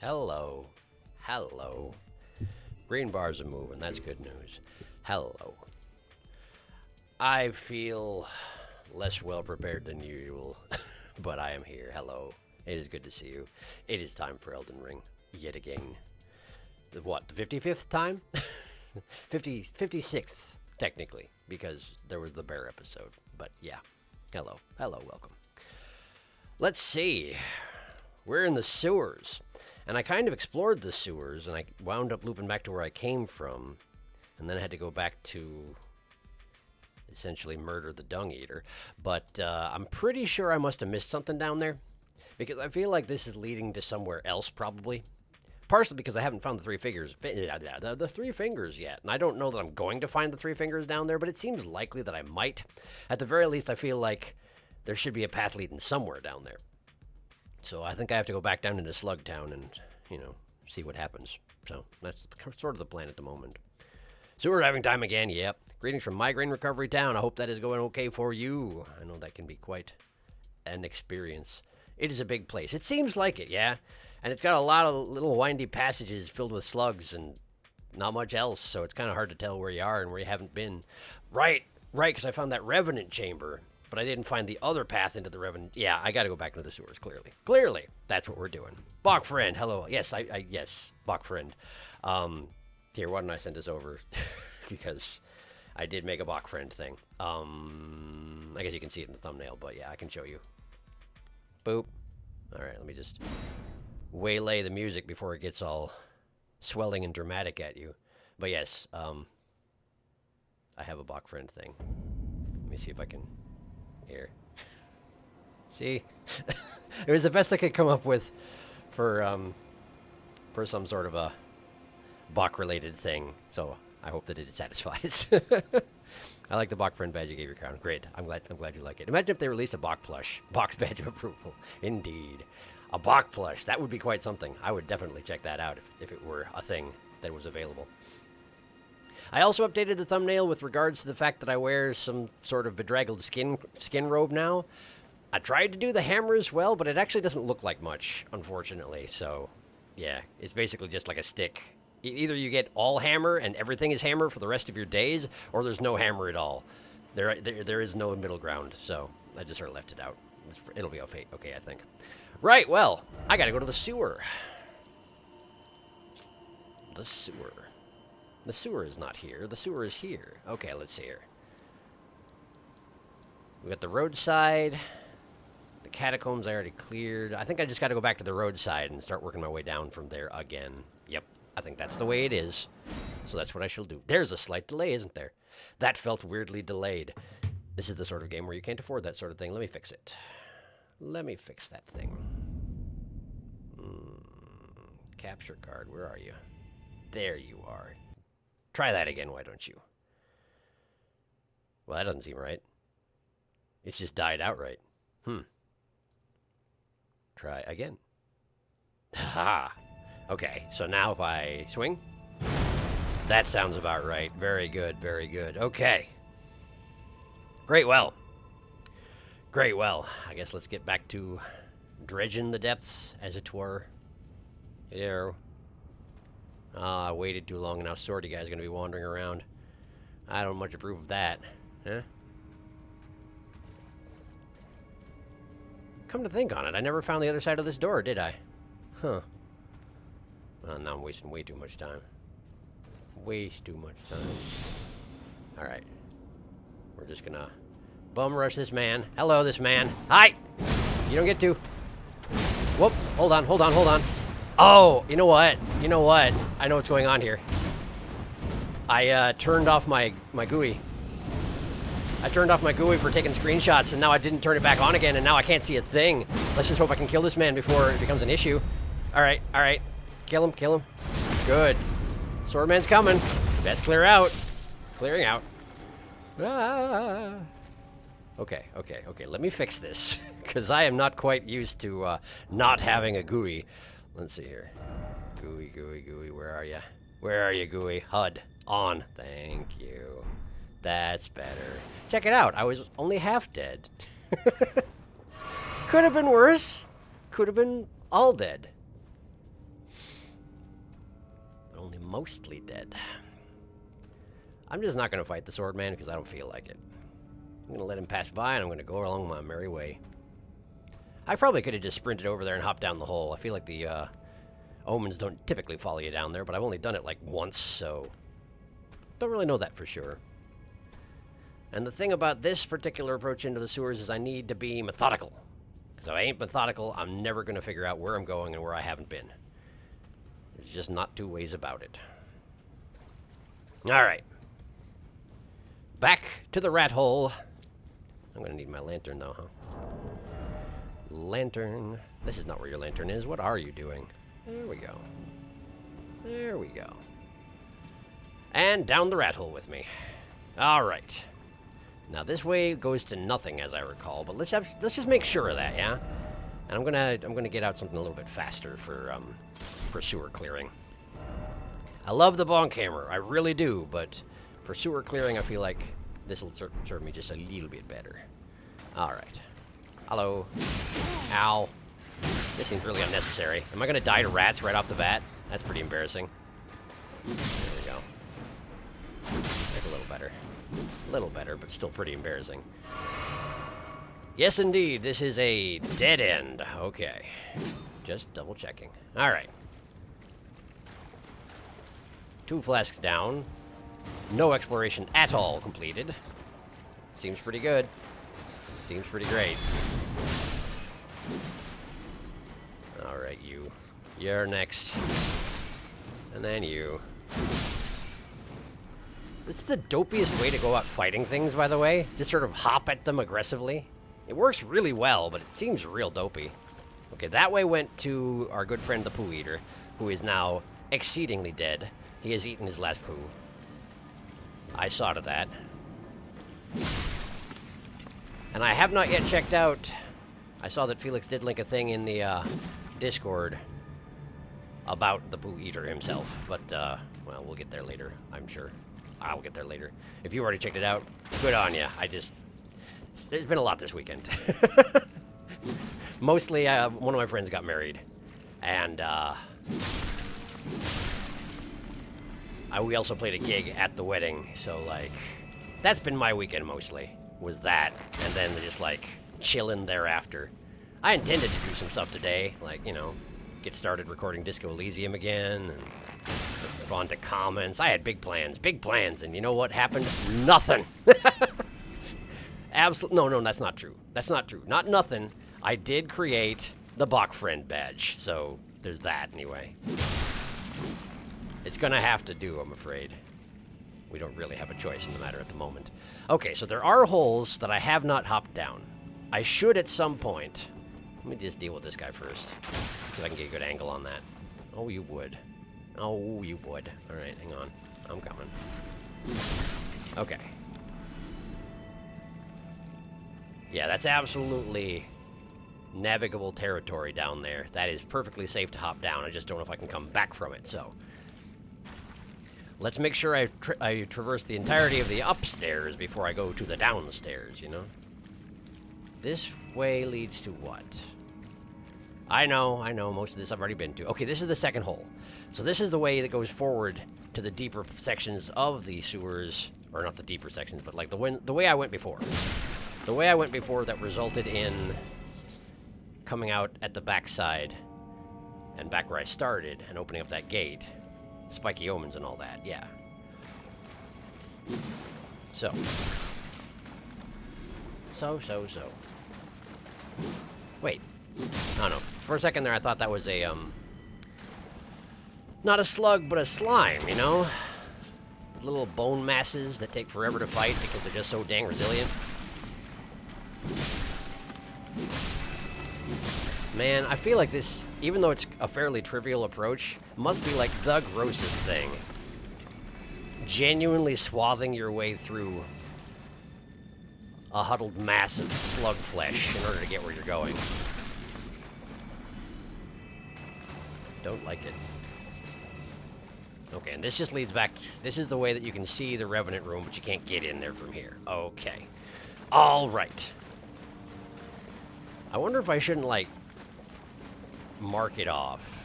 Hello. Hello. Green bars are moving. That's good news. Hello. I feel less well prepared than usual, but I am here. Hello. It is good to see you. It is time for Elden Ring yet again. The 55th time? 56th, technically, because there was the bear episode. But yeah. Hello. Hello. Welcome. Let's see. We're in the sewers. And I kind of explored the sewers, and I wound up looping back to where I came from. And then I had to go back to essentially murder the dung eater. But I'm pretty sure I must have missed something down there, because I feel like this is leading to somewhere else, probably. Partially because I haven't found the three fingers, the three fingers yet. And I don't know that I'm going to find the three fingers down there, but it seems likely that I might. At the very least, I feel like there should be a path leading somewhere down there. So I think I have to go back down into Slug Town and, see what happens. So that's sort of the plan at the moment. Sewer diving time again, yep. Greetings from Migraine Recovery Town. I hope that is going okay for you. I know that can be quite an experience. It is a big place. It seems like it, yeah? And it's got a lot of little windy passages filled with slugs and not much else, so it's kind of hard to tell where you are and where you haven't been. Right, because I found that Revenant chamber, but I didn't find the other path into the Revenant. Yeah, I got to go back into the sewers, clearly. Clearly, that's what we're doing. Bach friend, hello. Yes, yes, Bach friend. Here, why don't I send this over? Because I did make a Bach friend thing. I guess you can see it in the thumbnail, but yeah, I can show you. Boop. All right, let me just waylay the music before it gets all swelling and dramatic at you. But yes, I have a Bach friend thing. Let me see if I can... Here. See? It was the best I could come up with for some sort of a Bach-related thing. So I hope that it satisfies. I like the Bach friend badge you gave your crown. Great. I'm glad you like it. Imagine if they released a Bach plush. Bach's badge of approval. Indeed. A Bach plush. That would be quite something. I would definitely check that out if it were a thing that was available. I also updated the thumbnail with regards to the fact that I wear some sort of bedraggled skin robe now. I tried to do the hammer as well, but it actually doesn't look like much, unfortunately. So, yeah, it's basically just like a stick. Either you get all hammer and everything is hammer for the rest of your days, or there's no hammer at all. There is no middle ground, so I just sort of left it out. It'll be okay, I think. Right, well, I gotta go to the sewer. The sewer. The sewer is not here. The sewer is here. Okay, let's see here. We got the roadside. The catacombs I already cleared. I think I just got to go back to the roadside and start working my way down from there again. Yep, I think that's the way it is. So that's what I shall do. There's a slight delay, isn't there? That felt weirdly delayed. This is the sort of game where you can't afford that sort of thing. Let me fix it. Let me fix that thing. Capture card, where are you? There you are. Try that again, why don't you? Well, that doesn't seem right. It's just died outright. Try again. Ha! Okay, so now if I swing? That sounds about right. Very good, very good. Okay. Great well. Great well. I guess let's get back to dredging the depths, as it were. There. I waited too long, and now Swordy Guy's gonna be wandering around. I don't much approve of that. Huh? Come to think on it, I never found the other side of this door, did I? Huh. Well, now I'm wasting way too much time. Waste too much time. Alright. We're just gonna bum rush this man. Hello, this man. Hi! You don't get to. Whoop. Hold on, hold on, hold on. Oh, you know what? You know what? I know what's going on here. I turned off my GUI. I turned off my GUI for taking screenshots, and now I didn't turn it back on again, and now I can't see a thing. Let's just hope I can kill this man before it becomes an issue. Alright, alright. Kill him, kill him. Good. Swordman's coming. Best clear out. Clearing out. Ah. Okay. Let me fix this, because I am not quite used to not having a GUI. Let's see here. GUI, where are you? Where are you, GUI? HUD. On. Thank you. That's better. Check it out. I was only half dead. Could have been worse. Could have been all dead. Mostly dead. I'm just not going to fight the sword man because I don't feel like it. I'm going to let him pass by, and I'm going to go along my merry way. I probably could have just sprinted over there and hopped down the hole. I feel like the omens don't typically follow you down there, but I've only done it like once, so don't really know that for sure. And the thing about this particular approach into the sewers is I need to be methodical. Because if I ain't methodical, I'm never going to figure out where I'm going and where I haven't been. There's just not two ways about it. Alright. Back to the rat hole. I'm going to need my lantern, though, huh? Lantern. This is not where your lantern is. What are you doing? There we go. There we go. And down the rat hole with me. Alright. Now this way goes to nothing, as I recall, but let's just make sure of that, yeah? And I'm gonna get out something a little bit faster for sewer clearing. I love the bonk hammer, I really do, but for sewer clearing, I feel like this will serve me just a little bit better. All right. Hello. Ow. This seems really unnecessary. Am I gonna die to rats right off the bat? That's pretty embarrassing. There we go. That's a little better. A little better, but still pretty embarrassing. Yes, indeed, this is a dead end. Okay. Just double checking. All right. 2 flasks down. No exploration at all completed. Seems pretty good. Seems pretty great. All right, you. You're next. And then you. This is the dopiest way to go out fighting things, by the way. Just sort of hop at them aggressively. It works really well, but it seems real dopey. Okay, that way went to our good friend the Poo Eater, who is now exceedingly dead. He has eaten his last poo. I saw to that. And I have not yet checked out... I saw that Felix did link a thing in the Discord about the Poo Eater himself. But, well, we'll get there later, I'm sure. I'll get there later. If you already checked it out, good on ya. There's been a lot this weekend. Mostly, one of my friends got married. And, we also played a gig at the wedding. So, like, that's been my weekend mostly, was that. And then just, like, chilling thereafter. I intended to do some stuff today. Like, you know, get started recording Disco Elysium again. And respond to comments. I had big plans, and you know what happened? Nothing. No, that's not true. That's not true. Not nothing. I did create the Bach Friend badge, so there's that anyway. It's gonna have to do, I'm afraid. We don't really have a choice in the matter at the moment. Okay, so there are holes that I have not hopped down. I should at some point. Let me just deal with this guy first, so I can get a good angle on that. Oh, you would. Oh, you would. All right, hang on. I'm coming. Okay. Yeah, that's absolutely navigable territory down there. That is perfectly safe to hop down. I just don't know if I can come back from it, so. Let's make sure I traverse the entirety of the upstairs before I go to the downstairs, you know? This way leads to what? I know, most of this I've already been to. Okay, this is the second hole. So this is the way that goes forward to the deeper sections of the sewers, or not the deeper sections, but like the way I went before. The way I went before that resulted in coming out at the backside and back where I started and opening up that gate. Spiky omens and all that, yeah. So. Wait. Oh no. For a second there I thought that was a, not a slug, but a slime, you know? Little bone masses that take forever to fight because they're just so dang resilient. Man, I feel like this, even though it's a fairly trivial approach, must be like the grossest thing. Genuinely swathing your way through a huddled mass of slug flesh in order to get where you're going. Don't like it. Okay, and this just leads back. This is the way that you can see the Revenant room, but you can't get in there from here. Okay. All right. I wonder if I shouldn't, like, mark it off.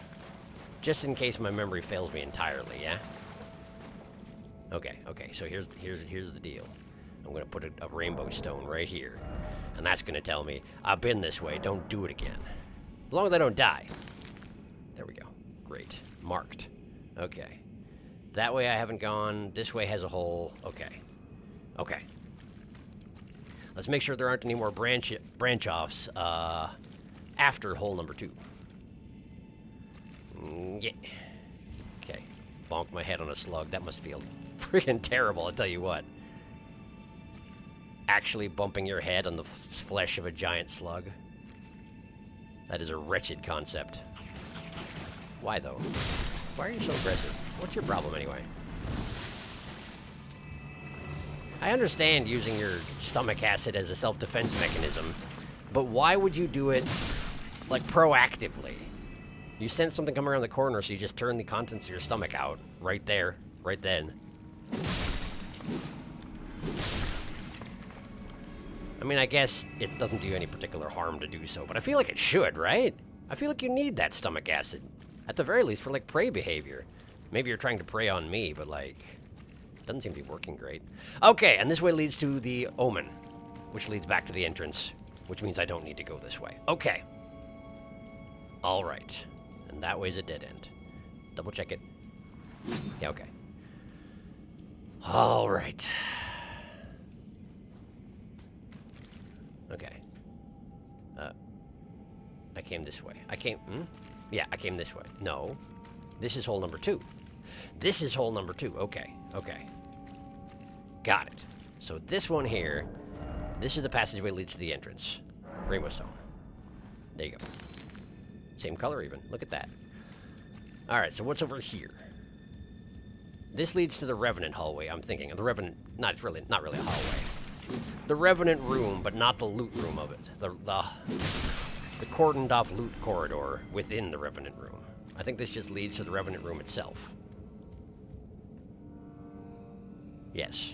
Just in case my memory fails me entirely, yeah? Okay, okay, so here's the deal. I'm gonna put a rainbow stone right here. And that's gonna tell me, I've been this way, don't do it again. As long as I don't die. There we go. Great. Marked. Okay. That way I haven't gone. This way has a hole. Okay. Okay. Let's make sure there aren't any more branch-offs after hole number 2. Yeah. Okay. Bonk my head on a slug. That must feel freaking terrible, I'll tell you what. Actually bumping your head on the flesh of a giant slug. That is a wretched concept. Why, though? Why are you so aggressive? What's your problem, anyway? I understand using your stomach acid as a self-defense mechanism, but why would you do it, like, proactively? You sense something coming around the corner, so you just turn the contents of your stomach out. Right there. Right then. I mean, I guess it doesn't do you any particular harm to do so, but I feel like it should, right? I feel like you need that stomach acid. At the very least, for, like, prey behavior. Maybe you're trying to prey on me, but, like, it doesn't seem to be working great. Okay, and this way leads to the Omen, which leads back to the entrance, which means I don't need to go this way. Okay. All right. And that way's a dead end. Double check it. Yeah, okay. All right. Okay. I came this way. Yeah, I came this way. No. This is hole number 2. This is hole number 2. Okay. Okay. Got it. So this one here, this is the passageway that leads to the entrance. Rainbow stone. There you go. Same color even. Look at that. Alright, so what's over here? This leads to the Revenant hallway, I'm thinking. The Revenant, not really a hallway. The Revenant room, but not the loot room of it. The cordoned off loot corridor within the Revenant room. I think this just leads to the Revenant room itself. Yes.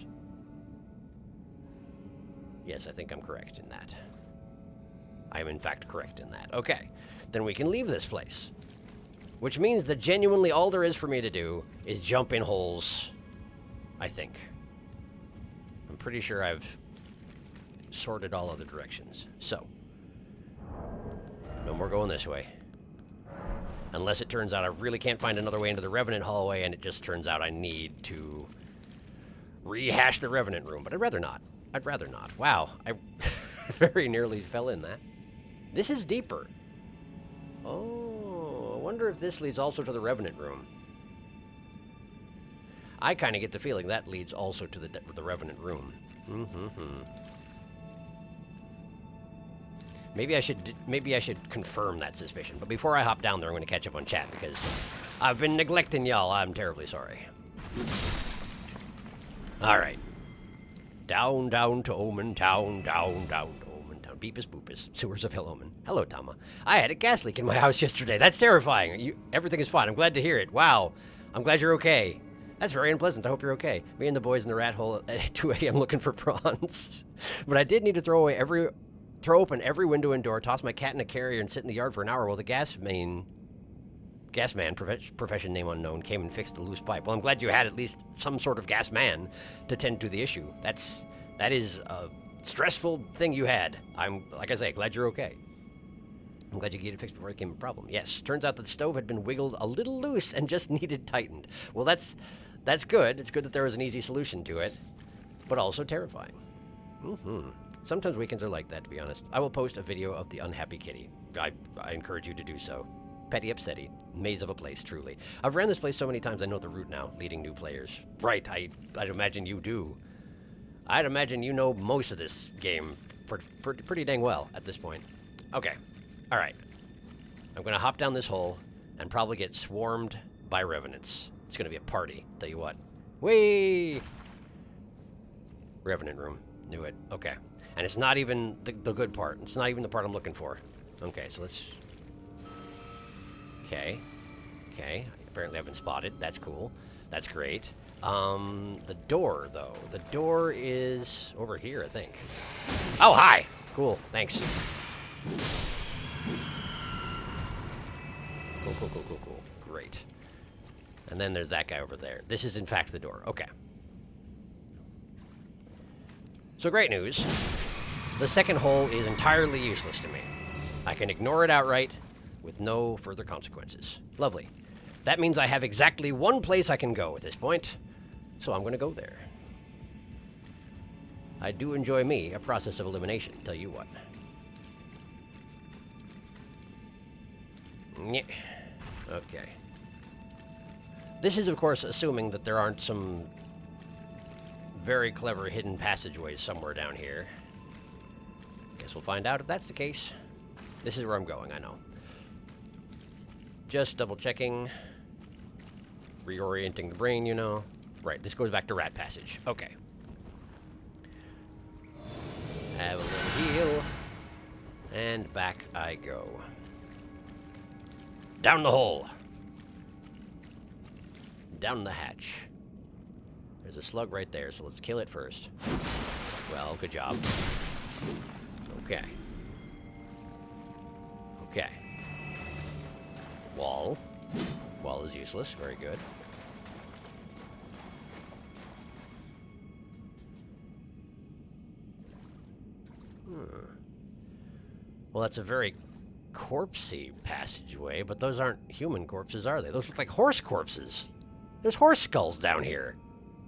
Yes, I think I'm correct in that. I am in fact correct in that. Okay, then we can leave this place. Which means that genuinely all there is for me to do is jump in holes, I think. I'm pretty sure I've sorted all other directions. So, no more going this way. Unless it turns out I really can't find another way into the Revenant hallway, and it just turns out I need to rehash the Revenant room. But I'd rather not. I'd rather not. Wow, I very nearly fell in that. This is deeper. Oh, I wonder if this leads also to the Revenant room. I kind of get the feeling that leads also to the Revenant room. Maybe I should confirm that suspicion. But before I hop down there, I'm going to catch up on chat because I've been neglecting y'all. I'm terribly sorry. All right. Down, down to Omen Town, down, down to Omen Town. Beepus boopus, sewers of Hell Omen. Hello, Tama. I had a gas leak in my house yesterday. That's terrifying. Everything is fine. I'm glad to hear it. Wow. I'm glad you're okay. That's very unpleasant. I hope you're okay. Me and the boys in the rat hole at 2 a.m. looking for prawns. But I did need to throw open every window and door, toss my cat in a carrier, and sit in the yard for an hour while the gas man, profession name unknown, came and fixed the loose pipe. Well, I'm glad you had at least some sort of gas man to tend to the issue. That is a stressful thing you had. I'm, like I say, glad you're okay. I'm glad you get it fixed before it became a problem. Yes, turns out that the stove had been wiggled a little loose and just needed tightened. Well, that's good. It's good that there was an easy solution to it, but also terrifying. Sometimes weekends are like that, to be honest. I will post a video of the unhappy kitty. I encourage you to do so. Petty upsetty. Maze of a place, truly. I've ran this place so many times I know the route now, leading new players. Right, I'd imagine you do. I'd imagine you know most of this game pretty dang well at this point. Okay. Alright. I'm going to hop down this hole and probably get swarmed by revenants. It's going to be a party, tell you what. Whee! Revenant room. Knew it. Okay. And it's not even the good part. It's not even the part I'm looking for. Okay, so let's... Okay. Okay. Apparently I've been spotted. That's cool. That's great. The door, though. The door is over here, I think. Oh, hi! Cool. Thanks. Cool. Great. And then there's that guy over there. This is, in fact, the door. Okay. So great news. The second hole is entirely useless to me. I can ignore it outright with no further consequences. Lovely. That means I have exactly one place I can go at this point, so I'm going to go there. I do enjoy me a process of elimination, tell you what. Okay. This is, of course, assuming that there aren't some very clever hidden passageways somewhere down here. Guess we'll find out if that's the case. This is where I'm going, I know. Just double-checking. Reorienting the brain, you know. Right, this goes back to Rat Passage. Okay. Have a little heal. And back I go. Down the hole. Down the hatch. There's a slug right there, so let's kill it first. Well, good job. Okay. Okay. Wall. Wall is useless. Very good. Well, that's a very corpsey passageway, but those aren't human corpses, are they? Those look like horse corpses. There's horse skulls down here.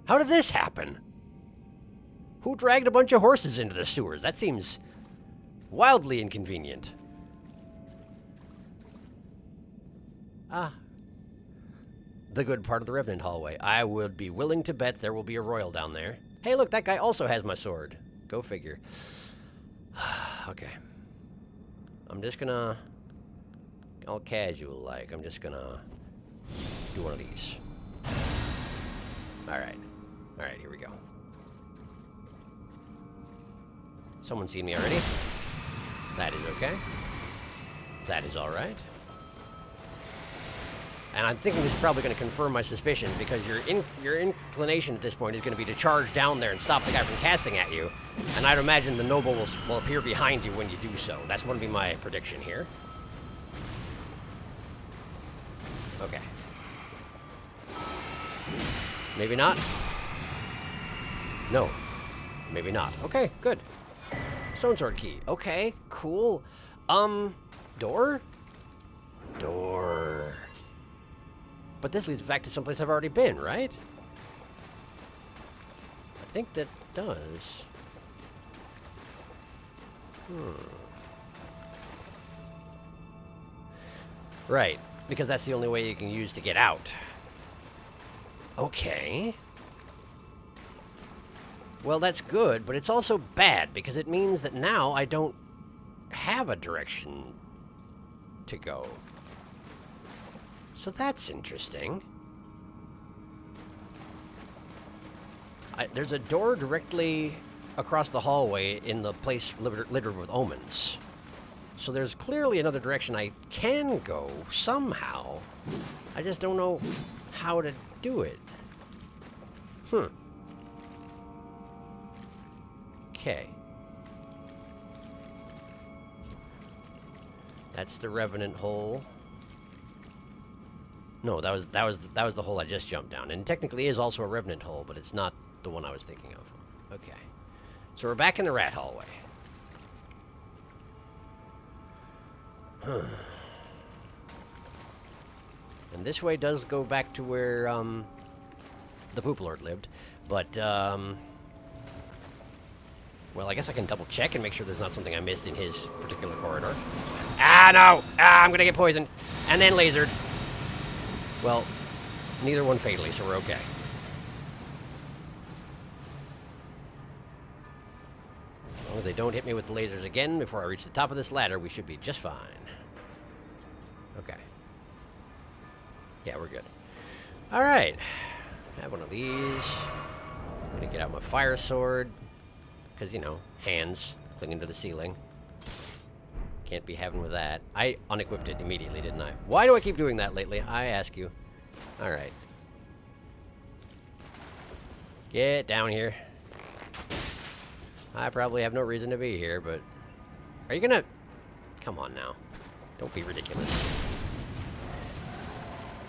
How did this happen? Who dragged a bunch of horses into the sewers? That seems wildly inconvenient. Ah. The good part of the Revenant hallway. I would be willing to bet there will be a royal down there. Hey, look, that guy also has my sword. Go figure. Okay. I'm just gonna... all casual-like. I'm just gonna do one of these. Alright. Alright, here we go. Someone's seen me already. That is okay. That is alright. And I'm thinking this is probably going to confirm my suspicion, because your inclination at this point is going to be to charge down there and stop the guy from casting at you. And I'd imagine the noble will appear behind you when you do so. That's going to be my prediction here. Okay. Maybe not. No. Maybe not. Okay, good. Stone sword key. Okay, cool. Door? Door. But this leads back to someplace I've already been, right? I think that does. Right, because that's the only way you can use to get out. Okay. Well, that's good, but it's also bad, because it means that now I don't have a direction to go. So that's interesting. There's a door directly across the hallway in the place littered with omens. So there's clearly another direction I can go somehow. I just don't know how to do it. Okay. That's the Revenant hole. No, that was the hole I just jumped down, and technically is also a Revenant hole, but it's not the one I was thinking of. Okay, so we're back in the rat hallway. And this way does go back to where the Poop Lord lived, but well, I guess I can double check and make sure there's not something I missed in his particular corridor. Ah, no! Ah, I'm gonna get poisoned and then lasered. Well, neither one fatally, so we're okay. As long as they don't hit me with the lasers again before I reach the top of this ladder, we should be just fine. Okay. Yeah, we're good. Alright. Have one of these. I'm gonna get out my fire sword. Because, you know, hands clinging to the ceiling. Can't be having with that. I unequipped it immediately, didn't I? Why do I keep doing that lately? I ask you. Alright. Get down here. I probably have no reason to be here, but... Are you gonna... Come on now. Don't be ridiculous.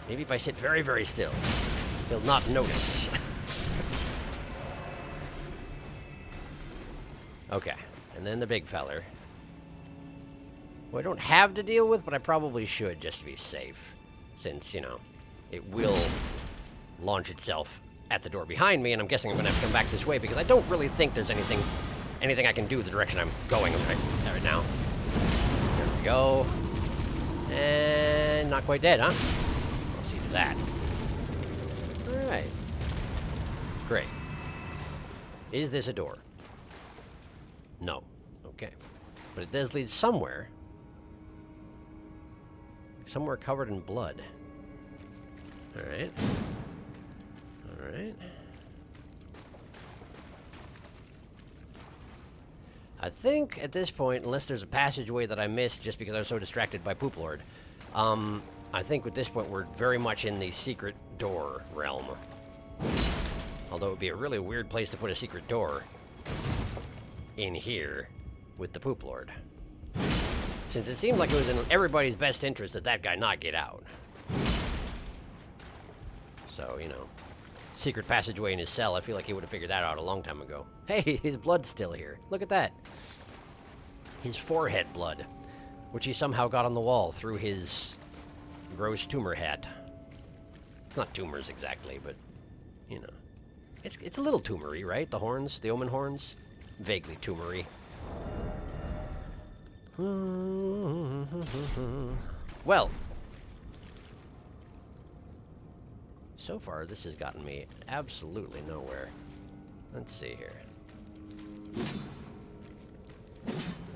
Maybe if I sit very, very still, he'll not notice. Okay. And then the big feller. Who I don't have to deal with, but I probably should just to be safe. Since, you know, it will launch itself at the door behind me, and I'm guessing I'm going to have to come back this way because I don't really think there's anything I can do with the direction I'm going right now. There we go. And not quite dead, huh? I'll see to that. Alright. Great. Is this a door? No. Okay. But it does lead somewhere. Somewhere covered in blood. Alright. Alright. I think at this point, unless there's a passageway that I missed just because I was so distracted by Poop Lord, I think at this point we're very much in the secret door realm. Although it would be a really weird place to put a secret door in here with the Poop Lord. Since it seemed like it was in everybody's best interest that that guy not get out. So, you know, secret passageway in his cell, I feel like he would have figured that out a long time ago. Hey, his blood's still here. Look at that. His forehead blood, which he somehow got on the wall through his gross tumor hat. It's not tumors exactly, but, you know. It's a little tumory, right? The horns, the omen horns. Vaguely tumory. Well. So far, this has gotten me absolutely nowhere. Let's see here.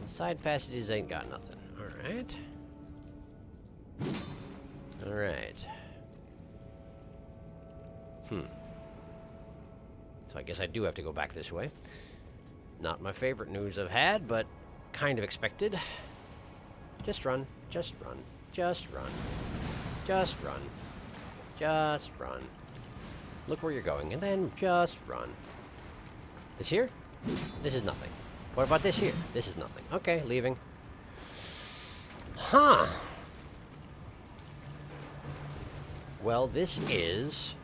Side passages ain't got nothing. Alright. Alright. So I guess I do have to go back this way. Not my favorite news I've had, but kind of expected. Just run. Just run. Just run. Just run. Just run. Look where you're going, and then just run. This here? This is nothing. What about this here? This is nothing. Okay, leaving. Huh. Well, this is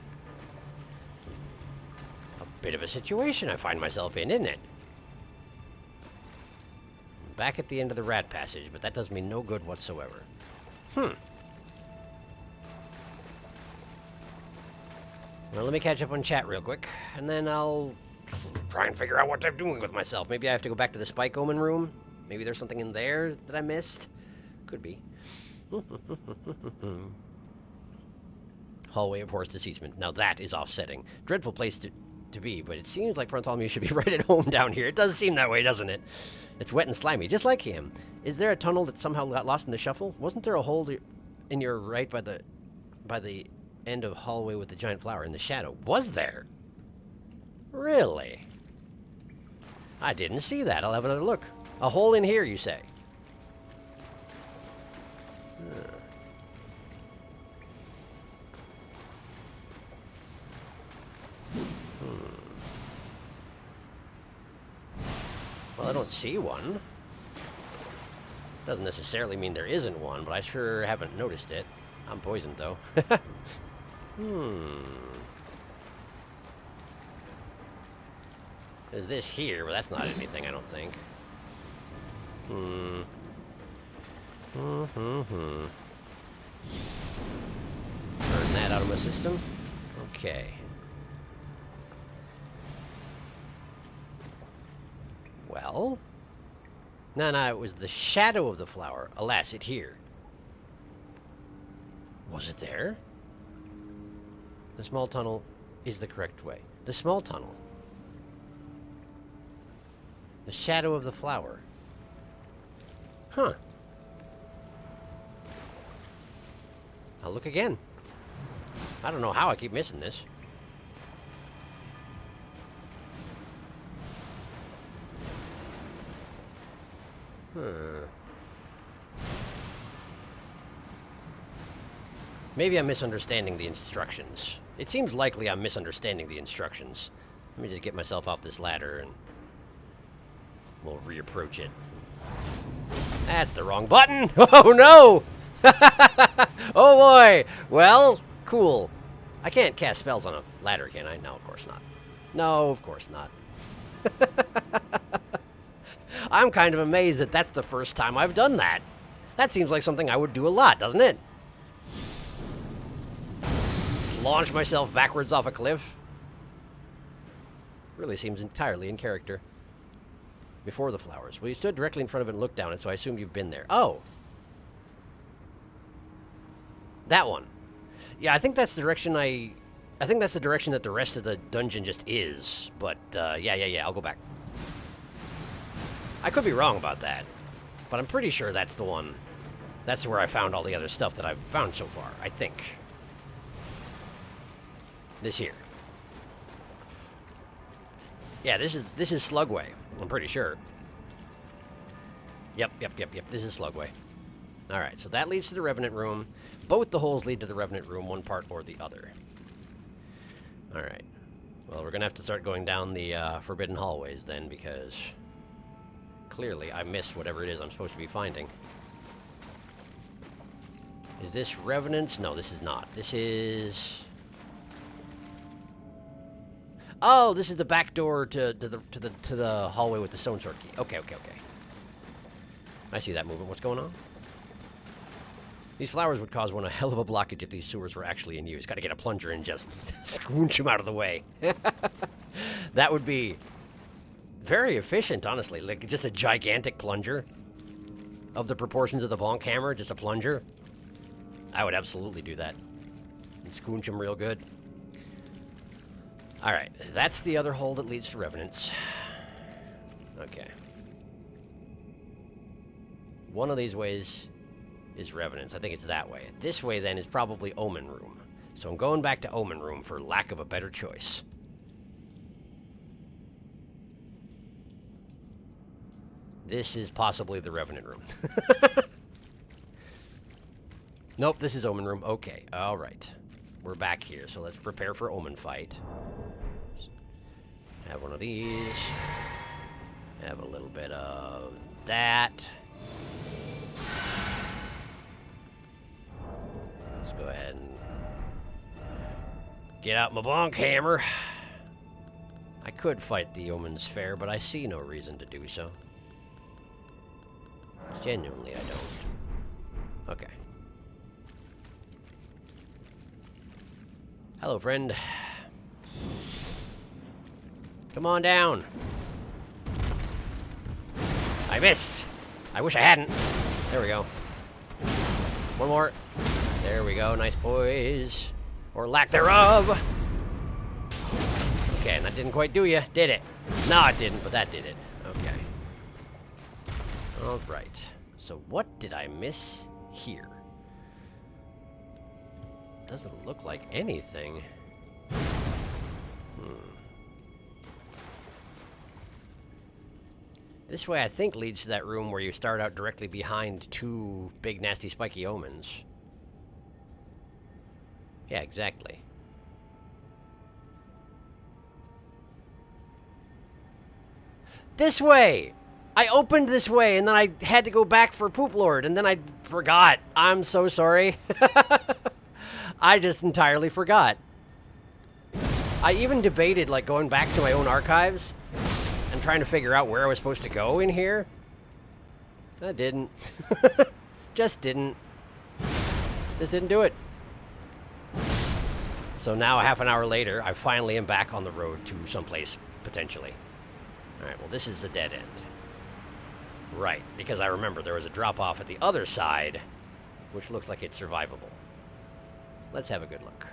a bit of a situation I find myself in, isn't it? Back at the end of the rat passage, but that does me no good whatsoever. Well, let me catch up on chat real quick, and then I'll try and figure out what I'm doing with myself. Maybe I have to go back to the Spike Omen room. Maybe there's something in there that I missed. Could be. Hallway of Horse Deceasement. Now that is offsetting. Dreadful place to be, but it seems like Bartholomew should be right at home down here. It does seem that way, doesn't it? It's wet and slimy, just like him. Is there a tunnel that somehow got lost in the shuffle? Wasn't there a hole in your right by the end of hallway with the giant flower in the shadow? Was there? Really? I didn't see that. I'll have another look. A hole in here, you say? Well, I don't see one. Doesn't necessarily mean there isn't one, but I sure haven't noticed it. I'm poisoned, though. Is this here? Well, that's not anything, I don't think. Burn that out of my system. Okay. Well? No, it was the shadow of the flower. Alas, it here. Was it there? The small tunnel is the correct way. The small tunnel. The shadow of the flower. Huh. I'll look again. I don't know how I keep missing this. Maybe I'm misunderstanding the instructions. It seems likely I'm misunderstanding the instructions. Let me just get myself off this ladder and we'll reapproach it. That's the wrong button! Oh no! Oh boy! Well, cool. I can't cast spells on a ladder, can I? No, of course not. No, of course not. I'm kind of amazed that that's the first time I've done that. That seems like something I would do a lot, doesn't it? Just launch myself backwards off a cliff. Really seems entirely in character. Before the flowers. Well, you stood directly in front of it and looked down it, so I assumed you've been there. Oh. That one. Yeah, I think that's the direction I think that's the direction that the rest of the dungeon just is. But, yeah, I'll go back. I could be wrong about that. But I'm pretty sure that's the one. That's where I found all the other stuff that I've found so far, I think. This here. Yeah, this is Slugway. I'm pretty sure. Yep. This is Slugway. Alright, so that leads to the Revenant Room. Both the holes lead to the Revenant Room, one part or the other. Alright. Well, we're going to have to start going down the forbidden hallways then, because clearly I missed whatever it is I'm supposed to be finding. Is this Revenants? No, this is not. This is... Oh, this is the back door to the hallway with the stone sword key. Okay. I see that movement. What's going on? These flowers would cause one a hell of a blockage if these sewers were actually in use. Got to get a plunger and just scoonch them out of the way. That would be very efficient, honestly. Like just a gigantic plunger of the proportions of the bonk hammer, just a plunger. I would absolutely do that. And scoonch them real good. Alright, that's the other hole that leads to Revenants. Okay. One of these ways is Revenants. I think it's that way. This way, then, is probably Omen Room. So I'm going back to Omen Room for lack of a better choice. This is possibly the Revenant Room. Nope, this is Omen Room. Okay, alright. We're back here, so let's prepare for Omen fight. Have one of these. Have a little bit of that. Let's go ahead and get out my bonk hammer. I could fight the Omen's Fair, but I see no reason to do so. Genuinely, I don't. Okay. Hello, friend. Come on down. I missed. I wish I hadn't. There we go. One more. There we go. Nice boys. Or lack thereof. Okay, and that didn't quite do you, did it? No, it didn't, but that did it. Okay. All right. So what did I miss here? Doesn't look like anything. This way, I think, leads to that room where you start out directly behind two big, nasty, spiky omens. Yeah, exactly. This way! I opened this way, and then I had to go back for Poop Lord, and then I forgot. I'm so sorry. I just entirely forgot. I even debated, like, going back to my own archives and trying to figure out where I was supposed to go in here. I didn't. Just didn't. Just didn't do it. So now, half an hour later, I finally am back on the road to someplace, potentially. Alright, well, this is a dead end. Right, because I remember there was a drop-off at the other side, which looks like it's survivable. Let's have a good look.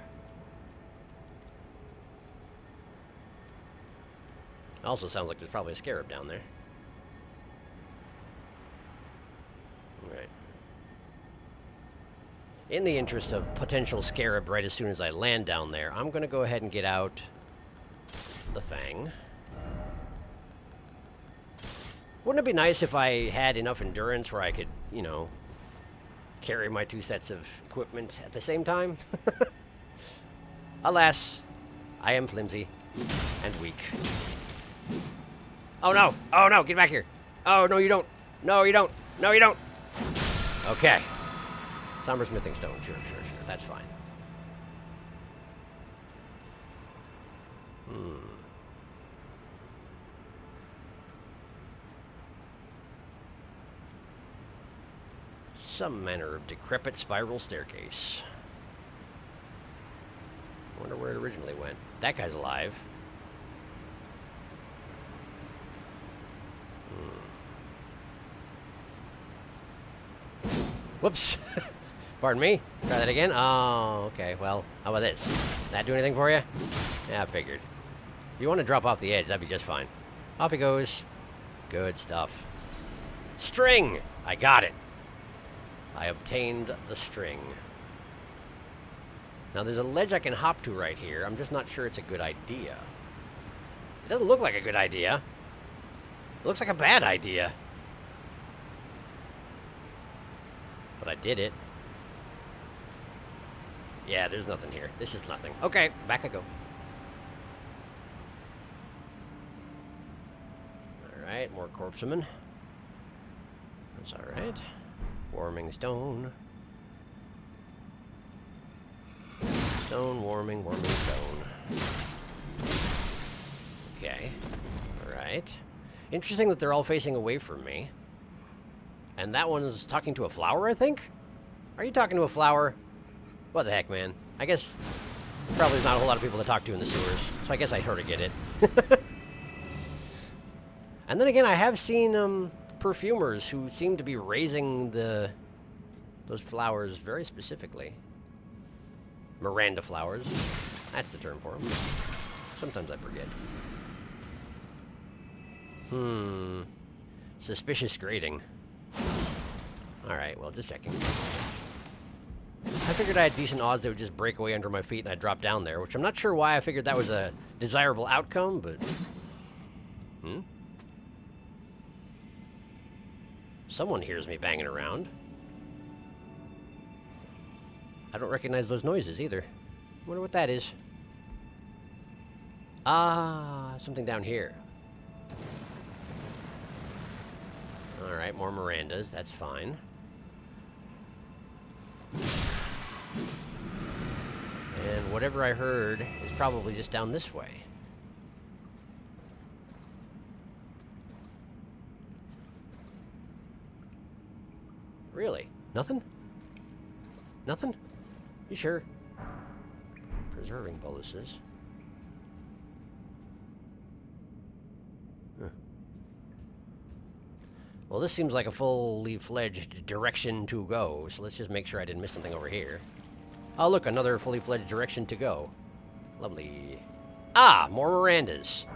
Also sounds like there's probably a scarab down there. Alright. In the interest of potential scarab right as soon as I land down there, I'm going to go ahead and get out the Fang. Wouldn't it be nice if I had enough endurance where I could, you know, carry my two sets of equipment at the same time? Alas, I am flimsy and weak. Oh no! Oh no! Get back here! Oh no, you don't! No, you don't! No, you don't! Okay. Somber smithing stone. Sure. That's fine. Some manner of decrepit spiral staircase. I wonder where it originally went. That guy's alive. Whoops. Pardon me. Try that again. Oh, okay. Well, how about this? That do anything for you? Yeah, I figured. If you want to drop off the edge, that'd be just fine. Off he goes. Good stuff. String! I got it. I obtained the string. Now, there's a ledge I can hop to right here. I'm just not sure it's a good idea. It doesn't look like a good idea. It looks like a bad idea. But I did it. Yeah, there's nothing here. This is nothing. Okay, back I go. Alright, more corpsemen. That's alright. Warming stone. Stone, warming stone. Okay. Alright. Interesting that they're all facing away from me. And that one's talking to a flower, I think? Are you talking to a flower? What the heck, man? I guess probably there's not a whole lot of people to talk to in the sewers, so I guess I sort of get it. And then again, I have seen perfumers who seem to be raising those flowers very specifically. Miranda flowers. That's the term for them. Sometimes I forget. Suspicious grading. Alright, well, just checking. I figured I had decent odds they would just break away under my feet and I'd drop down there, which I'm not sure why I figured that was a desirable outcome, but... Someone hears me banging around. I don't recognize those noises either. Wonder what that is. Ah, something down here. Alright, more Mirandas. That's fine. And whatever I heard is probably just down this way. Really? Nothing? Nothing? You sure? Preserving boluses. Huh. Well, this seems like a fully fledged direction to go, so let's just make sure I didn't miss something over here. Oh, look, another fully fledged direction to go. Lovely. Ah, more Mirandas.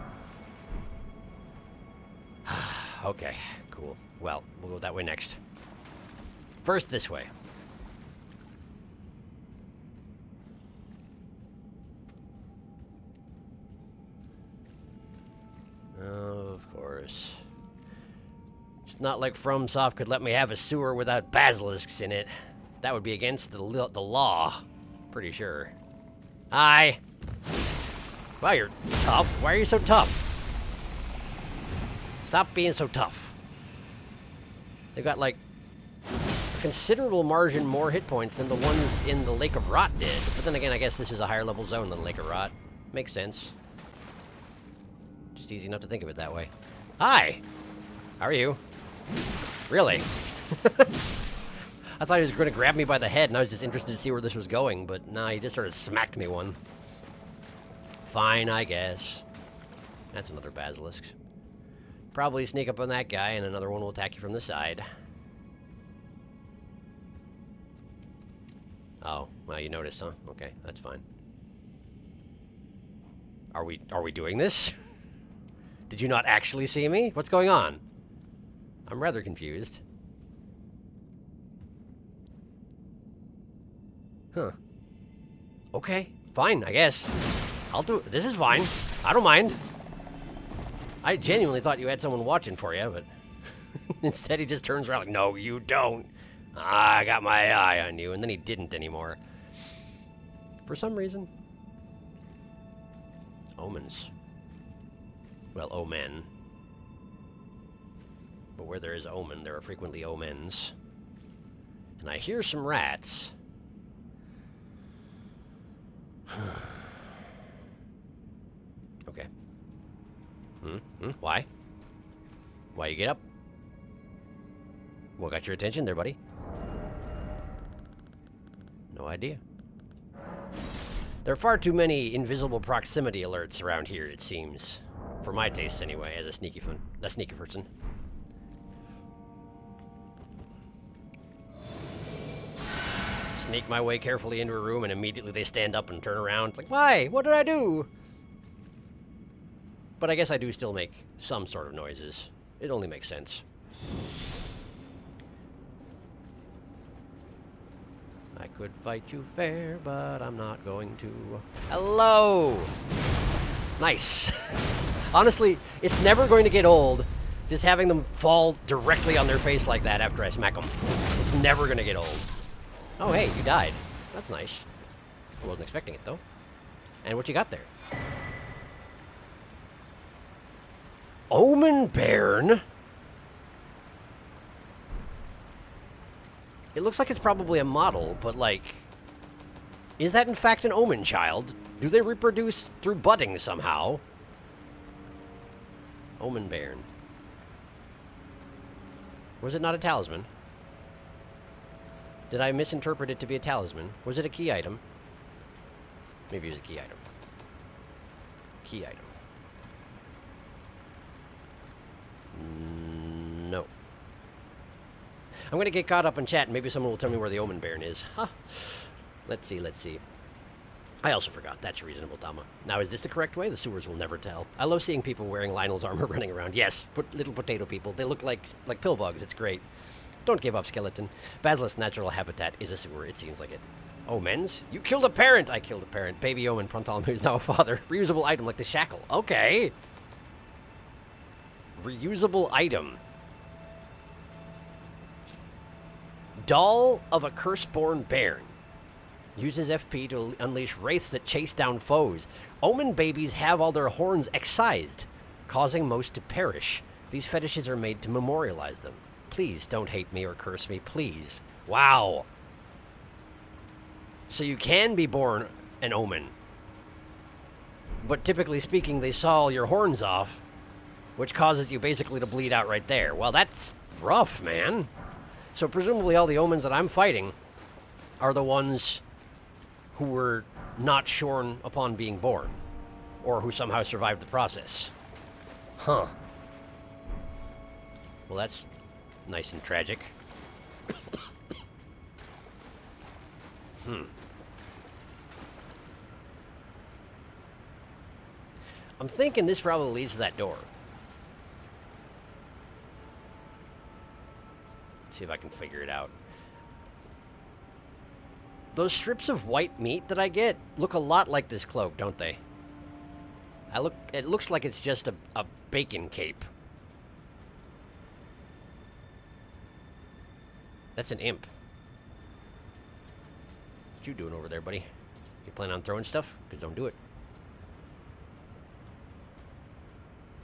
Okay, cool. Well, we'll go that way next. First, this way. Of course. It's not like FromSoft could let me have a sewer without basilisks in it. That would be against the law. Pretty sure. Hi. Wow, you're tough. Why are you so tough? Stop being so tough. They've got, like, a considerable margin more hit points than the ones in the Lake of Rot did. But then again, I guess this is a higher level zone than Lake of Rot. Makes sense. Just easy enough to think of it that way. Hi! How are you? Really? I thought he was going to grab me by the head, and I was just interested to see where this was going, but nah, he just sort of smacked me one. Fine, I guess. That's another basilisk. Probably sneak up on that guy, and another one will attack you from the side. Oh, well, you noticed, huh? Okay, that's fine. Are we doing this? Did you not actually see me? What's going on? I'm rather confused. Huh. Okay, fine, I guess. I'll do it. This is fine. I don't mind. I genuinely thought you had someone watching for you, but instead he just turns around like, no, you don't. I got my eye on you, and then he didn't anymore. For some reason. Omens. Well, omen. But where there is omen, there are frequently omens. And I hear some rats. Okay. Why? Why you get up? What got your attention there, buddy? No idea. There are far too many invisible proximity alerts around here, it seems. For my taste, anyway, as a sneaky person. Sneak my way carefully into a room, and immediately they stand up and turn around. It's like, why? What did I do? But I guess I do still make some sort of noises. It only makes sense. I could fight you fair, but I'm not going to. Hello! Nice. Honestly, it's never going to get old just having them fall directly on their face like that after I smack them. It's never going to get old. Oh, hey, you died. That's nice. I wasn't expecting it, though. And what you got there? Omen Bairn? It looks like it's probably a model, but, like... Is that in fact an Omen child? Do they reproduce through budding somehow? Omen Bairn. Was it not a talisman? Did I misinterpret it to be a talisman? Was it a key item? Maybe it was a key item. Key item. No. I'm gonna get caught up in chat and maybe someone will tell me where the Omen Bairn is. Huh. Let's see, let's see. I also forgot. That's reasonable, Dama. Now, is this the correct way? The sewers will never tell. I love seeing people wearing Lionel's armor running around. Yes, little potato people. They look like pill bugs. It's great. Don't give up, skeleton. Basilisk's natural habitat is a sewer. It seems like it. Omens? You killed a parent! I killed a parent. Baby Omen Prontalmu is now a father. Reusable item like the shackle. Okay. Reusable item. Doll of a curse-born bairn. Uses FP to unleash wraiths that chase down foes. Omen babies have all their horns excised, causing most to perish. These fetishes are made to memorialize them. Please don't hate me or curse me, please. Wow. So you can be born an omen. But typically speaking, they saw all your horns off, which causes you basically to bleed out right there. Well, that's rough, man. So presumably all the omens that I'm fighting are the ones who were not shorn upon being born, or who somehow survived the process. Huh. Well, that's nice and tragic. I'm thinking this probably leads to that door. See if I can figure it out. Those strips of white meat that I get look a lot like this cloak, don't they? It looks like it's just a bacon cape. That's an imp. What you doing over there, buddy? You planning on throwing stuff? Because don't do it.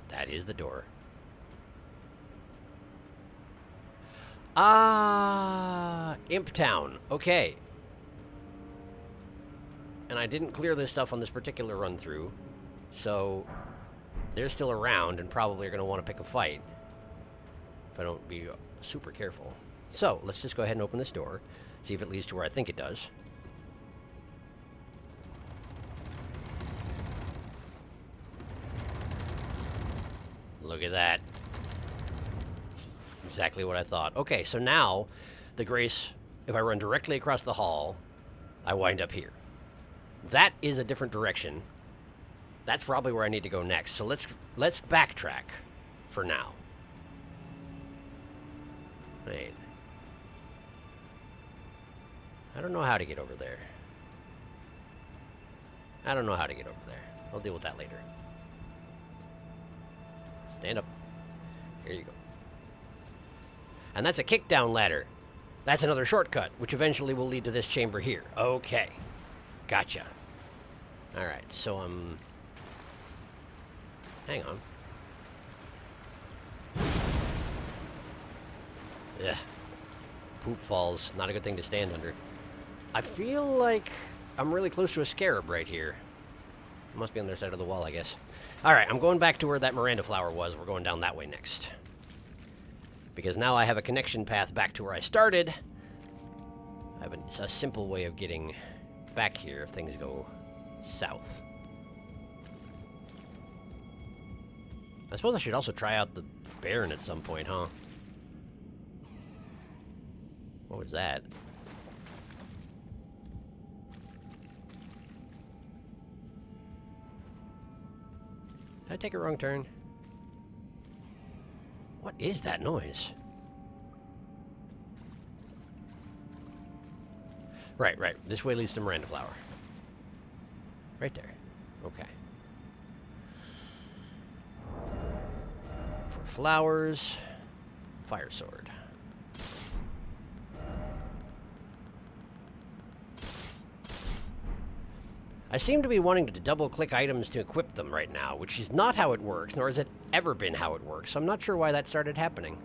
That is the door. Ah, Imp Town. Okay. And I didn't clear this stuff on this particular run-through, so they're still around and probably are going to want to pick a fight if I don't be super careful. So, let's just go ahead and open this door, see if it leads to where I think it does. Look at that. Exactly what I thought. Okay, so now, the Grace, if I run directly across the hall, I wind up here. That is a different direction. That's probably where I need to go next. So let's backtrack for now. Wait. I don't know how to get over there. I don't know how to get over there. I'll deal with that later. Stand up. Here you go. And that's a kick-down ladder. That's another shortcut, which eventually will lead to this chamber here. Okay. Gotcha. Alright, so hang on. Ugh. Poop falls. Not a good thing to stand under. I feel like I'm really close to a scarab right here. It must be on their side of the wall, I guess. Alright, I'm going back to where that Miranda flower was. We're going down that way next. Because now I have a connection path back to where I started. I have a simple way of getting back here if things go south. I suppose I should also try out the Baron at some point, huh? What was that? Did I take a wrong turn? What is that noise? Right. This way leads to Miranda Flower. Right there. Okay. For flowers, fire sword. I seem to be wanting to double-click items to equip them right now, which is not how it works, nor has it ever been how it works, so I'm not sure why that started happening.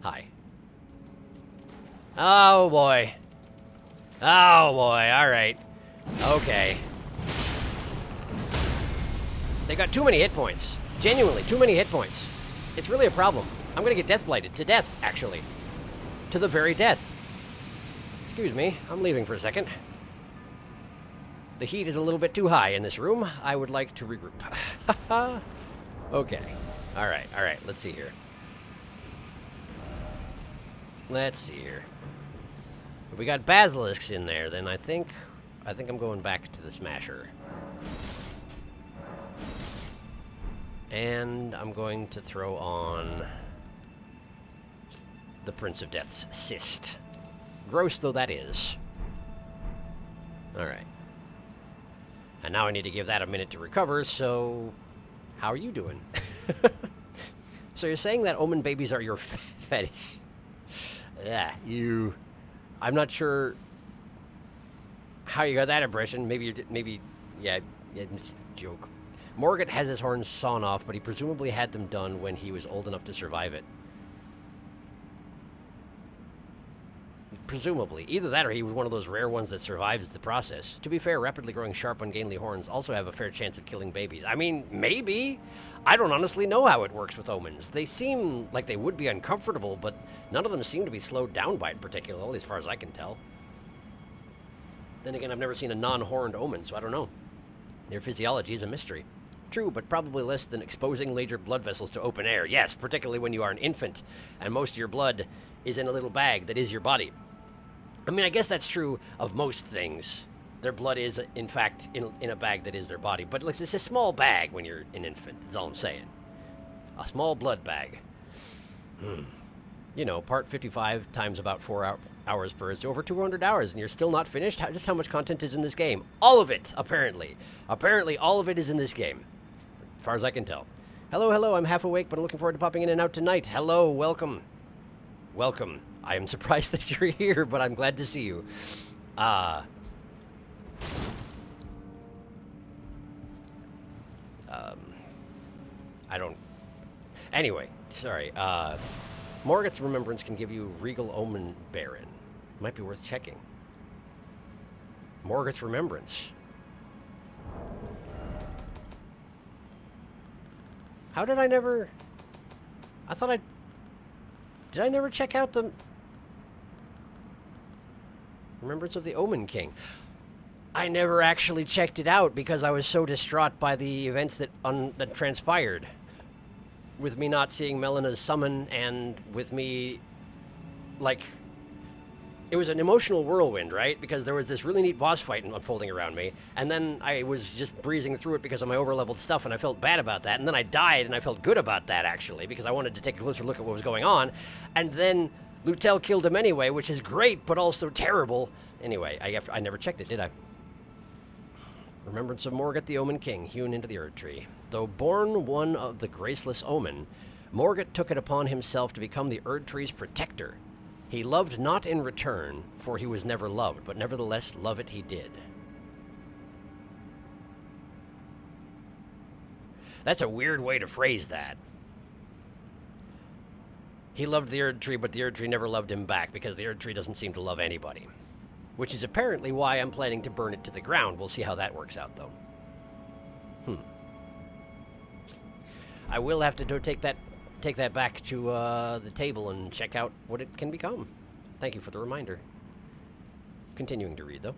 Hi. Oh, boy. Oh, boy, alright. Okay. They got too many hit points. Genuinely, too many hit points. It's really a problem. I'm gonna get death blighted. To death, actually. To the very death. Excuse me, I'm leaving for a second. The heat is a little bit too high in this room. I would like to regroup. Okay. Alright, let's see here. Let's see here. If we got basilisks in there, then I think I'm going back to the Smasher. And I'm going to throw on the Prince of Death's Cyst. Gross though that is. Alright. And now I need to give that a minute to recover, so... How are you doing? So you're saying that omen babies are your fetish? Yeah, you... I'm not sure how you got that impression. Yeah, it's a joke. Morgott has his horns sawn off, but he presumably had them done when he was old enough to survive it. Presumably. Either that or he was one of those rare ones that survives the process. To be fair, rapidly growing sharp, ungainly horns also have a fair chance of killing babies. I mean, maybe. I don't honestly know how it works with omens. They seem like they would be uncomfortable, but none of them seem to be slowed down by it particularly, as far as I can tell. Then again, I've never seen a non-horned omen, so I don't know. Their physiology is a mystery. True, but probably less than exposing major blood vessels to open air. Yes, particularly when you are an infant, and most of your blood is in a little bag that is your body. I mean, I guess that's true of most things. Their blood is, in fact, in a bag that is their body. But it's a small bag when you're an infant, that's all I'm saying. A small blood bag. You know, part 55 times about 4 hours per is over 200 hours, and you're still not finished? Just how much content is in this game? All of it, apparently. Apparently, all of it is in this game, as far as I can tell. Hello, I'm half awake, but I'm looking forward to popping in and out tonight. Hello, welcome. Welcome. I am surprised that you're here, but I'm glad to see you. I don't... Anyway, sorry. Morgott's Remembrance can give you Regal Omen Baron. Might be worth checking. Morgott's Remembrance. How did I never... I thought I... Did I never check out the... Remembrance of the Omen King? I never actually checked it out because I was so distraught by the events that transpired. With me not seeing Melena's summon, and with me, like, it was an emotional whirlwind, right? Because there was this really neat boss fight unfolding around me, and then I was just breezing through it because of my overleveled stuff, and I felt bad about that, and then I died, and I felt good about that, actually, because I wanted to take a closer look at what was going on, and then Lutel killed him anyway, which is great, but also terrible. Anyway, I never checked it, did I? Remembrance of Morgott the Omen King, hewn into the Erd Tree. Though born one of the graceless Omen, Morgott took it upon himself to become the Erd Tree's protector. He loved not in return, for he was never loved, but nevertheless love it he did. That's a weird way to phrase that. He loved the Erd Tree, but the Erd Tree never loved him back, because the Erd Tree doesn't seem to love anybody. Which is apparently why I'm planning to burn it to the ground. We'll see how that works out, though. I will have to take that back to the table and check out what it can become. Thank you for the reminder. Continuing to read, though.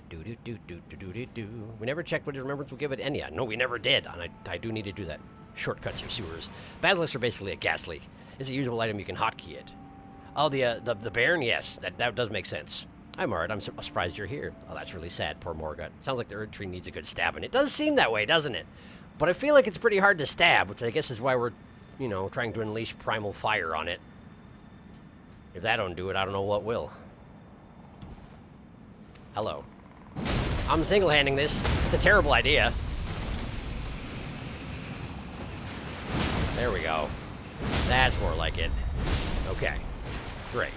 Do-do-do-do-do-do-do. We never checked what his remembrance will give it. And yeah, no, we never did. And I do need to do that. Shortcuts your sewers. Basilisks are basically a gas leak. It's a usable item you can hotkey it. Oh, the Bairn? Yes, that does make sense. Hi, Mart. I'm surprised you're here. Oh, that's really sad. Poor Morgut. Sounds like the Erd Tree needs a good stabbing. It does seem that way, doesn't it? But I feel like it's pretty hard to stab, which I guess is why we're, you know, trying to unleash primal fire on it. If that don't do it, I don't know what will. Hello. I'm single-handing this. It's a terrible idea. There we go. That's more like it. Okay. Great.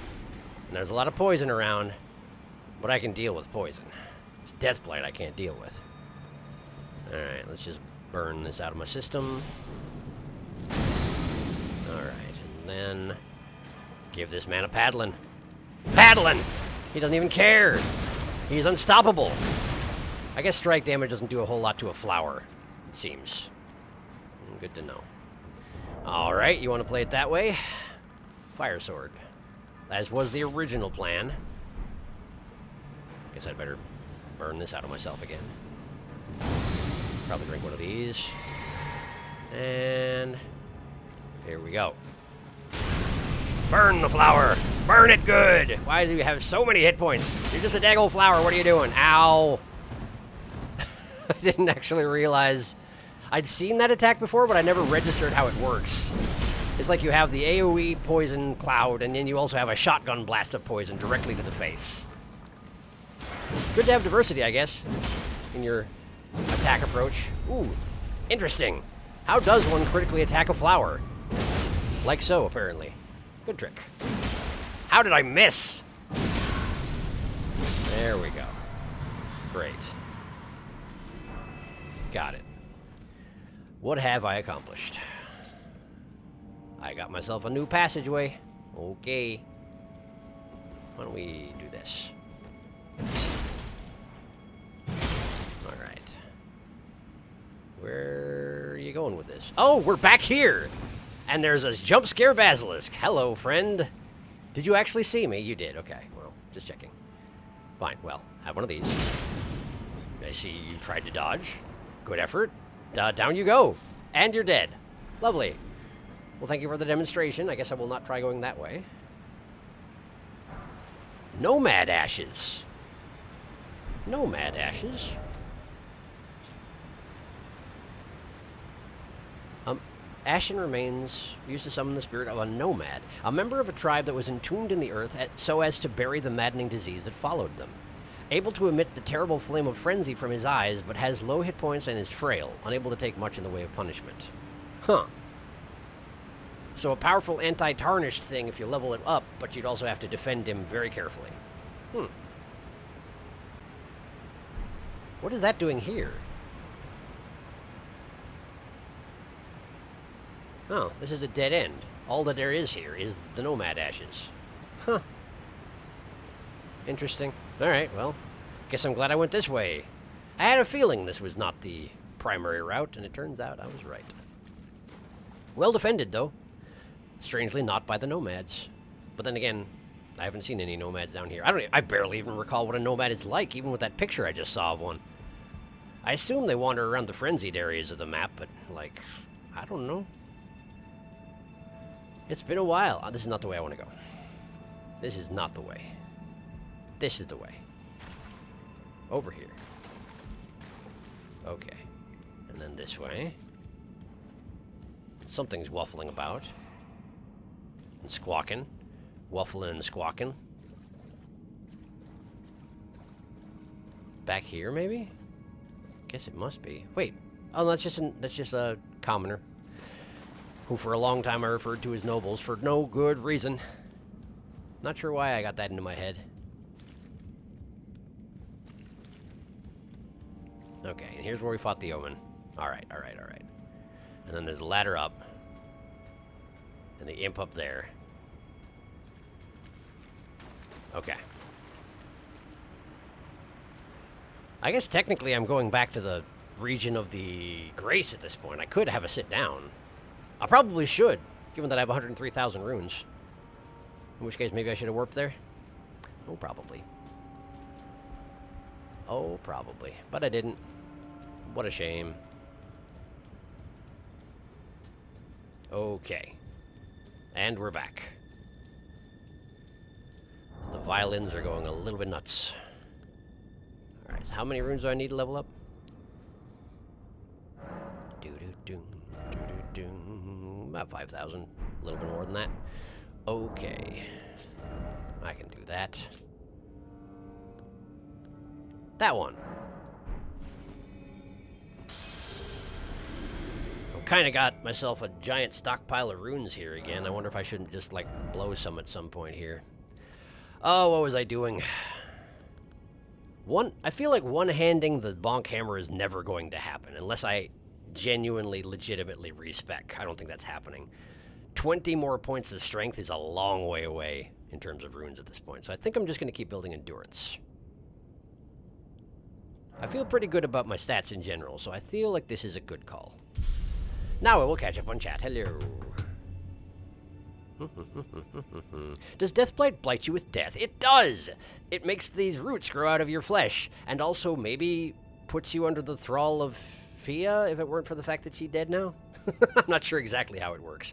And there's a lot of poison around, but I can deal with poison. It's Deathblight I can't deal with. Alright, let's just burn this out of my system. Alright, and then give this man a paddling. Paddling! He doesn't even care! He's unstoppable! I guess strike damage doesn't do a whole lot to a flower, it seems. Good to know. Alright, you want to play it that way? Fire sword. As was the original plan. Guess I'd better burn this out of myself again. Probably drink one of these. And here we go. Burn the flower! Burn it good! Why do you have so many hit points? You're just a dang old flower. What are you doing? Ow! I didn't actually realize I'd seen that attack before, but I never registered how it works. It's like you have the AoE poison cloud, and then you also have a shotgun blast of poison directly to the face. Good to have diversity, I guess, in your attack approach. Ooh, interesting. How does one critically attack a flower? Like so, apparently. Good trick. How did I miss? There we go. Great. Got it. What have I accomplished? I got myself a new passageway. Okay. Why don't we do this? Alright. Where are you going with this? Oh, we're back here! And there's a jump scare basilisk. Hello, friend. Did you actually see me? You did. Okay. Well, just checking. Fine. Well, have one of these. I see you tried to dodge. Good effort. Down you go. And you're dead. Lovely. Well, thank you for the demonstration. I guess I will not try going that way. Nomad ashes. Nomad ashes? Ashen remains used to summon the spirit of a nomad, a member of a tribe that was entombed in the earth so as to bury the maddening disease that followed them. Able to emit the terrible flame of frenzy from his eyes, but has low hit points and is frail, unable to take much in the way of punishment. Huh. So a powerful anti-tarnished thing if you level it up, but you'd also have to defend him very carefully. What is that doing here? Oh, this is a dead end. All that there is here is the nomad ashes. Huh. Interesting. Alright, well, guess I'm glad I went this way. I had a feeling this was not the primary route, and it turns out I was right. Well defended, though. Strangely not by the nomads. But then again, I haven't seen any nomads down here. I barely even recall what a nomad is like, even with that picture I just saw of one. I assume they wander around the frenzied areas of the map, but, like, I don't know. It's been a while. Oh, this is not the way I want to go. This is not the way. This is the way. Over here. Okay. And then this way. Something's waffling about. And squawking. Waffling and squawking. Back here, maybe? Guess it must be. Wait. Oh, that's just a commoner. Who for a long time I referred to as nobles for no good reason. Not sure why I got that into my head. Okay, and here's where we fought the Omen. Alright. And then there's a ladder up. And the imp up there. Okay. I guess technically I'm going back to the region of the Grace at this point. I could have a sit down. I probably should, given that I have 103,000 runes. In which case, maybe I should have warped there? Oh, probably. Oh, probably. But I didn't. What a shame. Okay. And we're back. The violins are going a little bit nuts. Alright, so how many runes do I need to level up? About 5,000. A little bit more than that. Okay. I can do that. That one. I've kind of got myself a giant stockpile of runes here again. I wonder if I shouldn't just, like, blow some at some point here. Oh, what was I doing? I feel like one-handing the bonk hammer is never going to happen, unless I genuinely, legitimately respec. I don't think that's happening. 20 more points of strength is a long way away in terms of runes at this point, so I think I'm just going to keep building endurance. I feel pretty good about my stats in general, so I feel like this is a good call. Now I will catch up on chat. Hello. Does Deathblight blight you with death? It does! It makes these roots grow out of your flesh, and also maybe puts you under the thrall of Fia, if it weren't for the fact that she's dead now. I'm not sure exactly how it works.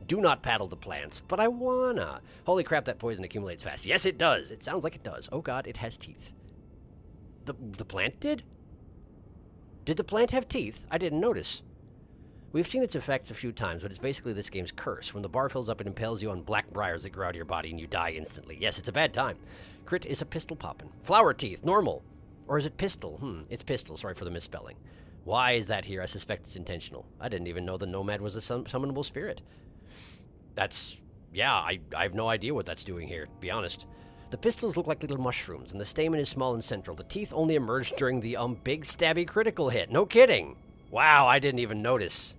Do not paddle the plants, but I wanna. Holy crap, that poison accumulates fast. Yes, it does. It sounds like it does. Oh god, it has teeth. The plant did? Did the plant have teeth? I didn't notice. We've seen its effects a few times, but it's basically this game's curse. When the bar fills up, it impales you on black briars that grow out of your body and you die instantly. Yes, it's a bad time. Crit is a pistol poppin'. Flower teeth, normal. Or is it pistol? It's pistol. Sorry for the misspelling. Why is that here? I suspect it's intentional. I didn't even know the Nomad was a summonable spirit. That's... yeah, I have no idea what that's doing here, to be honest. The pistils look like little mushrooms, and the stamen is small and central. The teeth only emerge during the big stabby critical hit. No kidding! Wow, I didn't even notice.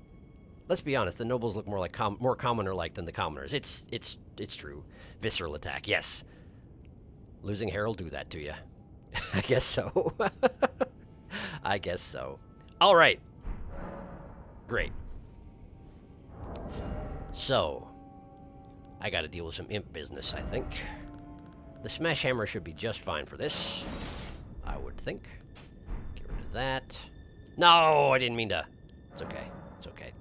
Let's be honest, the nobles look more like more commoner-like than the commoners. It's true. Visceral attack, yes. Losing hair will do that to you. I guess so. I guess so. All right. Great. So, I got to deal with some imp business, I think. The smash hammer should be just fine for this, I would think. Get rid of that. No, I didn't mean to. It's okay. It's okay.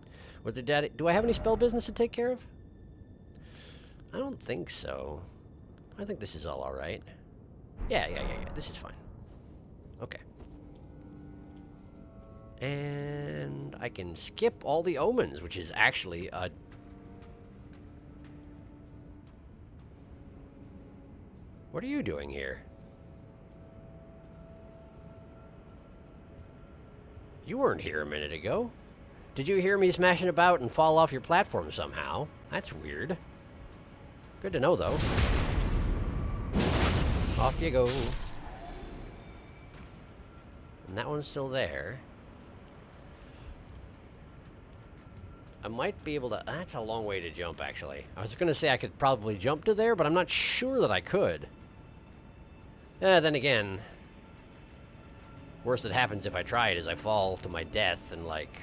With the daddy, do I have any spell business to take care of? I don't think so. I think this is all right. Yeah. This is fine. Okay. And I can skip all the omens, which is actually a... What are you doing here? You weren't here a minute ago. Did you hear me smashing about and fall off your platform somehow? That's weird. Good to know, though. Off you go. And that one's still there. I might be able to... That's a long way to jump, actually. I was going to say I could probably jump to there, but I'm not sure that I could. Then again... Worst that happens if I try it is I fall to my death, and, like...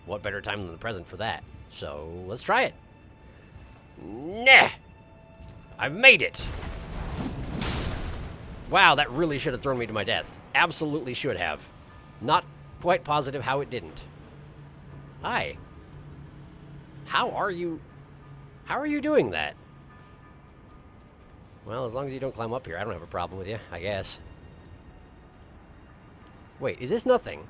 What better time than the present for that? So, let's try it. Nah! I've made it! Wow, that really should have thrown me to my death. Absolutely should have. Not quite positive how it didn't. Hi. How are you doing that? Well, as long as you don't climb up here, I don't have a problem with you, I guess. Wait, is this nothing?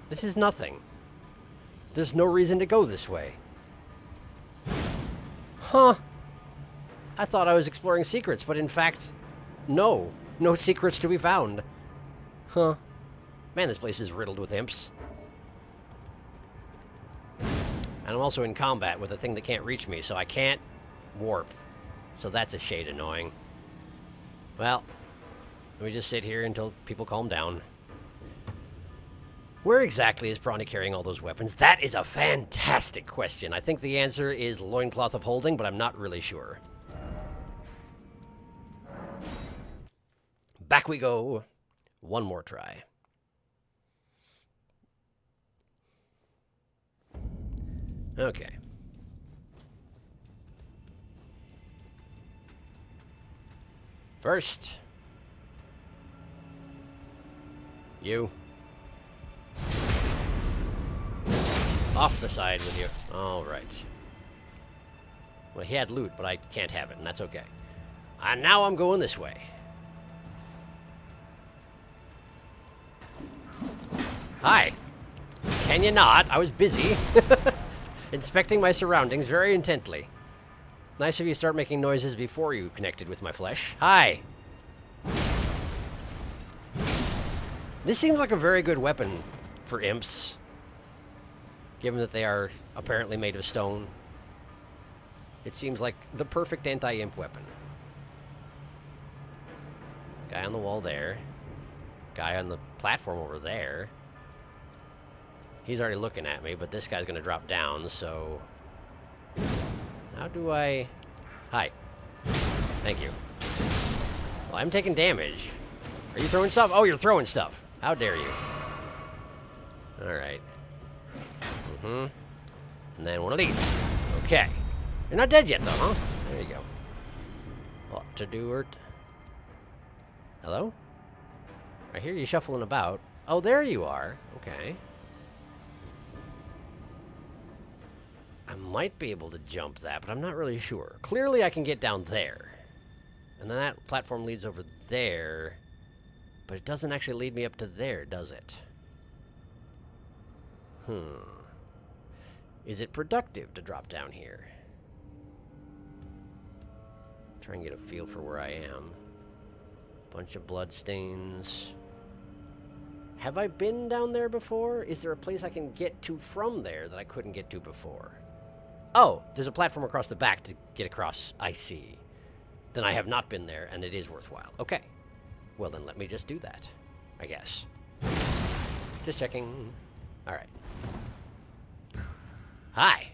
This is nothing. There's no reason to go this way. Huh. I thought I was exploring secrets, but in fact, no. No secrets to be found. Huh. Man, this place is riddled with imps. And I'm also in combat with a thing that can't reach me, so I can't warp. So that's a shade annoying. Well, let me just sit here until people calm down. Where exactly is Brawny carrying all those weapons? That is a fantastic question. I think the answer is Loincloth of Holding, but I'm not really sure. Back we go. One more try. Okay. First. You. Off the side with you. All right. Well, he had loot, but I can't have it, and that's okay. And now I'm going this way. Hi. Can you not? I was busy. Inspecting my surroundings very intently. Nice of you to start making noises before you connected with my flesh. Hi. This seems like a very good weapon for imps. Given that they are apparently made of stone. It seems like the perfect anti-imp weapon. Guy on the wall there. Guy on the platform over there. He's already looking at me, but this guy's going to drop down, so... How do I... Hi. Thank you. Well, I'm taking damage. Are you throwing stuff? Oh, you're throwing stuff. How dare you. Alright. And then one of these. Okay. You're not dead yet, though, huh? There you go. What to do it? Hello? I hear you shuffling about. Oh, there you are. Okay. I might be able to jump that, but I'm not really sure. Clearly, I can get down there. And then that platform leads over there. But it doesn't actually lead me up to there, does it? Is it productive to drop down here? Try and get a feel for where I am. Bunch of blood stains. Have I been down there before? Is there a place I can get to from there that I couldn't get to before? Oh, there's a platform across the back to get across. I see. Then I have not been there, and it is worthwhile. Okay. Well, then let me just do that, I guess. Just checking. All right. Hi.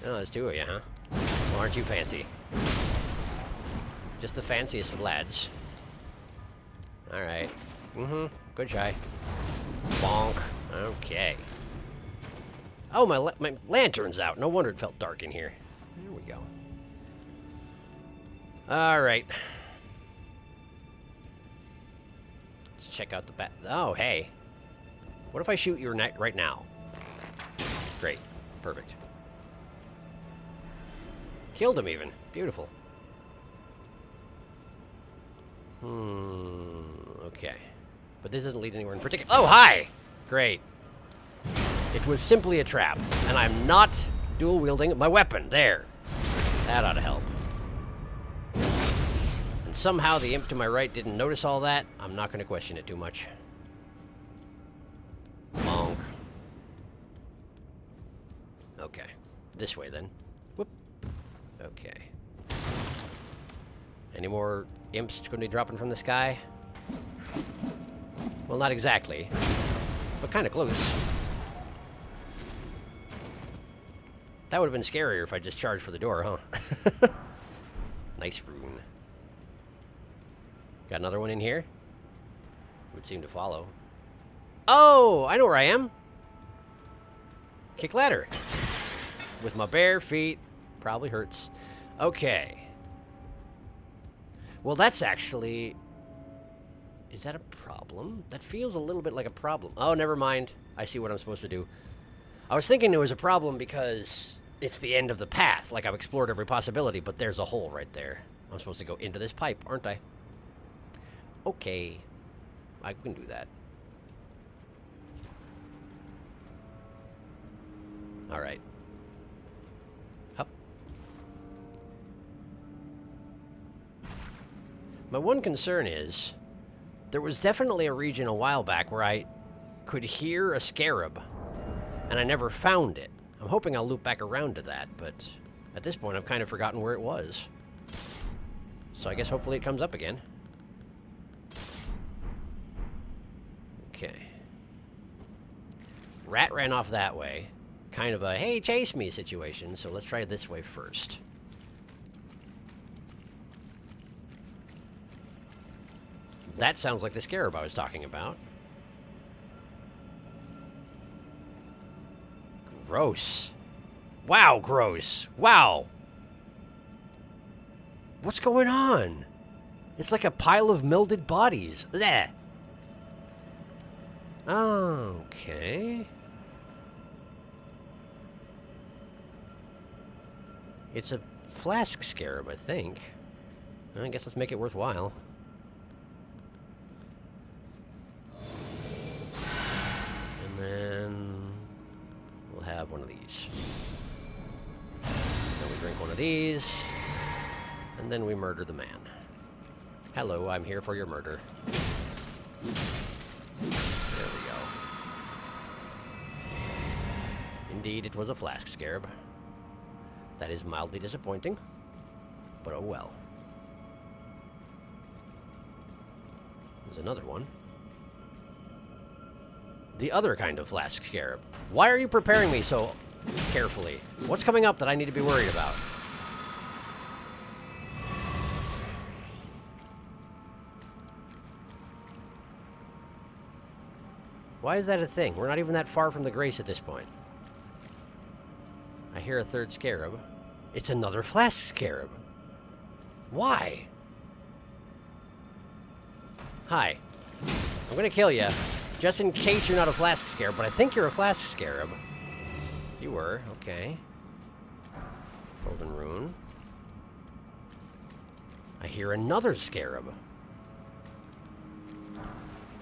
Oh, there's two of you, huh? Well, aren't you fancy? Just the fanciest of lads. All right. Good try. Bonk. Okay. Oh, my lantern's out. No wonder it felt dark in here. There we go. All right. Let's check out the back. Oh, hey. What if I shoot your neck right now? Great. Perfect. Killed him even. Beautiful. Okay. But this doesn't lead anywhere in particular. Oh, hi! Great. It was simply a trap. And I'm not dual-wielding my weapon. There. That ought to help. And somehow the imp to my right didn't notice all that. I'm not going to question it too much. Bonk. Okay. This way, then. Whoop. Okay. Any more imps going to be dropping from the sky? Well, not exactly. But kind of close. That would have been scarier if I just charged for the door, huh? Nice rune. Got another one in here? Would seem to follow. Oh, I know where I am. Kick ladder. With my bare feet. Probably hurts. Okay. Well, that's actually... Is that a problem? That feels a little bit like a problem. Oh, never mind. I see what I'm supposed to do. I was thinking it was a problem because it's the end of the path. Like I've explored every possibility, but there's a hole right there. I'm supposed to go into this pipe, aren't I? Okay. I can do that. Alright. Hup. My one concern is, there was definitely a region a while back where I could hear a scarab, and I never found it. I'm hoping I'll loop back around to that, but at this point I've kind of forgotten where it was. So I guess hopefully it comes up again. Okay. Rat ran off that way. Kind of a, hey, chase me situation, so let's try this way first. That sounds like the scarab I was talking about. Gross. Wow, gross. Wow. What's going on? It's like a pile of melded bodies. Blech. Okay. It's a flask scarab, I think. I guess let's make it worthwhile. And then we'll have one of these. Then we drink one of these. And then we murder the man. Hello, I'm here for your murder. There we go. Indeed, it was a flask scarab. That is mildly disappointing, but oh well. There's another one. The other kind of flask scarab. Why are you preparing me so carefully? What's coming up that I need to be worried about? Why is that a thing? We're not even that far from the Grace at this point. I hear a third scarab. It's another flask scarab. Why? Hi. I'm gonna kill you, just in case you're not a flask scarab, but I think you're a flask scarab. You were, okay. Golden rune. I hear another scarab.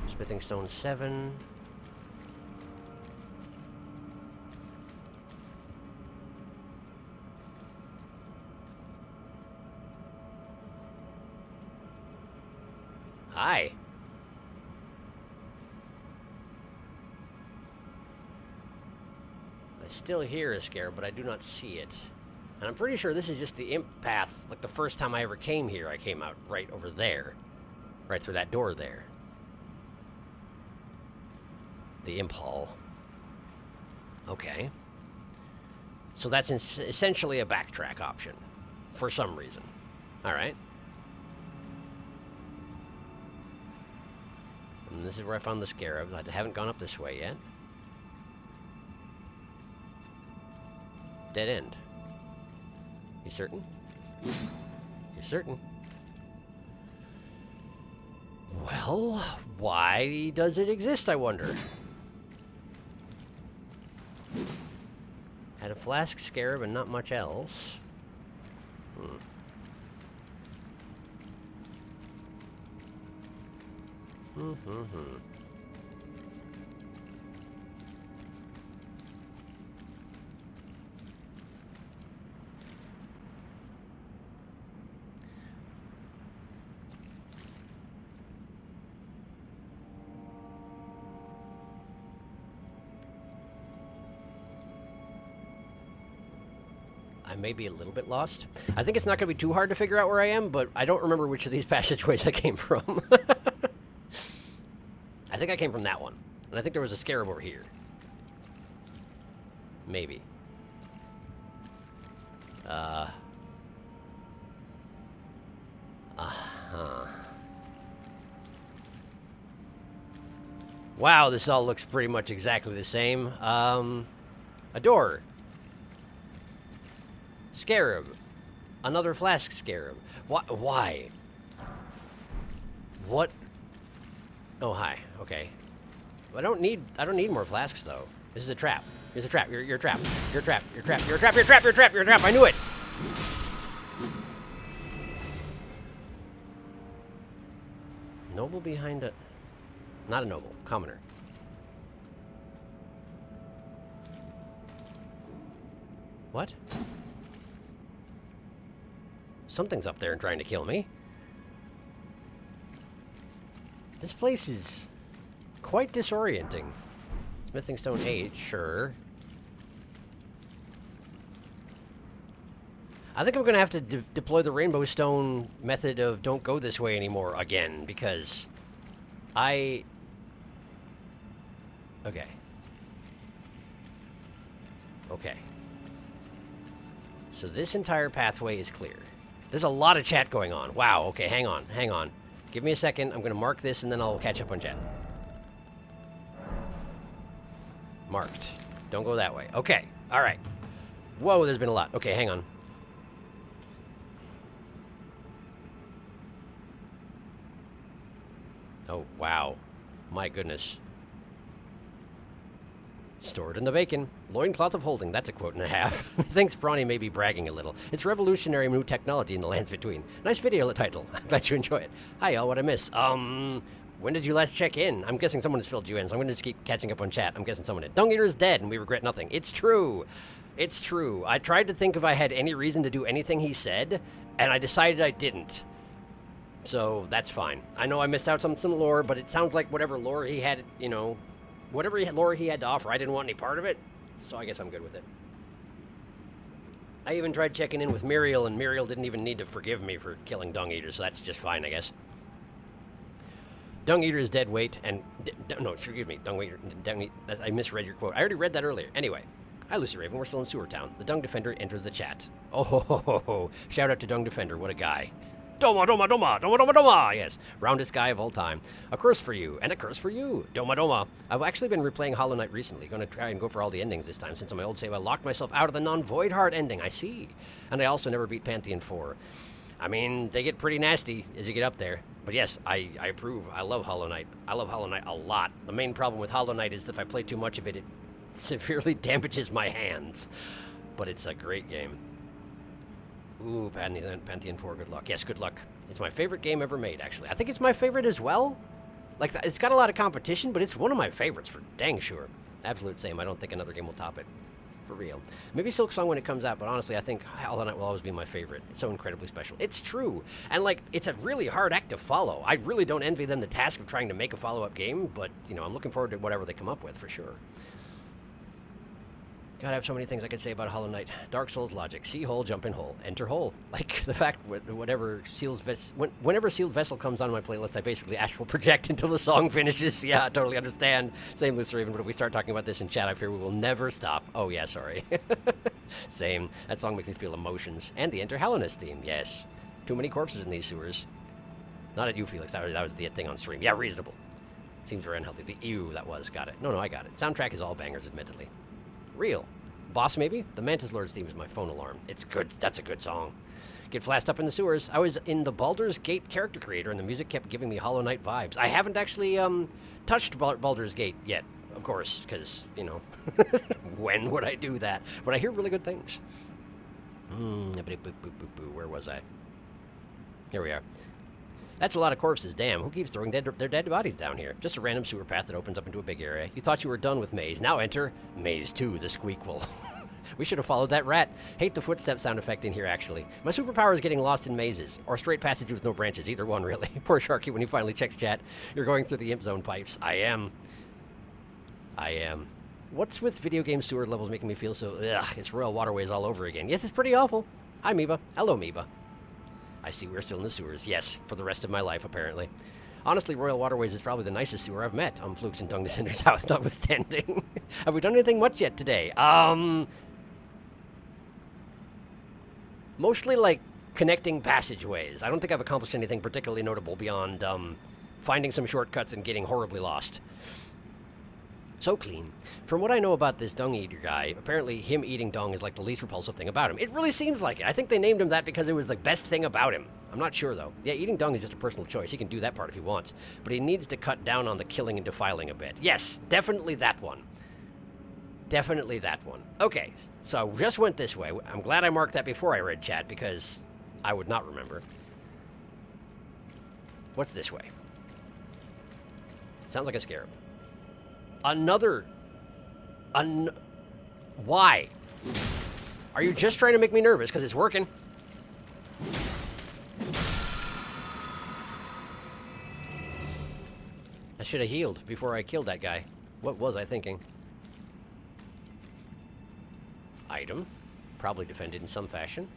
Smithing stone 7. Hi. I still hear a scarab, but I do not see it. And I'm pretty sure this is just the imp path. Like the first time I ever came here, I came out right over there. Right through that door there. The imp hall. Okay. So that's essentially a backtrack option. For some reason. Alright. And this is where I found the scarab. I haven't gone up this way yet. Dead end. You certain? You're certain? Well, why does it exist, I wonder? Had a flask scarab and not much else. I may be a little bit lost. I think it's not going to be too hard to figure out where I am, but I don't remember which of these passageways I came from. I think I came from that one. And I think there was a scarab over here. Maybe. Wow, this all looks pretty much exactly the same. A door. Scarab. Another flask scarab. Why? What? Oh, hi. Okay. I don't need more flasks though. This is a trap. Here's a trap. You're a trap. You're a trap. You're a trap. You're a trap. You're a trap. You're a trap. You're a trap. I knew it. Noble behind a... Not a noble. Commoner. What? Something's up there and trying to kill me. This place is quite disorienting. Smithing stone 8, sure. I think I'm going to have to deploy the rainbow stone method of don't go this way anymore again, because okay. Okay. So this entire pathway is clear. There's a lot of chat going on. Wow, okay, hang on, hang on. Give me a second, I'm going to mark this and then I'll catch up on chat. Marked. Don't go that way. Okay, alright. Whoa, there's been a lot. Okay, hang on. Wow. My goodness. Stored in the bacon. Loincloth of holding. That's a quote and a half. Thinks Brawny may be bragging a little. It's revolutionary new technology in the lands between. Nice video title. I bet you enjoy it. Hi, y'all. What I miss? When did you last check in? I'm guessing someone has filled you in, so I'm going to just keep catching up on chat. I'm guessing someone did. Dung Eater is dead, and we regret nothing. It's true. It's true. I tried to think if I had any reason to do anything he said, and I decided I didn't. So that's fine. I know I missed out on some lore, but it sounds like whatever lore he had, you know, whatever lore he had to offer, I didn't want any part of it, so I guess I'm good with it. I even tried checking in with Muriel, and Muriel didn't even need to forgive me for killing Dung Eater, so that's just fine, I guess. Dung Eater is dead weight, and... no, excuse me, Dung Eater... I misread your quote. I already read that earlier. Anyway. Hi, Lucy Raven. We're still in Sewer Town. The Dung Defender enters the chat. Oh, ho, ho, ho, ho. Shout out to Dung Defender. What a guy. Doma, doma, doma, doma, doma, doma. Yes, roundest guy of all time. A curse for you, and a curse for you. Doma, doma. I've actually been replaying Hollow Knight recently. Going to try and go for all the endings this time. Since on my old save, I locked myself out of the non-Void Heart ending. I see. And I also never beat Pantheon 4. I mean, they get pretty nasty as you get up there. But yes, I approve. I love Hollow Knight. I love Hollow Knight a lot. The main problem with Hollow Knight is that if I play too much of it, it severely damages my hands. But it's a great game. Ooh, Pantheon 4, good luck. Yes, good luck. It's my favorite game ever made, actually. I think it's my favorite as well. Like, it's got a lot of competition, but it's one of my favorites for dang sure. Absolute same. I don't think another game will top it. For real. Maybe Silk Song when it comes out, but honestly, I think Hollow Knight will always be my favorite. It's so incredibly special. It's true. And, like, it's a really hard act to follow. I really don't envy them the task of trying to make a follow-up game, but, you know, I'm looking forward to whatever they come up with, for sure. God, I have so many things I could say about Hollow Knight. Dark Souls logic. See hole, jump in hole. Enter hole. Like, the fact whenever Sealed Vessel comes on my playlist, I basically astral project until the song finishes. Yeah, I totally understand. Same with Raven, but if we start talking about this in chat, I fear we will never stop. Oh, yeah, sorry. Same. That song makes me feel emotions. And the Enter Hallowness theme, yes. Too many corpses in these sewers. Not at you, Felix. That was the thing on stream. Yeah, reasonable. Seems very unhealthy. The ew, that was. Got it. No, I got it. Soundtrack is all bangers, admittedly. Real. Boss, maybe? The Mantis Lord's theme is my phone alarm. It's good. That's a good song. Get flashed up in the sewers. I was in the Baldur's Gate character creator, and the music kept giving me Hollow Knight vibes. I haven't actually touched Baldur's Gate yet, of course, because, you know, when would I do that? But I hear really good things. Where was I? Here we are. That's a lot of corpses, damn. Who keeps throwing their dead bodies down here? Just a random sewer path that opens up into a big area. You thought you were done with Maze. Now enter Maze 2, the Squeakquel. We should have followed that rat. Hate the footstep sound effect in here, actually. My superpower is getting lost in mazes, or straight passage with no branches. Either one, really. Poor Sharky when he finally checks chat. You're going through the imp zone pipes. I am. What's with video game sewer levels making me feel so... Ugh, it's Royal Waterways all over again. Yes, it's pretty awful. Hi, Meba. Hello, Meba. I see we're still in the sewers. Yes, for the rest of my life, apparently. Honestly, Royal Waterways is probably the nicest sewer I've met. Flukes and Dung Descender's house, notwithstanding. Have we done anything much yet today? Mostly, like, connecting passageways. I don't think I've accomplished anything particularly notable beyond, finding some shortcuts and getting horribly lost. So clean. From what I know about this dung eater guy, apparently him eating dung is like the least repulsive thing about him. It really seems like it. I think they named him that because it was the best thing about him. I'm not sure, though. Yeah, eating dung is just a personal choice. He can do that part if he wants. But he needs to cut down on the killing and defiling a bit. Yes, definitely that one. Definitely that one. Okay, so I just went this way. I'm glad I marked that before I read chat because I would not remember. What's this way? Sounds like a scarab. Another... Why? Are you just trying to make me nervous? Because it's working. I should have healed before I killed that guy. What was I thinking? Item. Probably defended in some fashion.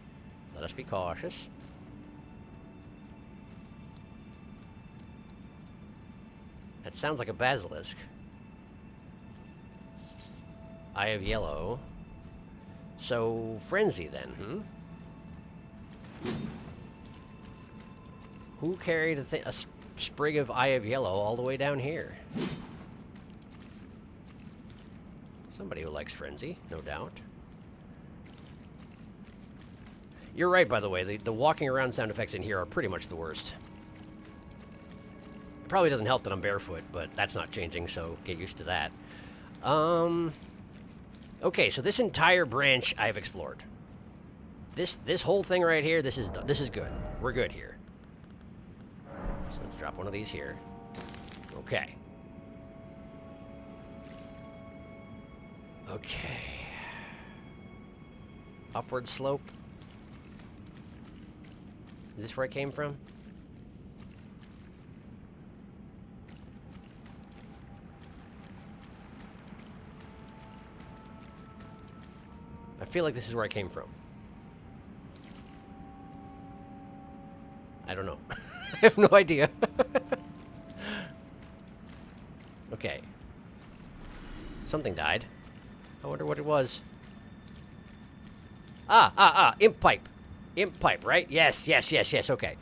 Let us be cautious. That sounds like a basilisk. Eye of Yellow. So, Frenzy then, Who carried a sprig of Eye of Yellow all the way down here? Somebody who likes Frenzy, no doubt. You're right, by the way. The walking around sound effects in here are pretty much the worst. Probably doesn't help that I'm barefoot, but that's not changing, so get used to that. Okay, so this entire branch I've explored. This whole thing right here, this is good. We're good here. So let's drop one of these here. Okay. Okay. Upward slope. Is this where I came from? I feel like this is where I came from. I don't know. I have no idea. Okay. Something died. I wonder what it was. Imp pipe. Imp pipe, right? Yes, okay.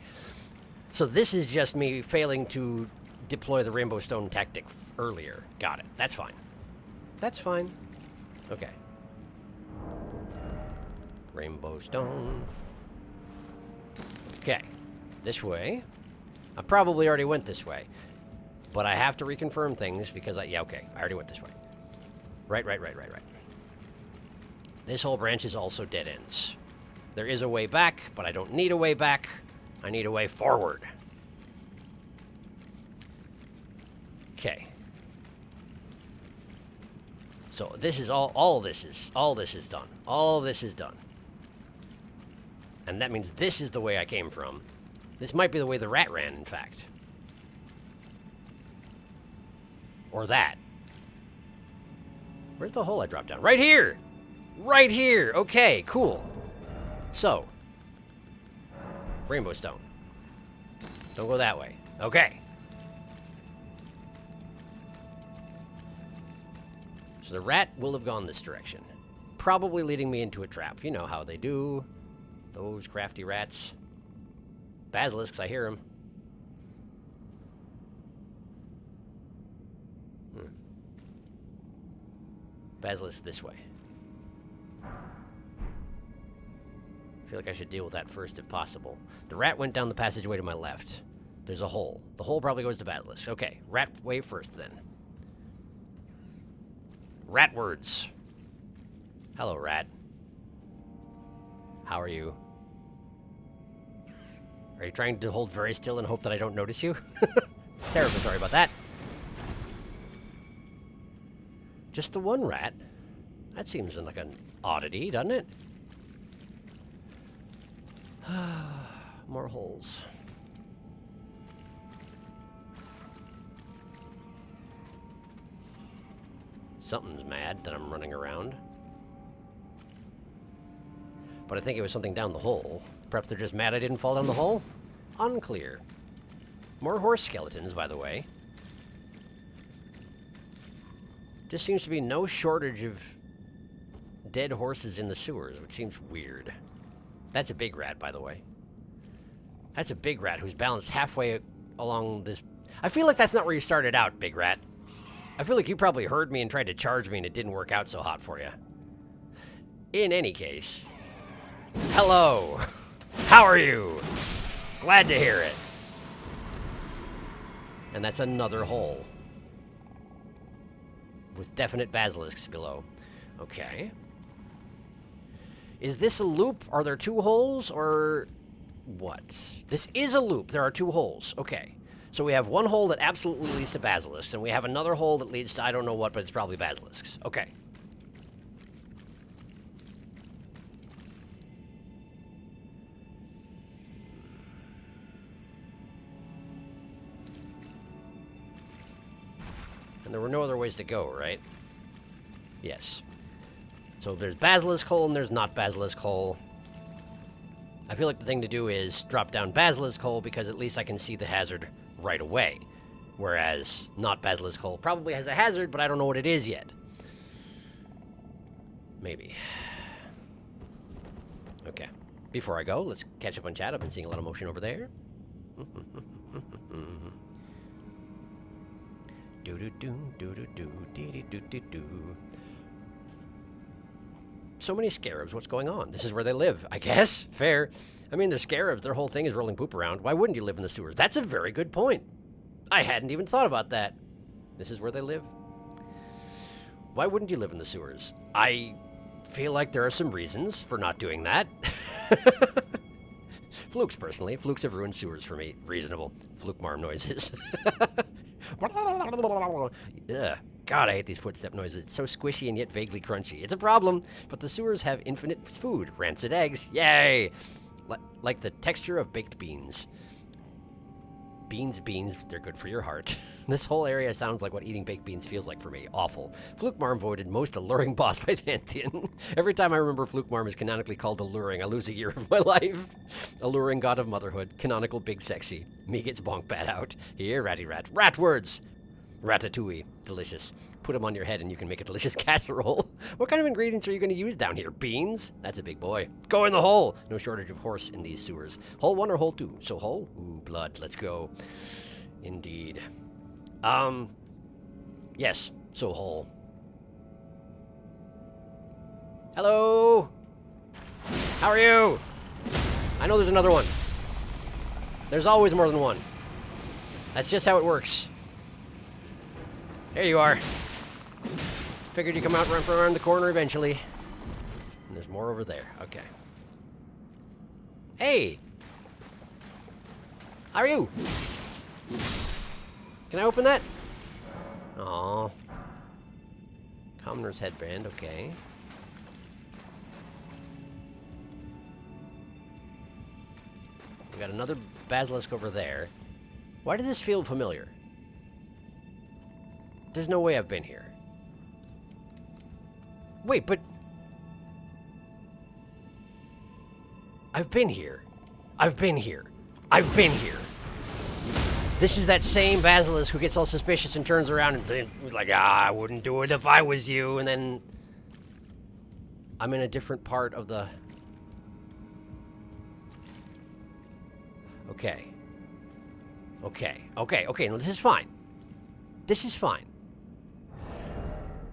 So this is just me failing to deploy the rainbow stone tactic earlier. Got it. That's fine. That's fine. Okay. Rainbow stone. Okay. This way. I probably already went this way. But I have to reconfirm things because yeah, okay. I already went this way. Right. This whole branch is also dead ends. There is a way back, but I don't need a way back. I need a way forward. Okay. So this is all this is done. All this is done. And that means this is the way I came from. This might be the way the rat ran, in fact. Or that. Where's the hole I dropped down? Right here! Right here! Okay, cool. So. Rainbow stone. Don't go that way. Okay. So the rat will have gone this direction. Probably leading me into a trap. You know how they do. Those crafty rats. Basilisks, I hear them. Basilisk this way. I feel like I should deal with that first if possible. The rat went down the passageway to my left. There's a hole. The hole probably goes to Basilisk. Okay, rat way first then. Rat words. Hello, rat. How are you? Are you trying to hold very still and hope that I don't notice you? Terribly sorry about that. Just the one rat? That seems like an oddity, doesn't it? More holes. Something's mad that I'm running around. But I think it was something down the hole. Perhaps they're just mad I didn't fall down the hole? Unclear. More horse skeletons, by the way. Just seems to be no shortage of dead horses in the sewers, which seems weird. That's a big rat, by the way. That's a big rat who's balanced halfway along this... I feel like that's not where you started out, big rat. I feel like you probably heard me and tried to charge me and it didn't work out so hot for you. In any case... Hello! How are you? Glad to hear it. And that's another hole. With definite basilisks below. Okay. Is this a loop? Are there two holes, or what? This is a loop. There are two holes. Okay. So we have one hole that absolutely leads to basilisks, and we have another hole that leads to I don't know what, but it's probably basilisks. Okay. And there were no other ways to go, right? Yes. So there's Basilisk Hole and there's not Basilisk Hole. I feel like the thing to do is drop down Basilisk Hole because at least I can see the hazard right away. Whereas not Basilisk Hole probably has a hazard, but I don't know what it is yet. Maybe. Okay. Before I go, let's catch up on chat. I've been seeing a lot of motion over there. So many scarabs. What's going on? This is where they live, I guess. Fair. I mean, they're scarabs. Their whole thing is rolling poop around. Why wouldn't you live in the sewers? That's a very good point. I hadn't even thought about that. This is where they live? Why wouldn't you live in the sewers? I feel like there are some reasons for not doing that. Flukes, personally. Flukes have ruined sewers for me. Reasonable. Fluke marm noises. Ugh. God, I hate these footstep noises. It's so squishy and yet vaguely crunchy. It's a problem, but the sewers have infinite food. Rancid eggs. Yay! Like the texture of baked beans. Beans, they're good for your heart. This whole area sounds like what eating baked beans feels like for me. Awful. Fluke Marm voted most alluring boss by Pantheon. Every time I remember Fluke Marm is canonically called alluring, I lose a year of my life. Alluring god of motherhood. Canonical big sexy. Me gets bonk bad out. Here, ratty rat. Rat words! Ratatouille. Delicious. Put them on your head and you can make a delicious casserole. What kind of ingredients are you going to use down here? Beans? That's a big boy. Go in the hole! No shortage of horse in these sewers. Hole 1 or hole 2? So hole? Ooh, blood. Let's go. Indeed. Yes. So hole. Hello? How are you? I know there's another one. There's always more than one. That's just how it works. There you are. Figured you'd come out from around the corner eventually. And there's more over there. Okay. Hey! How are you? Can I open that? Aww. Commoner's headband, okay. We got another basilisk over there. Why does this feel familiar? There's no way I've been here. Wait, but... I've been here. I've been here. I've been here. This is that same basilisk who gets all suspicious and turns around and says, like, I wouldn't do it if I was you. And then I'm in a different part of the... Okay. No, this is fine. This is fine.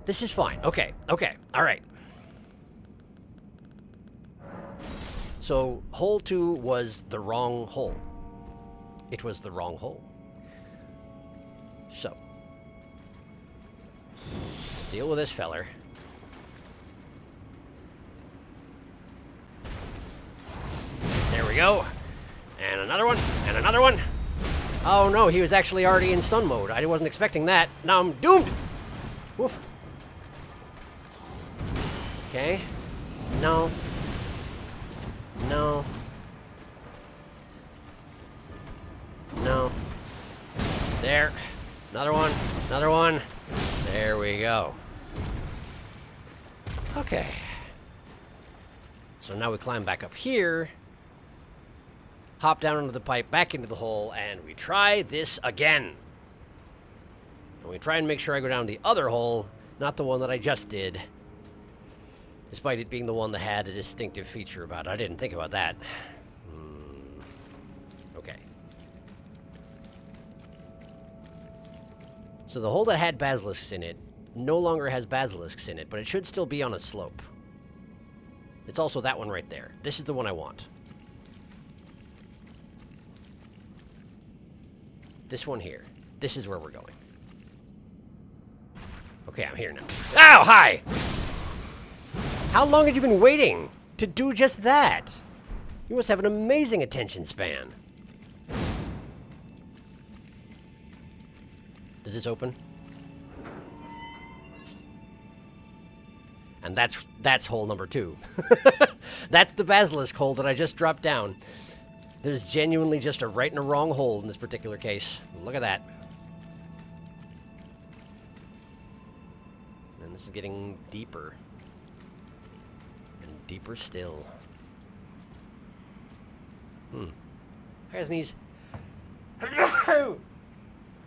This is fine. Okay. All right. So, hole 2 was the wrong hole. It was the wrong hole. So, deal with this feller. There we go. And another one. And another one. Oh no, he was actually already in stun mode. I wasn't expecting that. Now I'm doomed. Woof. Okay. No. No. No. There. Another one. Another one. There we go. Okay. So now we climb back up here. Hop down into the pipe, back into the hole, and we try this again. And we try and make sure I go down the other hole, not the one that I just did. Despite it being the one that had a distinctive feature about it. I didn't think about that. Okay. So the hole that had basilisks in it no longer has basilisks in it, but it should still be on a slope. It's also that one right there. This is the one I want. This one here. This is where we're going. Okay, I'm here now. Ow, hi! How long have you been waiting to do just that? You must have an amazing attention span. Does this open? And that's hole number 2. That's the basilisk hole that I just dropped down. There's genuinely just a right and a wrong hole in this particular case. Look at that. And this is getting deeper. And deeper still. I got sneeze.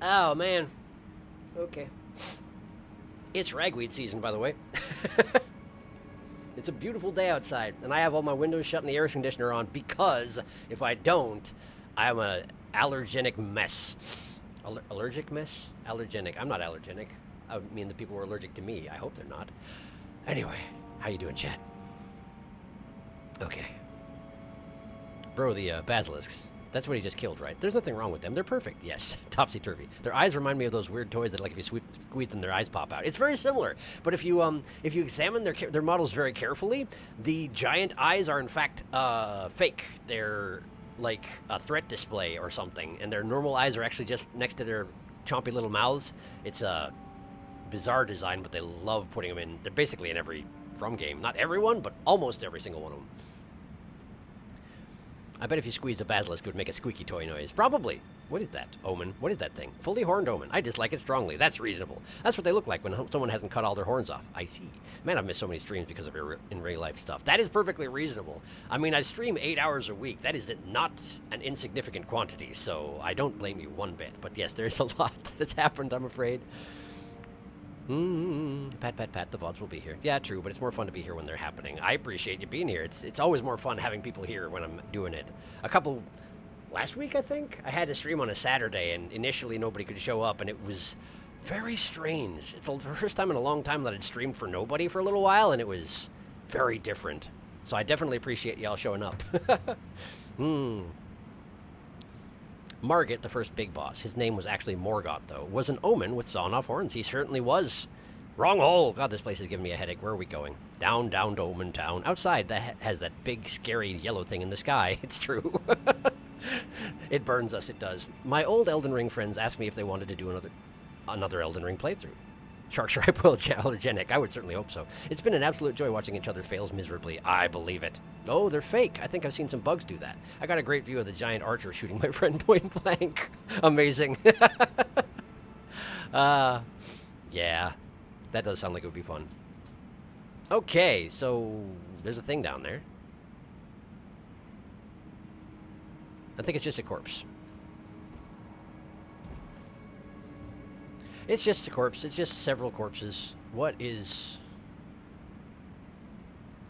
Oh, man. Okay. It's ragweed season, by the way. It's a beautiful day outside, and I have all my windows shut and the air conditioner on because if I don't, I'm an allergenic mess. Allergic mess? Allergenic. I'm not allergenic. I mean the people who are allergic to me. I hope they're not. Anyway, how you doing, chat? Okay. Bro, the basilisks. That's what he just killed, right? There's nothing wrong with them. They're perfect. Yes, topsy-turvy. Their eyes remind me of those weird toys that, like, if you squeeze them, their eyes pop out. It's very similar. But if you examine their models very carefully, the giant eyes are in fact fake. They're like a threat display or something, and their normal eyes are actually just next to their chompy little mouths. It's a bizarre design, but they love putting them in. They're basically in every From game. Not everyone, but almost every single one of them. I bet if you squeezed a basilisk, it would make a squeaky toy noise. Probably. What is that? Omen. What is that thing? Fully horned omen. I dislike it strongly. That's reasonable. That's what they look like when someone hasn't cut all their horns off. I see. Man, I've missed so many streams because of your in real life stuff. That is perfectly reasonable. I mean, I stream 8 hours a week. That is not an insignificant quantity, so I don't blame you one bit. But yes, there's a lot that's happened, I'm afraid. Pat, pat, pat, the VODs will be here. Yeah, true, but it's more fun to be here when they're happening. I appreciate you being here. It's always more fun having people here when I'm doing it. Last week, I think, I had to stream on a Saturday, and initially nobody could show up, and it was very strange. It's the first time in a long time that I'd streamed for nobody for a little while, and it was very different. So I definitely appreciate y'all showing up. Margit, the first big boss, his name was actually Morgoth, though, was an omen with sawn-off horns. He certainly was. Wrong hole. God, this place is giving me a headache. Where are we going? Down, down to Omen Town. Outside, that has that big, scary yellow thing in the sky. It's true. It burns us, it does. My old Elden Ring friends asked me if they wanted to do another Elden Ring playthrough. Shark Stripe will allergenic. I would certainly hope so. It's been an absolute joy watching each other fails miserably. I believe it. Oh, they're fake. I think I've seen some bugs do that. I got a great view of the giant archer shooting my friend point blank. Amazing. Yeah. That does sound like it would be fun. Okay, so there's a thing down there. I think it's just a corpse. It's just a corpse. It's just several corpses. What is...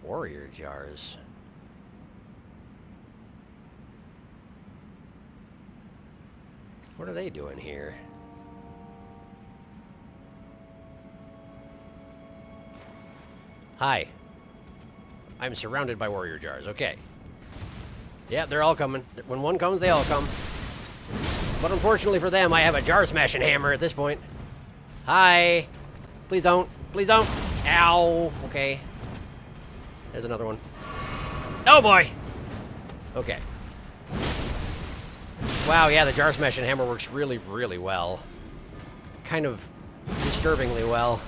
warrior jars? What are they doing here? Hi. I'm surrounded by warrior jars. Okay. Yeah, they're all coming. When one comes, they all come. But unfortunately for them, I have a jar-smashing hammer at this point. Hi. Please don't. Please don't. Ow. Okay. There's another one. Oh, boy. Okay. Wow, yeah, the jar-smashing hammer works really, really well. Kind of disturbingly well.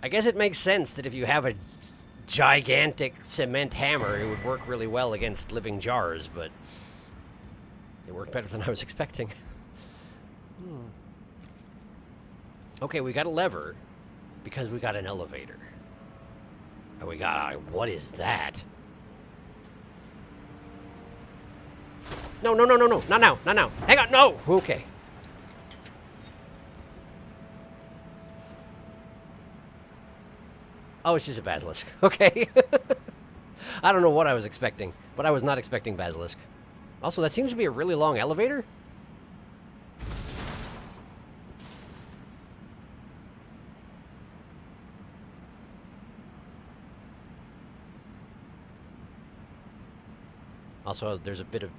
I guess it makes sense that if you have a gigantic cement hammer, it would work really well against living jars, but it worked better than I was expecting. Okay, we got a lever because we got an elevator. And we got a... what is that? No, no, no, no, no. Not now. Not now. Hang on. No. Okay. Oh, it's just a basilisk. Okay. I don't know what I was expecting, but I was not expecting basilisk. Also, that seems to be a really long elevator. Also, there's a bit of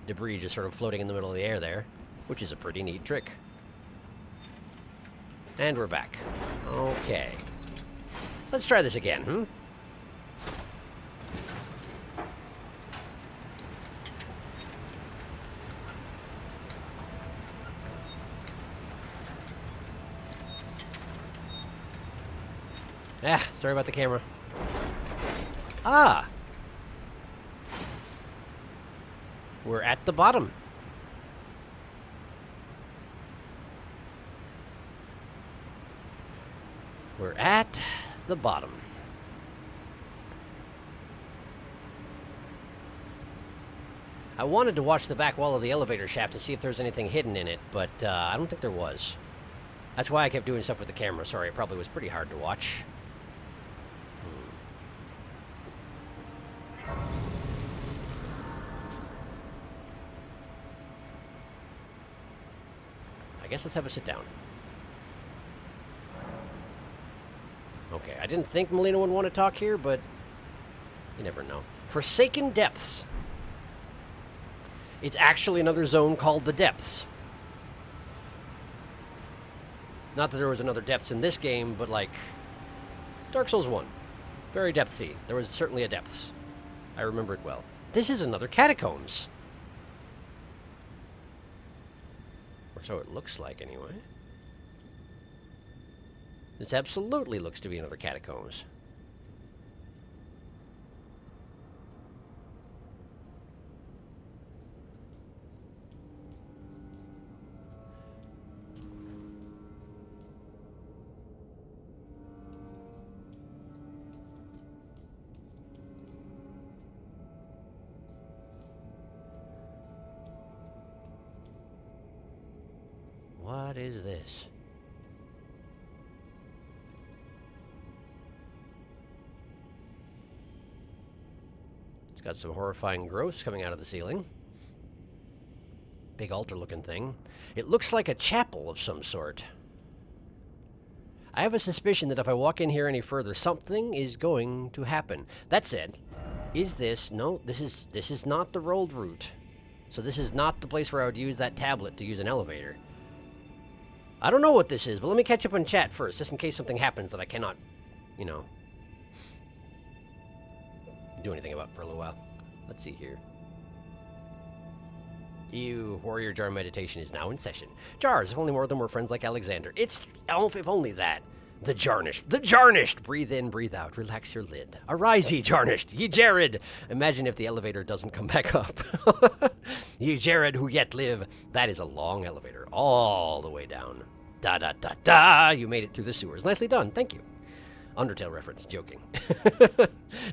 debris just sort of floating in the middle of the air there, which is a pretty neat trick. And we're back. Okay. Let's try this again, sorry about the camera. Ah! We're at the bottom. We're at the bottom. I wanted to watch the back wall of the elevator shaft to see if there's anything hidden in it, but I don't think there was. That's why I kept doing stuff with the camera. Sorry, it probably was pretty hard to watch. I guess let's have a sit down. Okay, I didn't think Melina would want to talk here, but you never know. Forsaken Depths. It's actually another zone called the Depths. Not that there was another Depths in this game, but like Dark Souls 1. Very depthsy. There was certainly a Depths. I remember it well. This is another Catacombs. Or so it looks like, anyway. This absolutely looks to be another Catacombs. What is this? It's got some horrifying growths coming out of the ceiling. Big altar-looking thing. It looks like a chapel of some sort. I have a suspicion that if I walk in here any further, something is going to happen. That said, is this... No, this is not the rolled route. So this is not the place where I would use that tablet to use an elevator. I don't know what this is, but let me catch up on chat first, just in case something happens that I cannot, you know, do anything about for a little while. Let's see here. Ew, Warrior Jar meditation is now in session. Jars, if only more of them were friends like Alexander. It's, if only that. The Jarnished. The Jarnished! Breathe in, breathe out. Relax your lid. Arise, ye Jarnished. Ye Jared! Imagine if the elevator doesn't come back up. Ye Jared who yet live. That is a long elevator. All the way down. Da-da-da-da! You made it through the sewers. Nicely done. Thank you. Undertale reference. Joking.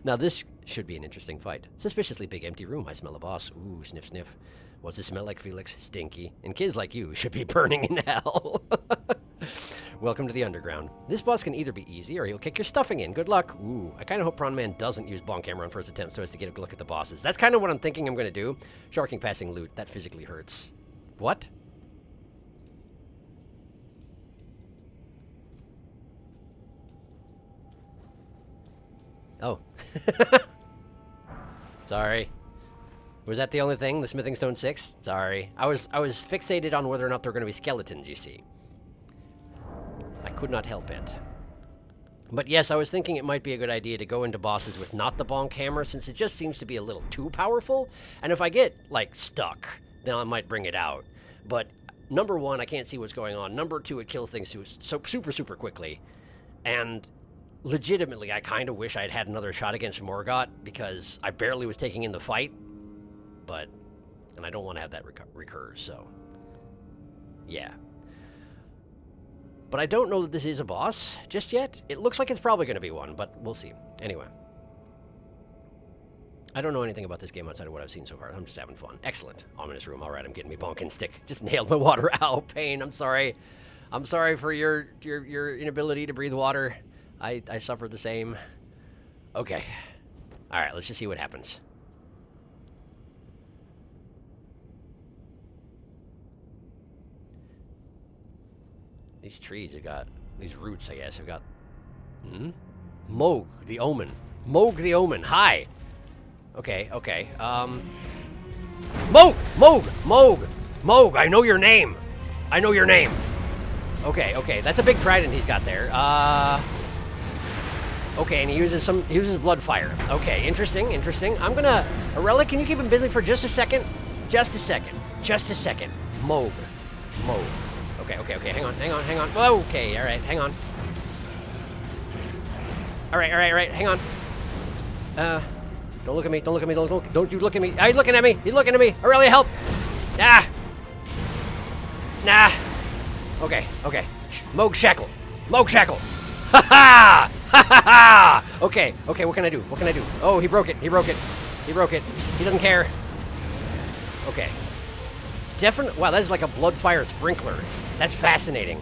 Now this should be an interesting fight. Suspiciously big empty room. I smell a boss. Ooh, sniff, sniff. What's it smell like, Felix? Stinky. And kids like you should be burning in hell. Welcome to the underground. This boss can either be easy or he'll kick your stuffing in. Good luck. Ooh, I kind of hope Prawn Man doesn't use Bonk Hammer on first attempt so as to get a good look at the bosses. That's kind of what I'm thinking I'm going to do. Sharking passing loot. That physically hurts. What? Oh. Sorry. Was that the only thing? The Smithing Stone 6? Sorry. I was fixated on whether or not there were going to be skeletons, you see. I could not help it. But yes, I was thinking it might be a good idea to go into bosses with not the Bonk Hammer, since it just seems to be a little too powerful. And if I get, like, stuck, then I might bring it out. But, number one, I can't see what's going on. Number two, it kills things super quickly. And legitimately, I kind of wish I'd had another shot against Morgott, because I barely was taking in the fight. But, and I don't want to have that recur, so, yeah. But I don't know that this is a boss just yet. It looks like it's probably going to be one, but we'll see. Anyway. I don't know anything about this game outside of what I've seen so far. I'm just having fun. Excellent. Ominous room. All right, I'm getting me bonking stick. Just nailed my water. Ow, pain. I'm sorry. I'm sorry for your inability to breathe water. I suffered the same. Okay. All right, let's just see what happens. These trees have got, these roots, I guess, have got, Moog, the Omen. Moog, the Omen. Hi. Okay. Moog, I know your name. Okay, that's a big trident he's got there. Okay, and he uses blood fire. Okay, interesting. I'm gonna, Aurelia, can you keep him busy for just a second? Just a second. Moog. Okay, hang on. Okay, all right, hang on. All right, hang on. Don't look at me, don't you look at me. He's looking at me. Aurelia, help! Nah. Okay. Moog shackle. Ha ha! Okay, what can I do? Oh, he broke it. He doesn't care. Okay. Definitely. Wow, that is like a blood fire sprinkler. That's fascinating.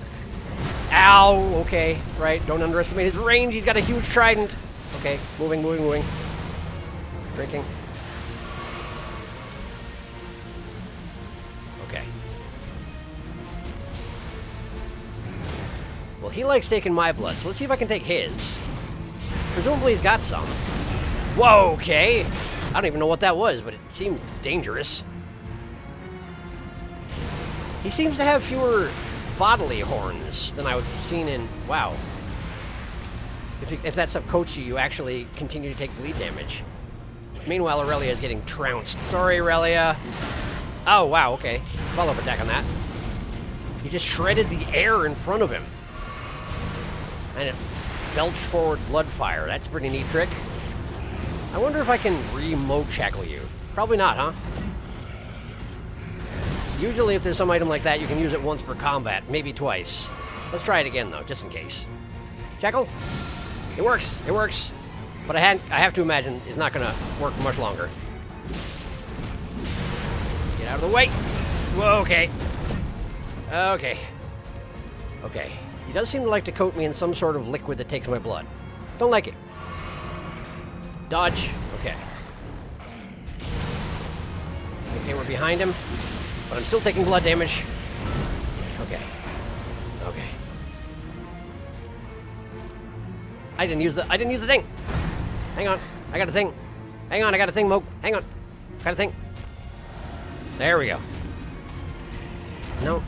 Ow. Okay. Right. Don't underestimate his range. He's got a huge trident. Okay. Moving. Drinking. Okay. Well, he likes taking my blood, so let's see if I can take his. Presumably he's got some. Whoa. Okay. I don't even know what that was, but it seemed dangerous. He seems to have fewer bodily horns than I've seen in... Wow. If that's up Kochi, you actually continue to take bleed damage. Meanwhile, Aurelia is getting trounced. Sorry, Aurelia. Oh, wow, okay. Follow-up attack on that. He just shredded the air in front of him. And it belched forward blood fire. That's a pretty neat trick. I wonder if I can re-Moog shackle you. Probably not, huh? Usually if there's some item like that, you can use it once per combat, maybe twice. Let's try it again, though, just in case. Shackle? It works. It works. But I have to imagine it's not going to work for much longer. Get out of the way. Whoa, okay. Okay. Okay. He does seem to like to coat me in some sort of liquid that takes my blood. Don't like it. Dodge. Okay. Okay, we're behind him. But I'm still taking blood damage. Okay. Okay. I didn't use the thing. Hang on. I got a thing. Hang on, I got a thing, Moog. Hang on. Got a thing. There we go. Nope.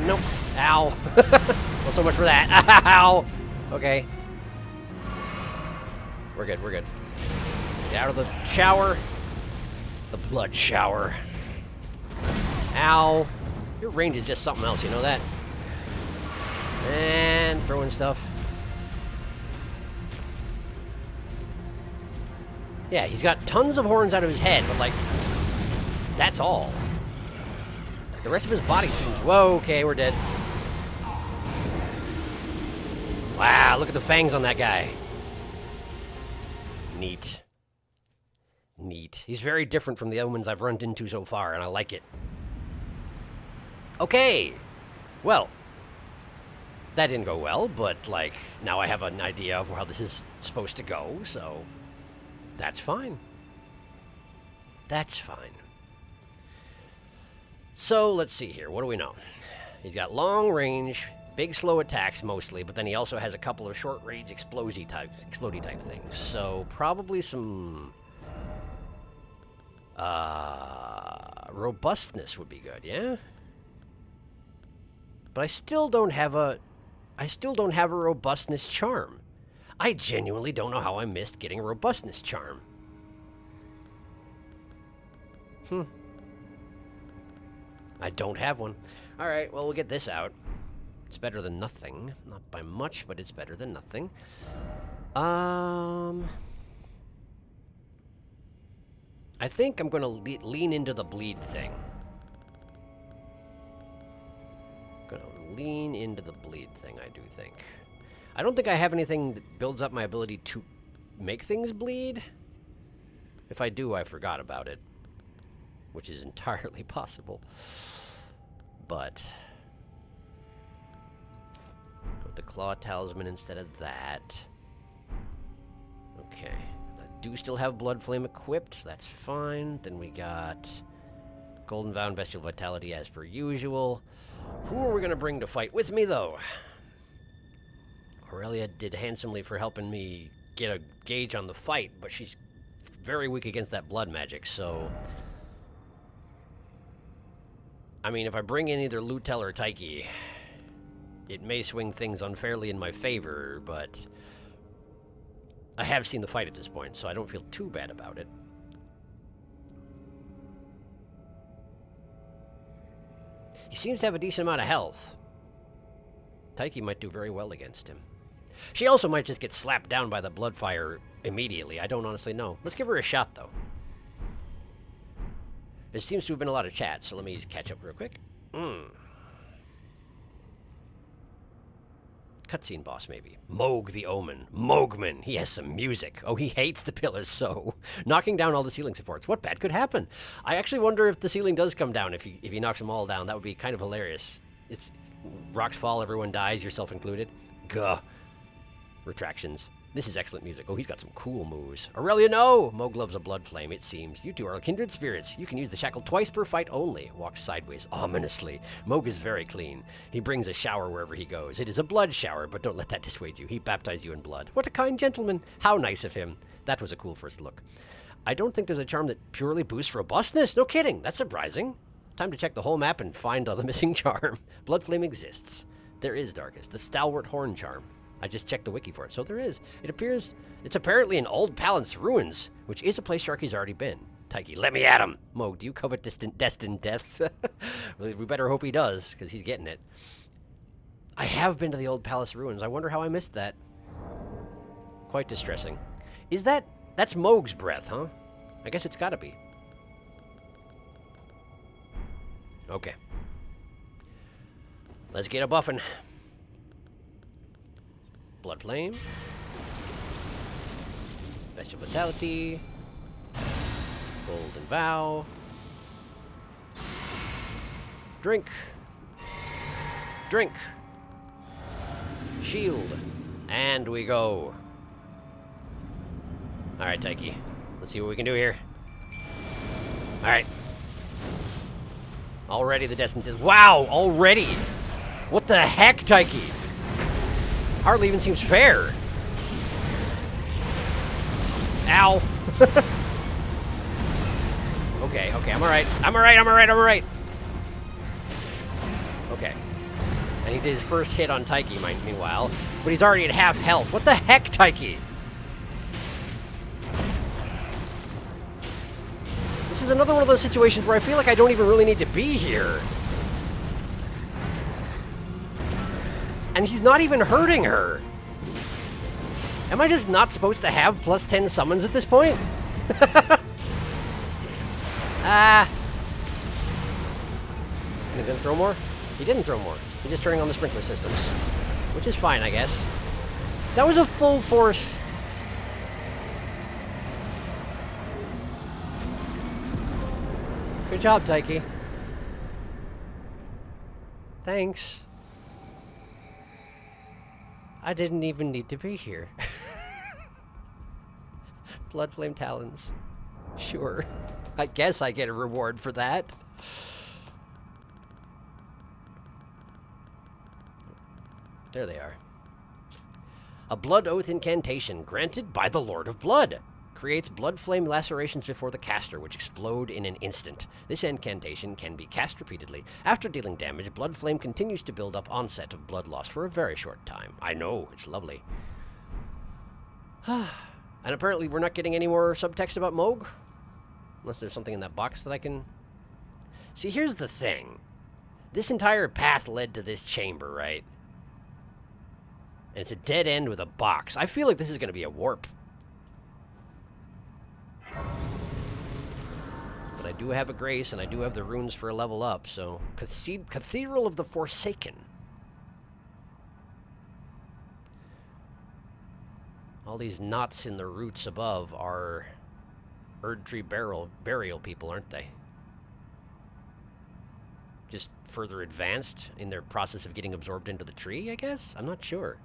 Nope. Ow. Well, so much for that. Ow. Okay. We're good, we're good. Get out of the shower. The blood shower. Ow. Your range is just something else, you know that? And throwing stuff. Yeah, he's got tons of horns out of his head, but like, that's all. The rest of his body seems... Whoa, okay, we're dead. Wow, look at the fangs on that guy. Neat. Neat. He's very different from the other ones I've run into so far, and I like it. Okay. Well, that didn't go well, but, like, now I have an idea of how this is supposed to go, so that's fine. That's fine. So, let's see here. What do we know? He's got long range, big slow attacks mostly, but then he also has a couple of short range explodey type things. So, probably some robustness would be good, yeah? But I still don't have a robustness charm. I genuinely don't know how I missed getting a robustness charm. I don't have one. All right, well, we'll get this out. It's better than nothing. Not by much, but it's better than nothing. I think I'm going to lean into the bleed thing. Going to lean into the bleed thing, I do think. I don't think I have anything that builds up my ability to make things bleed. If I do, I forgot about it, which is entirely possible. But go with the Claw Talisman instead of that. Okay. I do still have Blood Flame equipped. That's fine. Then we got Golden Vow and Bestial Vitality as per usual. Who are we going to bring to fight with me, though? Aurelia did handsomely for helping me get a gauge on the fight, but she's very weak against that blood magic, so... I mean, if I bring in either Lutel or Taiki, it may swing things unfairly in my favor, but I have seen the fight at this point, so I don't feel too bad about it. He seems to have a decent amount of health. Taiki might do very well against him. She also might just get slapped down by the blood fire immediately. I don't honestly know. Let's give her a shot, though. There seems to have been a lot of chat, so let me catch up real quick. Cutscene boss, maybe. Moog the Omen. Moogman. He has some music. Oh, he hates the pillars, so... Knocking down all the ceiling supports. What bad could happen? I actually wonder if the ceiling does come down if he knocks them all down. That would be kind of hilarious. It's... Rocks fall, everyone dies, yourself included. Gah. Retractions. This is excellent music. Oh, he's got some cool moves. Aurelia, no! Moog loves a blood flame, it seems. You two are kindred spirits. You can use the shackle twice per fight only. Walks sideways ominously. Moog is very clean. He brings a shower wherever he goes. It is a blood shower, but don't let that dissuade you. He baptized you in blood. What a kind gentleman. How nice of him. That was a cool first look. I don't think there's a charm that purely boosts robustness. No kidding. That's surprising. Time to check the whole map and find the missing charm. Blood Flame exists. There is Darkest, the Stalwart Horn charm. I just checked the wiki for it, so there is. It appears it's apparently in Old Palace ruins, which is a place Sharky's already been. Taiki, let me at him. Moog, do you covet destined death? We better hope he does, because he's getting it. I have been to the Old Palace ruins. I wonder how I missed that. Quite distressing. Is that's Moog's breath, huh? I guess it's gotta be. Okay. Let's get a buffin'. Blood Flame. Bestial Vitality. Golden Vow. Drink. Drink. Shield. And we go. Alright, Taiki. Let's see what we can do here. Alright. Already the destined... Wow! Already! What the heck, Taiki? Hardly even seems fair. Ow. Okay, I'm alright. I'm alright. Okay. And he did his first hit on Taiki, meanwhile. But he's already at half health. What the heck, Taiki? This is another one of those situations where I feel like I don't even really need to be here. And he's not even hurting her. Am I just not supposed to have plus 10 summons at this point? He didn't throw more? He didn't throw more. He just turned on the sprinkler systems. Which is fine, I guess. That was a full force. Good job, Taiki. Thanks. I didn't even need to be here. Blood Flame Talons. Sure. I guess I get a reward for that. There they are. A Blood Oath incantation granted by the Lord of Blood. Creates blood flame lacerations before the caster, which explode in an instant. This incantation can be cast repeatedly. After dealing damage, blood flame continues to build up onset of blood loss for a very short time. I know, it's lovely. And apparently we're not getting any more subtext about Moog? Unless there's something in that box that I can... See, here's the thing. This entire path led to this chamber, right? And it's a dead end with a box. I feel like this is going to be a warp. But I do have a Grace, and I do have the runes for a level up, so... Cathedral of the Forsaken. All these knots in the roots above are Erdtree burial people, aren't they? Just further advanced in their process of getting absorbed into the tree, I guess? I'm not sure.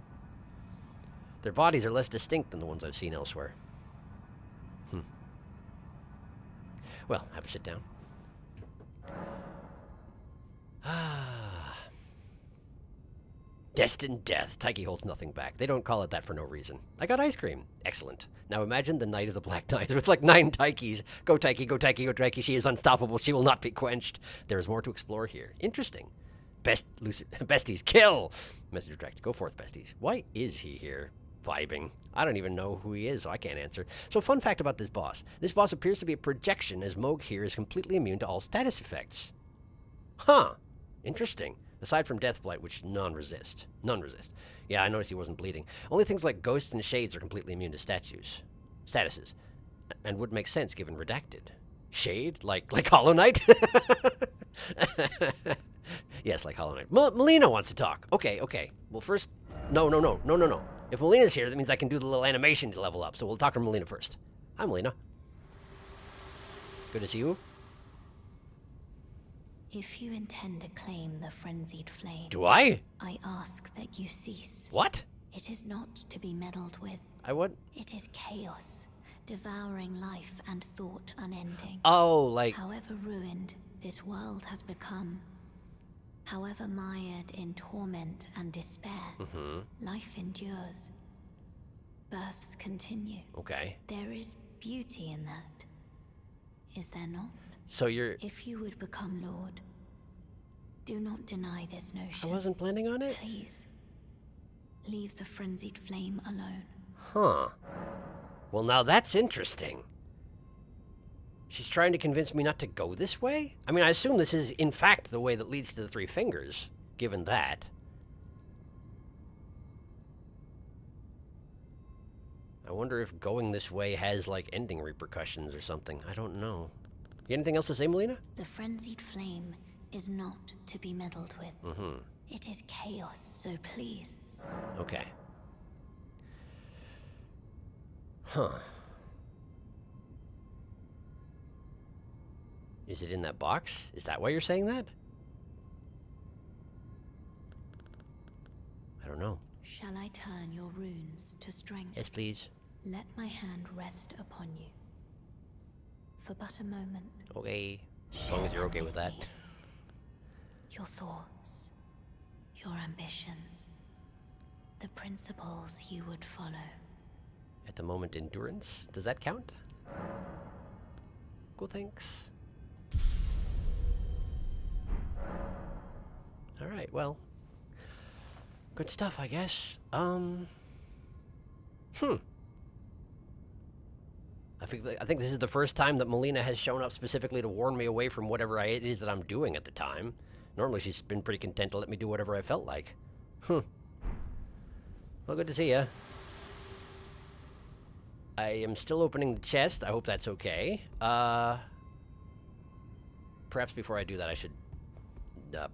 Their bodies are less distinct than the ones I've seen elsewhere. Well, have a sit down. Destined death. Taiki holds nothing back. They don't call it that for no reason. I got ice cream. Excellent. Now imagine the Knight of the Black Knights with like 9 Taikis. Go Taiki, go Taiki, go Taiki. She is unstoppable. She will not be quenched. There is more to explore here. Interesting. Besties, kill! Message retracted. Go forth, besties. Why is he here? Vibing. I don't even know who he is, so I can't answer. So fun fact about this boss. This boss appears to be a projection, as Moog here is completely immune to all status effects. Huh. Interesting. Aside from Deathblight, which none resist. Yeah, I noticed he wasn't bleeding. Only things like Ghosts and Shades are completely immune to statuses. And would make sense given Redacted. Shade? Like Hollow Knight? Yes, like Hollow Knight. Melina wants to talk. Okay. Well, first... No. If Melina's here, that means I can do the little animation to level up. So we'll talk to Melina first. Hi, Melina. Good to see you. If you intend to claim the frenzied flame... Do I? I ask that you cease. What? It is not to be meddled with. I would? It is chaos, devouring life and thought unending. Oh, like... However ruined this world has become, however mired in torment and despair, life endures. Births continue. Okay. There is beauty in that. Is there not? So you're... If you would become Lord, do not deny this I notion. wasn't planning on it? Please, leave the frenzied flame alone. Huh. Well, now that's interesting. She's trying to convince me not to go this way? I mean, I assume this is, in fact, the way that leads to the Three Fingers, given that. I wonder if going this way has, like, ending repercussions or something. I don't know. You anything else to say, Melina? The frenzied flame is not to be meddled with. Mm-hmm. It is chaos, so please. Okay. Huh. Is it in that box? Is that why you're saying that? I don't know. Shall I turn your runes to strength? Yes, please. Let my hand rest upon you. For but a moment. Okay. As long as you're okay with that. Me. Your thoughts, your ambitions, the principles you would follow. At the moment, endurance. Does that count? Cool, thanks. Alright, well. Good stuff, I guess. I think this is the first time that Melina has shown up specifically to warn me away from whatever it is that I'm doing at the time. Normally she's been pretty content to let me do whatever I felt like. Well, good to see ya. I am still opening the chest. I hope that's okay. Perhaps before I do that, I should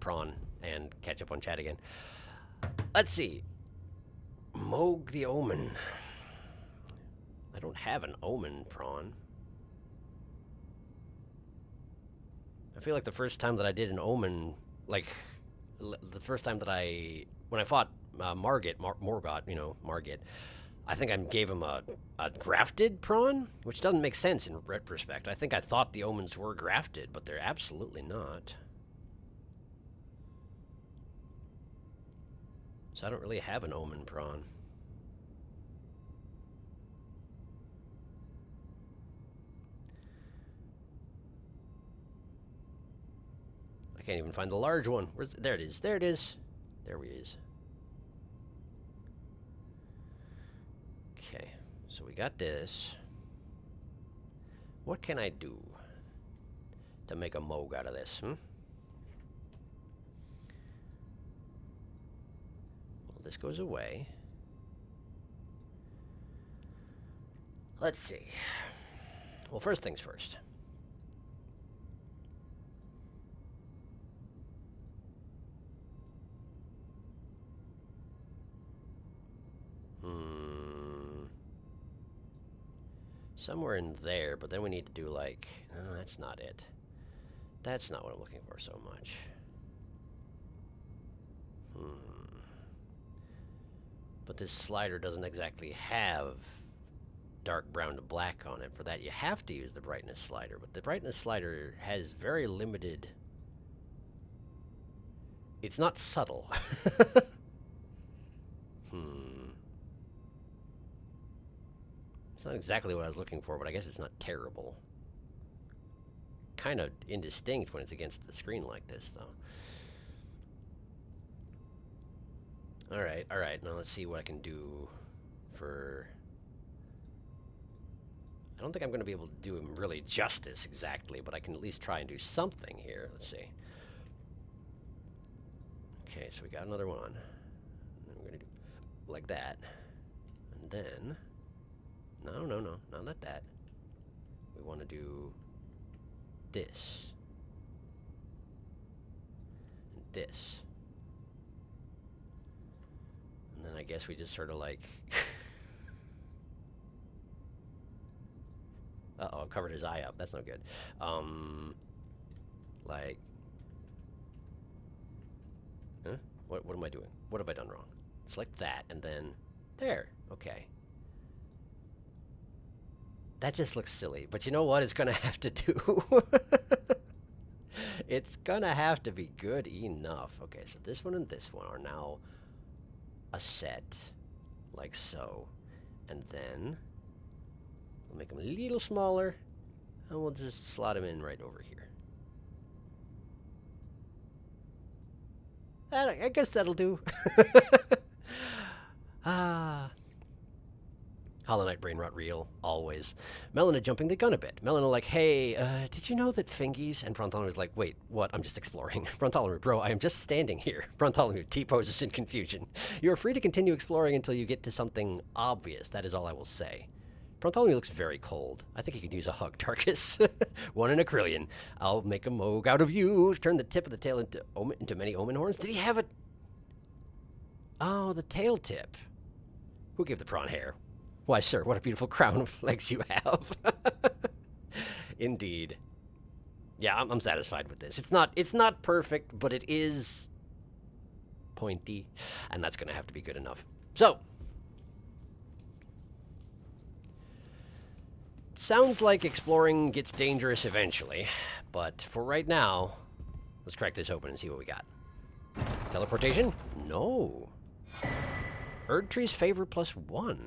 prawn and catch up on chat again. Let's see. Moog the Omen. I don't have an Omen prawn. I feel like the first time that I did an Omen, like, the first time that when I fought Morgoth, you know, Margit, I think I gave him a grafted prawn, which doesn't make sense in retrospect. I think I thought the Omens were grafted, but they're absolutely not. So I don't really have an Omen prawn. I can't even find the large one. There it is. There it is. There he is. Okay, so we got this. What can I do to make a Moog out of this, Well, this goes away. Let's see. Well, first things first. Somewhere in there, but then we need to do like... No, that's not it. That's not what I'm looking for so much. But this slider doesn't exactly have dark brown to black on it. For that, you have to use the brightness slider, but the brightness slider has very limited... It's not subtle. It's not exactly what I was looking for, but I guess it's not terrible. Kind of indistinct when it's against the screen like this, though. Alright, now let's see what I can do for... I don't think I'm going to be able to do him really justice exactly, but I can at least try and do something here. Let's see. Okay, so we got another one. And then we're going to do like that. And then... No, not that. We want to do this. And this. And then I guess we just sort of like... Uh-oh, I covered his eye up. That's no good. Like... Huh? What am I doing? What have I done wrong? Select that, and then... There. Okay. That just looks silly, but you know what it's gonna have to do? It's gonna have to be good enough. Okay, so this one and this one are now a set, like so. And then, we'll make them a little smaller, And we'll just slot him in right over here. I guess that'll do. Ah. Hollow Knight brain rot real, always. Melina jumping the gun a bit. Melina like, hey, did you know that fingies? And Brontholomew like, wait, what? I'm just exploring. Brontholomew, bro, I am just standing here. Brontholomew T-poses in confusion. You are free to continue exploring until you get to something obvious. That is all I will say. Brontholomew looks very cold. I think he could use a hug, Tarkus. 1 in a trillion. I'll make a moog out of you. Turn the tip of the tail into many omen horns. Did he have a... Oh, the tail tip. Who gave the prawn hair? Why, sir, what a beautiful crown of legs you have. Indeed. Yeah, I'm satisfied with this. It's not perfect, but it is pointy, and that's going to have to be good enough. So, sounds like exploring gets dangerous eventually, but for right now, let's crack this open and see what we got. Teleportation? No. Erdtree's favor +1.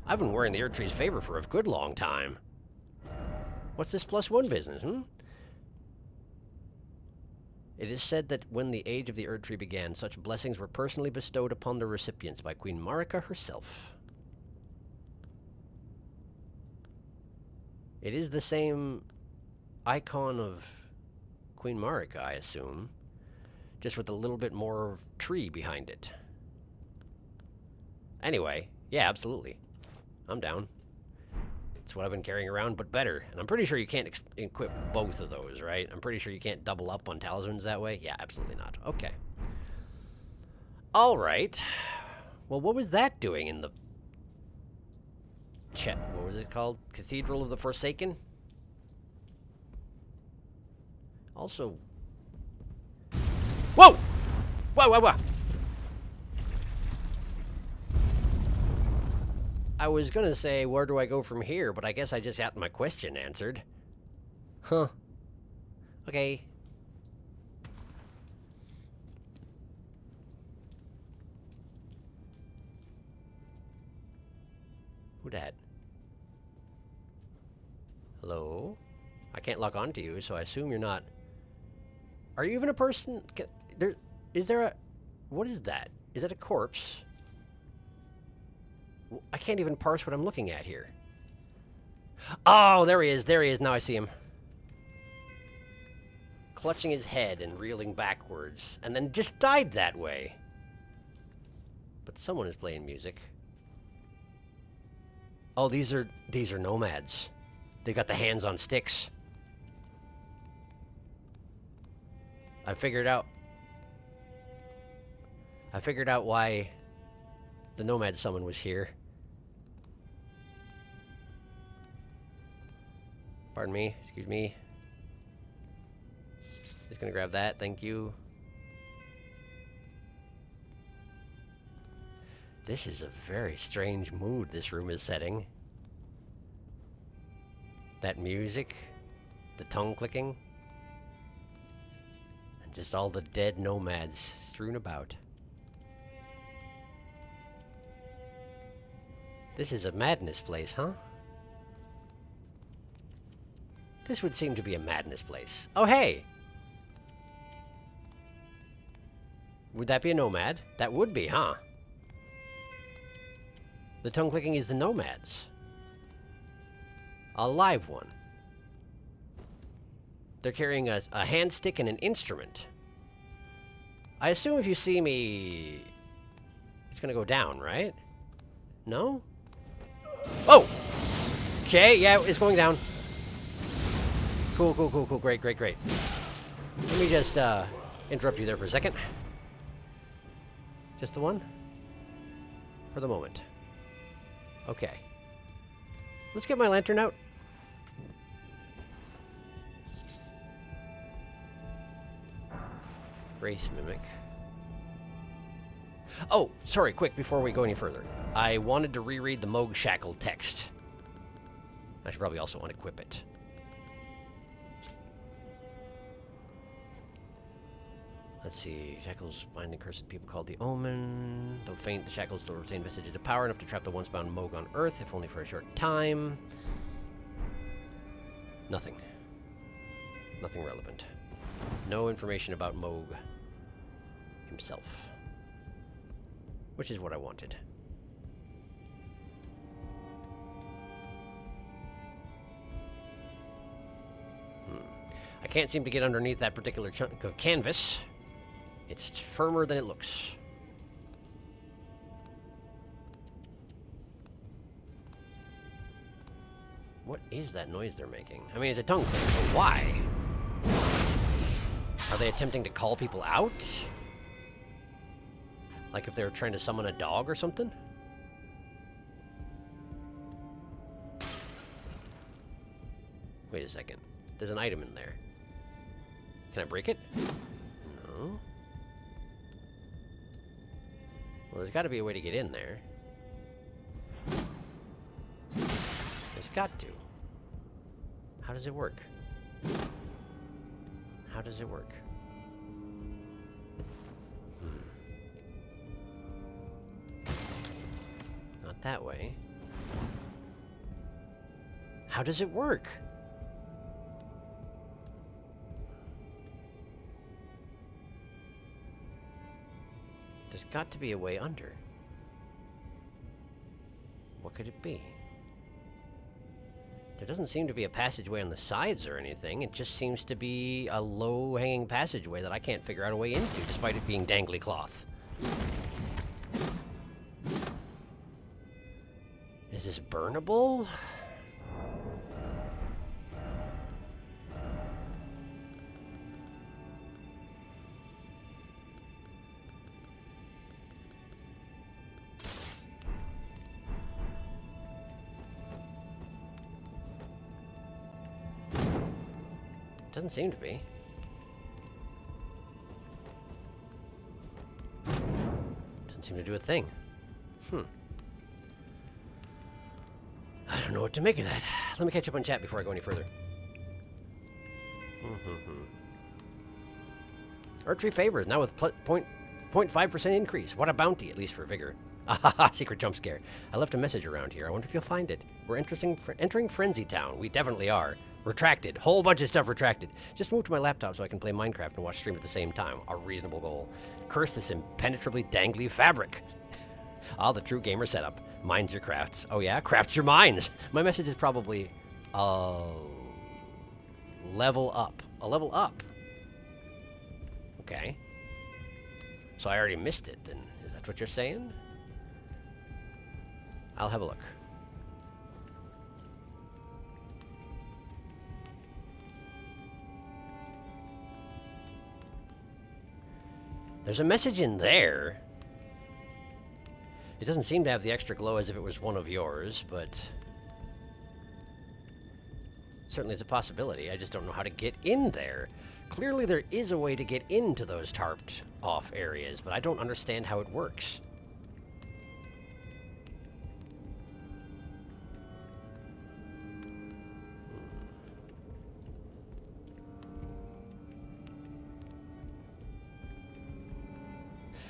I've been wearing the Erdtree's favor for a good long time. What's this +1 business, It is said that when the age of the Erdtree began, such blessings were personally bestowed upon the recipients by Queen Marika herself. It is the same icon of Queen Marika, I assume, just with a little bit more tree behind it. Anyway, yeah, absolutely. I'm down. It's what I've been carrying around, but better. And I'm pretty sure you can't equip both of those, right? I'm pretty sure you can't double up on talismans that way. Yeah, absolutely not. Okay. All right. Well, what was that doing in the... What was it called? Cathedral of the Forsaken? Also... Whoa! Whoa, whoa, whoa! I was gonna say, where do I go from here? But I guess I just got my question answered. Huh. Okay. Who dat? Hello? I can't lock onto you, so I assume you're not... Are you even a person? Is there a... What is that? Is that a corpse? I can't even parse what I'm looking at here. Oh, there he is. There he is. Now I see him. Clutching his head and reeling backwards. And then just died that way. But someone is playing music. Oh, these are nomads. They got the hands on sticks. I figured out why the nomad summon was here. Pardon me, excuse me. Just gonna grab that, thank you. This is a very strange mood this room is setting. That music, the tongue clicking, and just all the dead nomads strewn about. This is a madness place, huh? This would seem to be a madness place. Oh, hey! Would that be a nomad? That would be, huh? The tongue clicking is the nomads. A live one. They're carrying a hand stick and an instrument. I assume if you see me, it's gonna go down, right? No? Oh! Okay, yeah, it's going down. Cool, cool, cool, cool. Great, great, great. Let me just interrupt you there for a second. Just the one? For the moment. Okay. Let's get my lantern out. Grace Mimic. Oh, sorry, quick, before we go any further. I wanted to reread the Moog Shackle text. I should probably also unequip it. Let's see. Shackles binding cursed people called the Omen. Though faint, the shackles still retain vestiges of power enough to trap the once bound Moog on Earth, if only for a short time. Nothing. Nothing relevant. No information about Moog himself. Which is what I wanted. I can't seem to get underneath that particular chunk of canvas. It's firmer than it looks. What is that noise they're making? I mean, it's a tongue thing, but why? Are they attempting to call people out? Like if they were trying to summon a dog or something? Wait a second. There's an item in there. Can I break it? No. Well, there's got to be a way to get in there. There's got to. How does it work? How does it work? Not that way. How does it work? There's got to be a way under. What could it be? There doesn't seem to be a passageway on the sides or anything. It just seems to be a low-hanging passageway that I can't figure out a way into, despite it being dangly cloth. Is this burnable? Doesn't seem to be. Doesn't seem to do a thing. I don't know what to make of that. Let me catch up on chat before I go any further. Archery favors, now with 0.5% increase. What a bounty, at least for vigor. Ahaha, secret jump scare. I left a message around here. I wonder if you'll find it. We're entering Frenzy Town. We definitely are. Retracted. Whole bunch of stuff retracted. Just moved to my laptop so I can play Minecraft and watch stream at the same time. A reasonable goal. Curse this impenetrably dangly fabric. Ah, the true gamer setup. Mines your crafts. Oh yeah? Crafts your mines! My message is probably... level up. A level up. Okay. So I already missed it, then. Is that what you're saying? I'll have a look. There's a message in there. It doesn't seem to have the extra glow as if it was one of yours, but... certainly it's a possibility. I just don't know how to get in there. Clearly there is a way to get into those tarped off areas, but I don't understand how it works.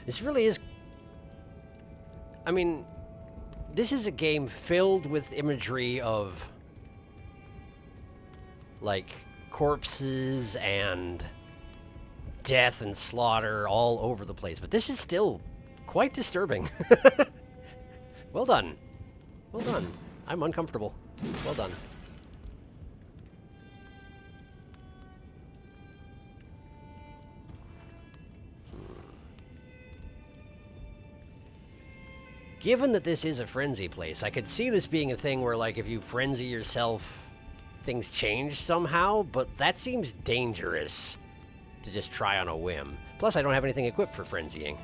This really is... I mean, this is a game filled with imagery of, like, corpses and death and slaughter all over the place. But this is still quite disturbing. Well done. Well done. I'm uncomfortable. Well done. Given that this is a frenzy place, I could see this being a thing where, like, if you frenzy yourself, things change somehow, but that seems dangerous to just try on a whim. Plus, I don't have anything equipped for frenzying.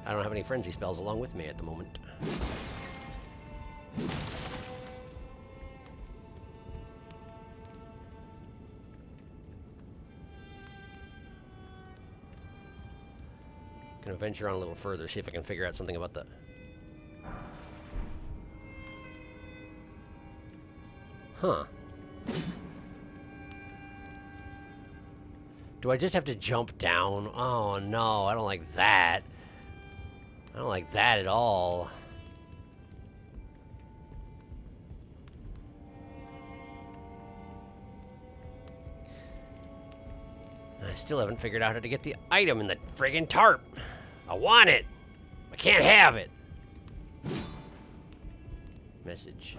I don't have any frenzy spells along with me at the moment. Gonna venture on a little further, see if I can figure out something about the... Huh. Do I just have to jump down? Oh no, I don't like that. I don't like that at all. And I still haven't figured out how to get the item in the friggin' tarp. I want it. I can't have it. Message.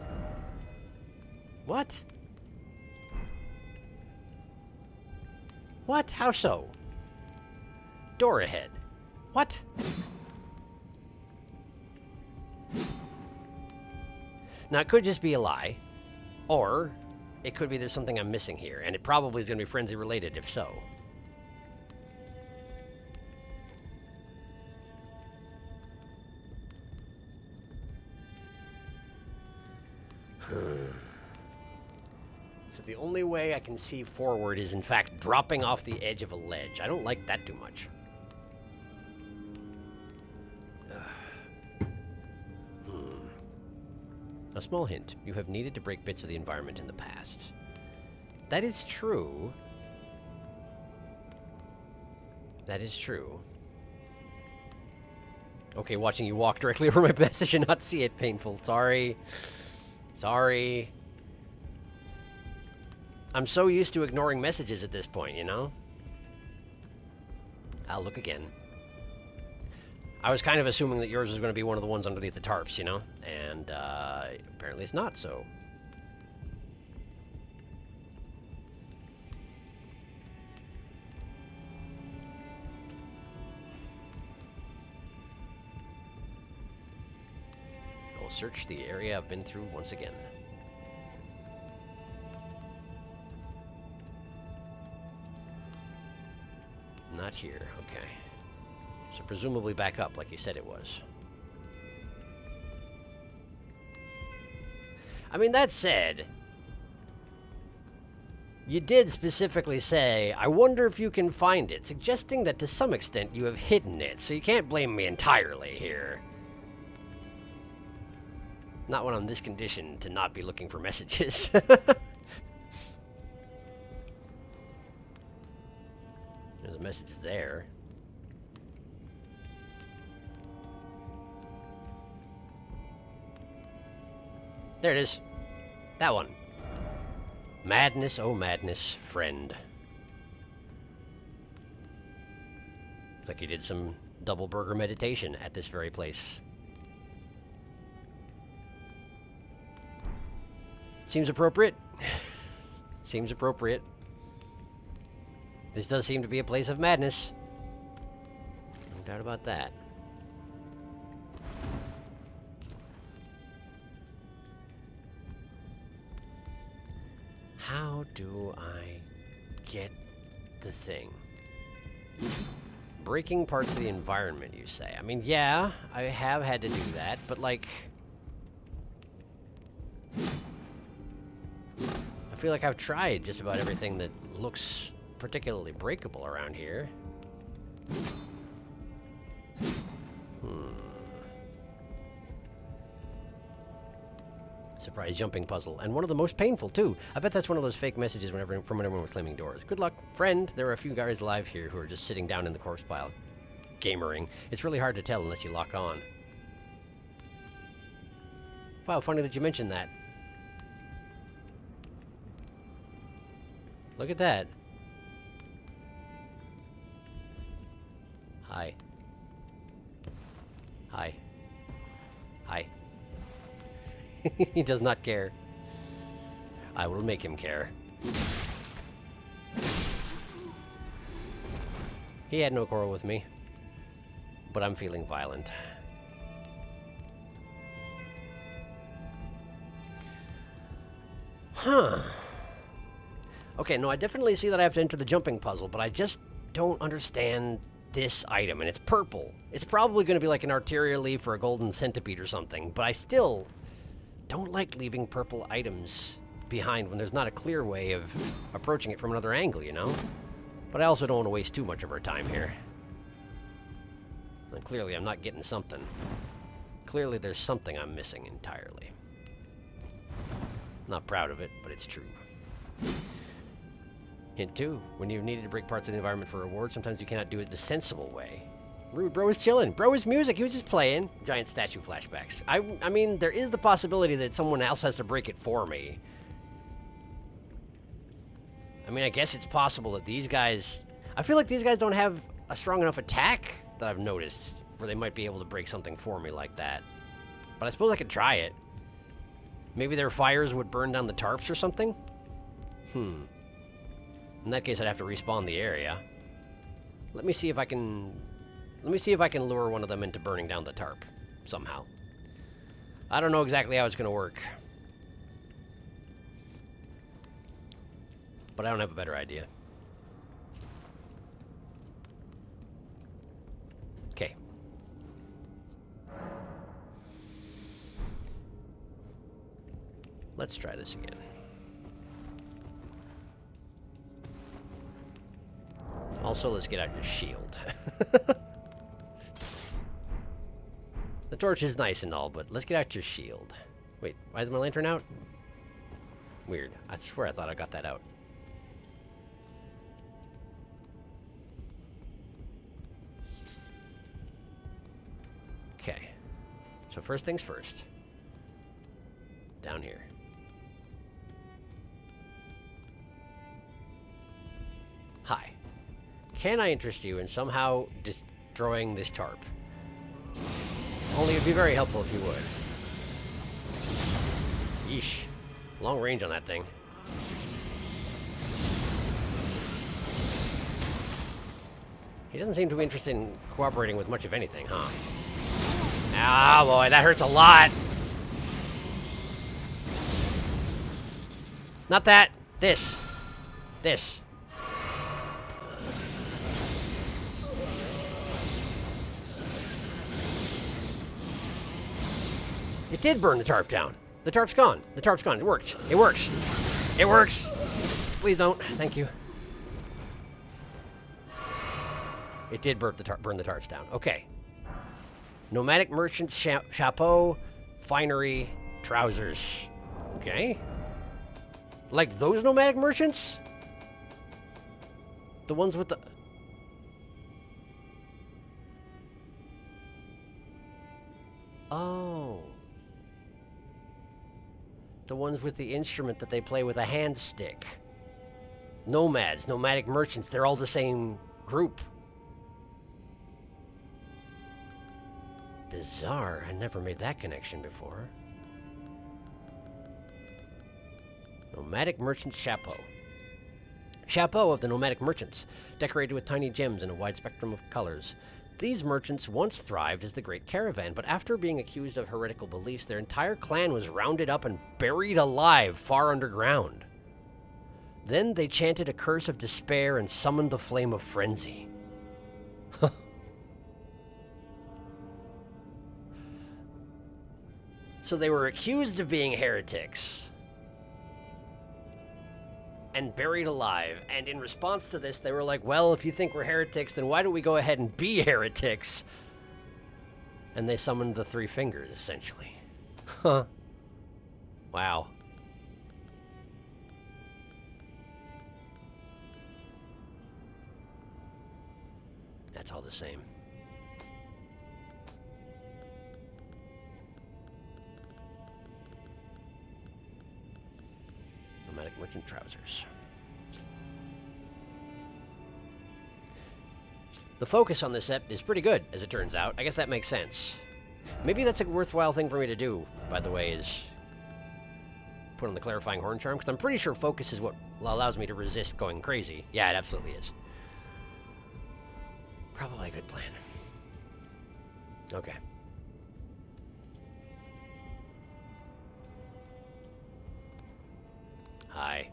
What? What? How so? Door ahead. What? Now, it could just be a lie, or it could be there's something I'm missing here, and it probably is going to be frenzy related if so. So the only way I can see forward is, in fact, dropping off the edge of a ledge. I don't like that too much. A small hint. You have needed to break bits of the environment in the past. That is true. That is true. Okay, watching you walk directly over my message and not see it. Painful. Sorry. Sorry. I'm so used to ignoring messages at this point, you know? I'll look again. I was kind of assuming that yours was going to be one of the ones underneath the tarps, you know? And apparently it's not, so... I will search the area I've been through once again. Not here, okay. So presumably back up like you said it was. I mean, that said, you did specifically say, I wonder if you can find it, suggesting that to some extent you have hidden it, so you can't blame me entirely here. Not when I'm this conditioned to not be looking for messages. There's a message there. There it is. That one. Madness, oh madness, friend. Looks like you did some double burger meditation at this very place. Seems appropriate. Seems appropriate. This does seem to be a place of madness. No doubt about that. How do I get the thing? Breaking parts of the environment, you say? I mean, yeah, I have had to do that, but like... I feel like I've tried just about everything that looks particularly breakable around here. Surprise jumping puzzle. And one of the most painful, too. I bet that's one of those fake messages from when everyone was claiming doors. Good luck, friend. There are a few guys alive here who are just sitting down in the corpse pile. Gamering. It's really hard to tell unless you lock on. Wow, funny that you mentioned that. Look at that. Hi. Hi. Hi. He does not care. I will make him care. He had no quarrel with me, but I'm feeling violent. Huh. Okay, no, I definitely see that I have to enter the jumping puzzle, but I just don't understand this item, and it's purple. It's probably going to be like an arterial leaf or a golden centipede or something, but I still don't like leaving purple items behind when there's not a clear way of approaching it from another angle, you know? But I also don't want to waste too much of our time here. And clearly I'm not getting something. Clearly there's something I'm missing entirely. Not proud of it, but it's true. Hint 2. When you've needed to break parts of the environment for a reward, sometimes you cannot do it the sensible way. Rude, bro is chilling. Bro is music. He was just playing. Giant statue flashbacks. I mean, there is the possibility that someone else has to break it for me. I mean, I guess it's possible that these guys... I feel like these guys don't have a strong enough attack that I've noticed where they might be able to break something for me like that. But I suppose I could try it. Maybe their fires would burn down the tarps or something? In that case, I'd have to respawn the area. Let me see if I can lure one of them into burning down the tarp somehow. I don't know exactly how it's going to work. But I don't have a better idea. Okay. Let's try this again. Also, let's get out your shield. The torch is nice and all, but let's get out your shield. Wait, why is my lantern out? Weird. I swear I thought I got that out. Okay. So first things first. Down here. Hi. Can I interest you in somehow destroying this tarp? Only it'd be very helpful if you would. Yeesh. Long range on that thing. He doesn't seem to be interested in cooperating with much of anything, huh? Ah, boy, that hurts a lot. Not that. This. This. It did burn the tarp down. The tarp's gone. The tarp's gone. It worked. It works. It works. Please don't. Thank you. It did burn the tarps down. Okay. Nomadic merchants, chapeau, finery, trousers. Okay. Like those nomadic merchants? The ones with the... Oh. The ones with the instrument that they play with a hand stick. Nomads, nomadic merchants, they're all the same group. Bizarre. I never made that connection before. Nomadic Merchant's Chapeau. Chapeau of the Nomadic Merchants, decorated with tiny gems in a wide spectrum of colors. These merchants once thrived as the Great Caravan, but after being accused of heretical beliefs, their entire clan was rounded up and buried alive far underground. Then they chanted a curse of despair and summoned the flame of frenzy. So they were accused of being heretics and buried alive, and in response to this, they were like, well, if you think we're heretics, then why don't we go ahead and be heretics? And they summoned the three fingers, essentially. Huh. Wow. That's all the same. Nomadic merchant trousers. The focus on this set is pretty good, as it turns out. I guess that makes sense. Maybe that's a worthwhile thing for me to do, by the way, is put on the clarifying horn charm, because I'm pretty sure focus is what allows me to resist going crazy. Yeah, it absolutely is. Probably a good plan. Okay. Hi.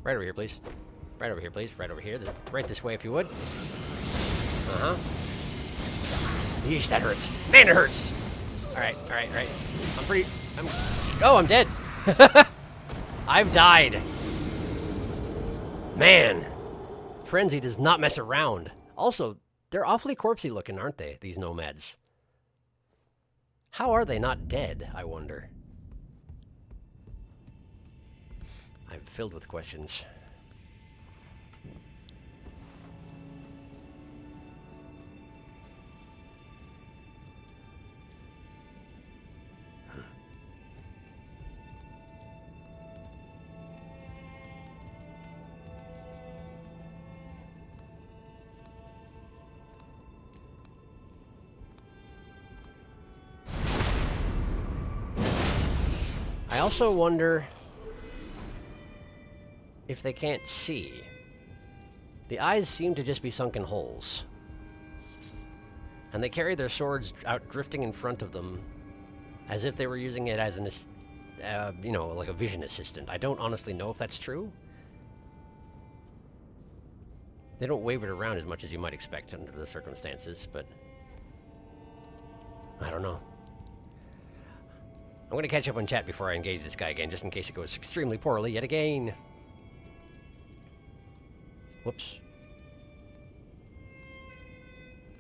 Right over here, please. Right over here, please. Right over here. Right this way, if you would. Uh-huh. Yeesh, that hurts. Man, it hurts! Alright, alright, alright. Oh, I'm dead! I've died. Man. Frenzy does not mess around. Also, they're awfully corpsey looking, aren't they, these nomads? How are they not dead, I wonder? I'm filled with questions. also wonder if they can't see. The eyes seem to just be sunken holes. And they carry their swords out drifting in front of them as if they were using it as an, you know, like a vision assistant. I don't honestly know if that's true. They don't wave it around as much as you might expect under the circumstances, but I don't know. I'm going to catch up on chat before I engage this guy again, just in case it goes extremely poorly yet again. Whoops.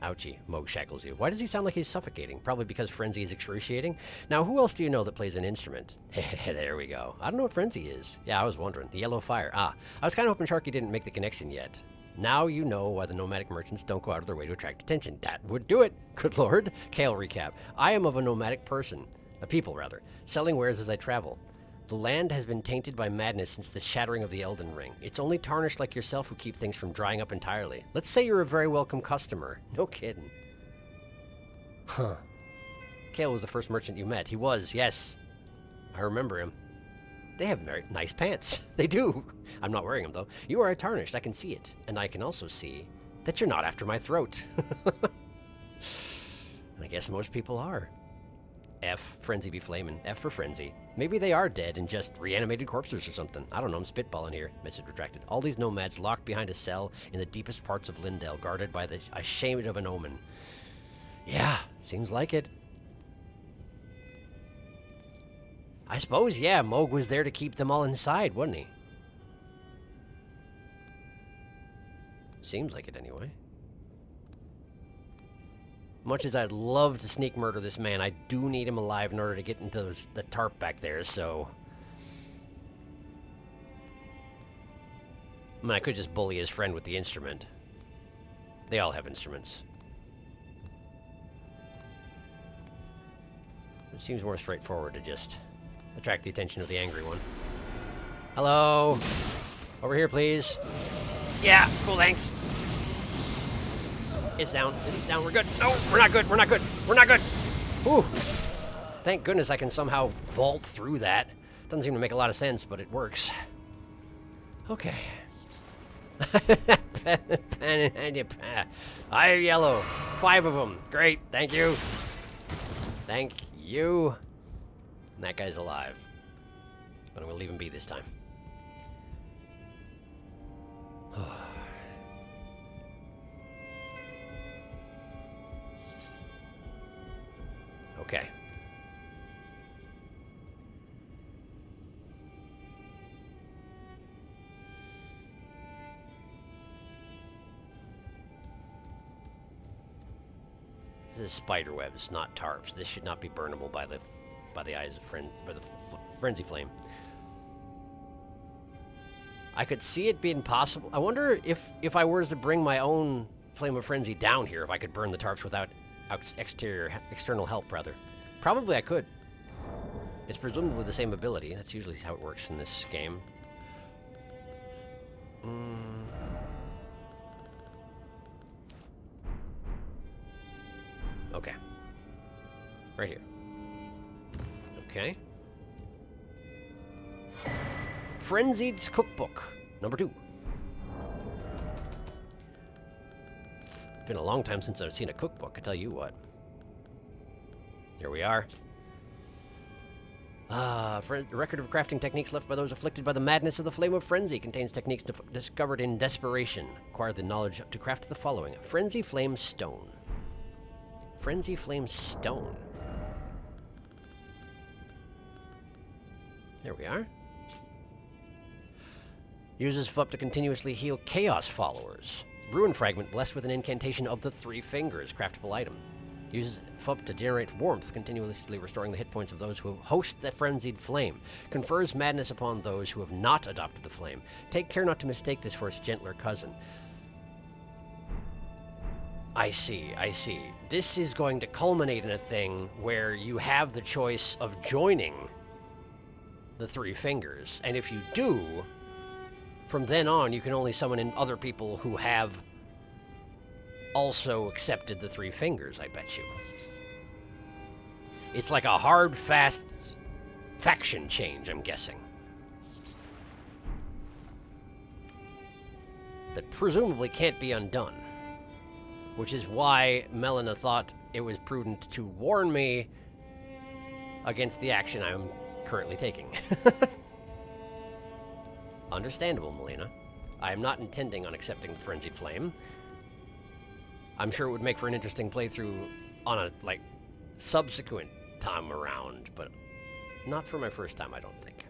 Ouchie. Moog shackles you. Why does he sound like he's suffocating? Probably because Frenzy is excruciating. Now, who else do you know that plays an instrument? There we go. I don't know what Frenzy is. Yeah, I was wondering. The yellow fire. Ah, I was kind of hoping Sharky didn't make the connection yet. Now you know why the nomadic merchants don't go out of their way to attract attention. That would do it. Good lord. Kale recap. I am of a nomadic person. A people, rather. Selling wares as I travel. The land has been tainted by madness since the shattering of the Elden Ring. It's only tarnished like yourself who keep things from drying up entirely. Let's say you're a very welcome customer. No kidding. Huh. Kale was the first merchant you met. He was, yes. I remember him. They have very nice pants. They do. I'm not wearing them, though. You are tarnished. I can see it. And I can also see that you're not after my throat. And I guess most people are. F, Frenzy be flamin'. F for Frenzy. Maybe they are dead and just reanimated corpses or something. I don't know, I'm spitballing here. Message retracted. All these nomads locked behind a cell in the deepest parts of Lindell, guarded by a shade of an omen. Yeah, seems like it. I suppose, yeah, Moog was there to keep them all inside, wasn't he? Seems like it anyway. Much as I'd love to sneak murder this man, I do need him alive in order to get into the tarp back there, so... I mean, I could just bully his friend with the instrument. They all have instruments. It seems more straightforward to just attract the attention of the angry one. Hello? Over here, please. Yeah, cool, thanks. It's down. It's down. We're good. No, we're not good. We're not good. We're not good. Whew. Thank goodness I can somehow vault through that. Doesn't seem to make a lot of sense, but it works. Okay. I yellow. 5 of them. Great. Thank you. Thank you. And that guy's alive. But I'm going to leave him be this time. Okay. This is spider webs, not tarps. This should not be burnable by the eyes of frenzy flame. I could see it being possible. I wonder if I were to bring my own flame of frenzy down here, if I could burn the tarps without external help, rather. Probably I could. It's presumably the same ability. That's usually how it works in this game. Okay. Right here. Okay. Frenzied's Cookbook, number 2. It's been a long time since I've seen a cookbook, I tell you what. Here we are. Record of crafting techniques left by those afflicted by the madness of the flame of frenzy. Contains techniques discovered in desperation. Acquire the knowledge to craft the following. Frenzy Flame Stone. Frenzy Flame Stone. There we are. Uses FUP to continuously heal Chaos followers. Ruin Fragment blessed with an incantation of the 3 fingers. Craftable item. Uses FUP to generate warmth, continuously restoring the hit points of those who host the frenzied flame. Confers madness upon those who have not adopted the flame. Take care not to mistake this for its gentler cousin. I see, I see. This is going to culminate in a thing where you have the choice of joining the 3 fingers. And if you do, from then on, you can only summon in other people who have also accepted the 3 fingers, I bet you. It's like a hard, fast faction change, I'm guessing. That presumably can't be undone. Which is why Melina thought it was prudent to warn me against the action I'm currently taking. Understandable, Melina. I am not intending on accepting the Frenzied Flame. I'm sure it would make for an interesting playthrough on a, like, subsequent time around, but not for my first time, I don't think.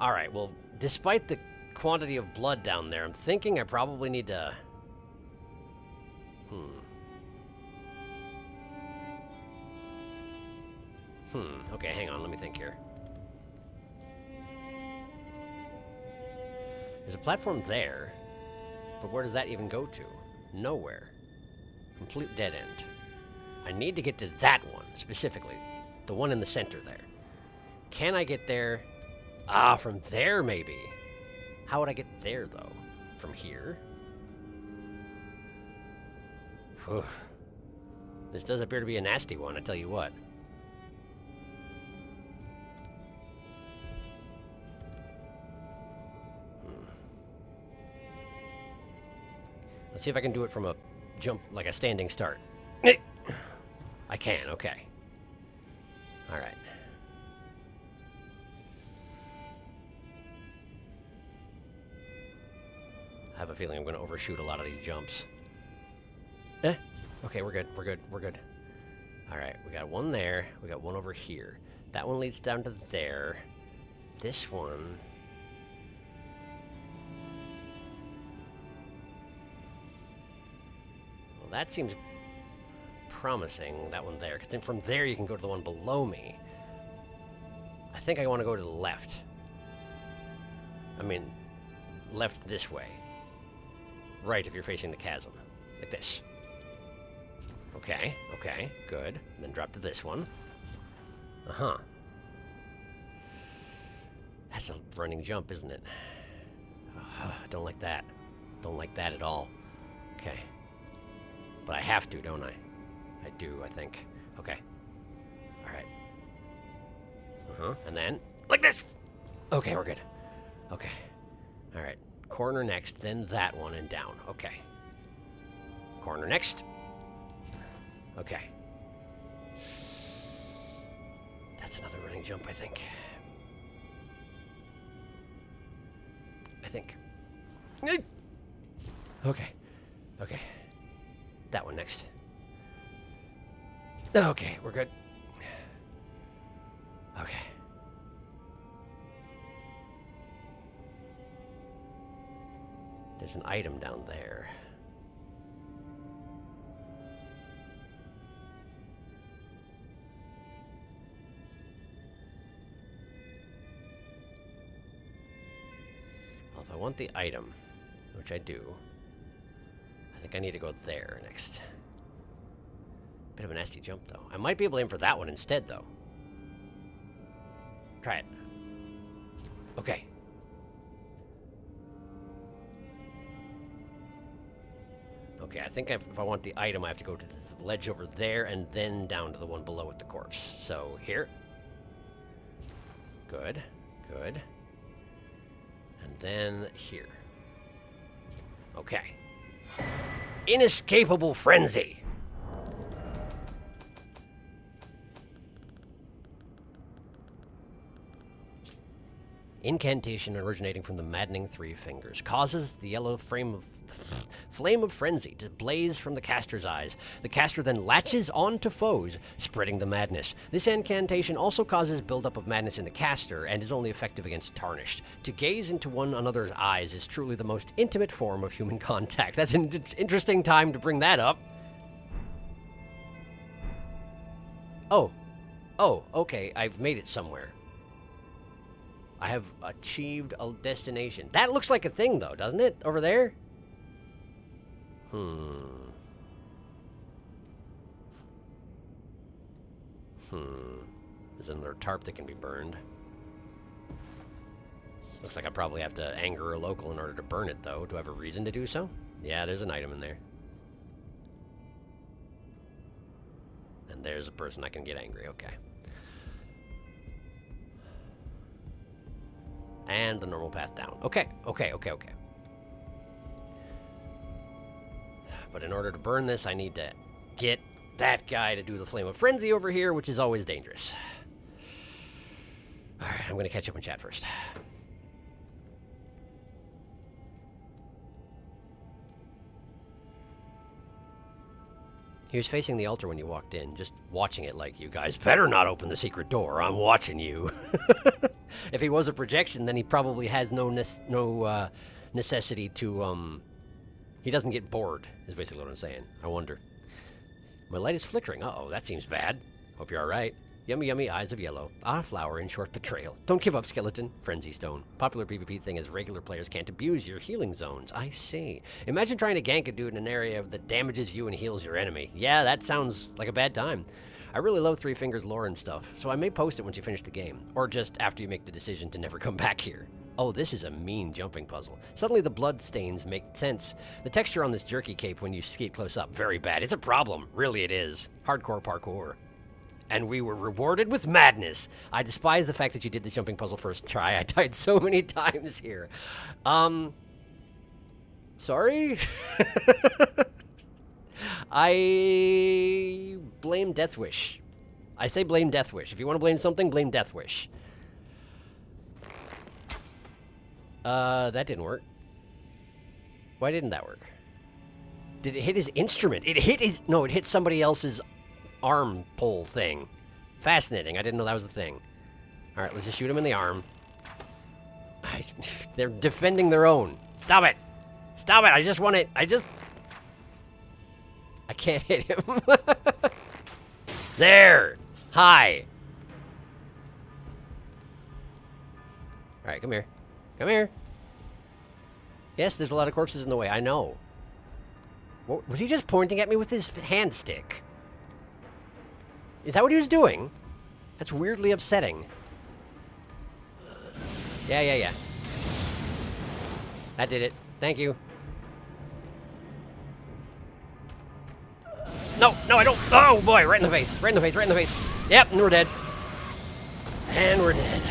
Alright, well, despite the quantity of blood down there, I'm thinking I probably need to... Okay, hang on, let me think here. There's a platform there, but where does that even go to? Nowhere. Complete dead end. I need to get to that one, specifically. The one in the center there. Can I get there? Ah, from there, maybe. How would I get there, though? From here? Whew. This does appear to be a nasty one, I tell you what. Let's see if I can do it from a jump, like a standing start. I can, okay. Alright. I have a feeling I'm going to overshoot a lot of these jumps. Okay, we're good, we're good, we're good. Alright, we got one there, we got one over here. That one leads down to there. This one... Well, that seems promising, that one there. Because then from there you can go to the one below me. I think I want to go to the left. I mean, left this way. Right if you're facing the chasm. Like this. Okay, okay, good. Then drop to this one. Uh-huh. That's a running jump, isn't it? Don't like that. Don't like that at all. Okay. But I have to, don't I? I do, I think. Okay. Alright. Uh-huh. And then, like this! Okay, we're good. Okay. Alright. Corner next, then that one, and down. Okay. Corner next. Okay. That's another running jump, I think. Okay. Okay. That one next. Okay, we're good. Okay. There's an item down there. Well, if I want the item, which I do, I think I need to go there next. Bit of a nasty jump, though. I might be able to aim for that one instead, though. Try it. Okay. Okay, I think if I want the item, I have to go to the ledge over there and then down to the one below with the corpse. So, here. Good. Good. And then here. Okay. Inescapable frenzy! Incantation originating from the maddening 3 fingers causes the yellow flame of frenzy to blaze from the caster's eyes. The caster then latches on to foes, spreading the madness. This incantation also causes buildup of madness in the caster and is only effective against tarnished. To gaze into one another's eyes is truly the most intimate form of human contact. That's an interesting time to bring that up. Oh, okay, I've made it somewhere. I have achieved a destination. That looks like a thing, though, doesn't it? Over there? There's another tarp that can be burned. Looks like I probably have to anger a local in order to burn it, though. Do I have a reason to do so? Yeah, there's an item in there. And there's a person I can get angry. Okay. And the normal path down. Okay. But in order to burn this, I need to get that guy to do the Flame of Frenzy over here, which is always dangerous. Alright, I'm going to catch up in chat first. He was facing the altar when you walked in, just watching it like, you guys better not open the secret door. I'm watching you. If he was a projection, then he probably has no necessity to, he doesn't get bored, is basically what I'm saying. I wonder. My light is flickering. Uh-oh, that seems bad. Hope you're all right. Yummy, yummy eyes of yellow. Ah, flower in short betrayal. Don't give up, skeleton. Frenzy stone. Popular PvP thing is regular players can't abuse your healing zones. I see. Imagine trying to gank a dude in an area that damages you and heals your enemy. Yeah, that sounds like a bad time. I really love Three Fingers lore and stuff, so I may post it once you finish the game. Or just after you make the decision to never come back here. Oh, this is a mean jumping puzzle. Suddenly the blood stains make sense. The texture on this jerky cape when you skate close up, very bad. It's a problem. Really it is. Hardcore parkour. And we were rewarded with madness. I despise the fact that you did the jumping puzzle first try. I died so many times here. Sorry? I blame Death Wish. I say blame Death Wish. If you want to blame something, blame Death Wish. That didn't work. Why didn't that work? Did it hit his instrument? It hit his... No, it hit somebody else's arm pole thing. Fascinating. I didn't know that was the thing. Alright, let's just shoot him in the arm. They're defending their own. Stop it! Stop it! I just want it. I can't hit him. There! Hi! Alright, come here. Come here. Yes, there's a lot of corpses in the way. I know. What, was he just pointing at me with his hand stick? Is that what he was doing? That's weirdly upsetting. Yeah. That did it. Thank you. No, I don't. Oh, boy, right in the face. Right in the face. Yep, and we're dead. And we're dead.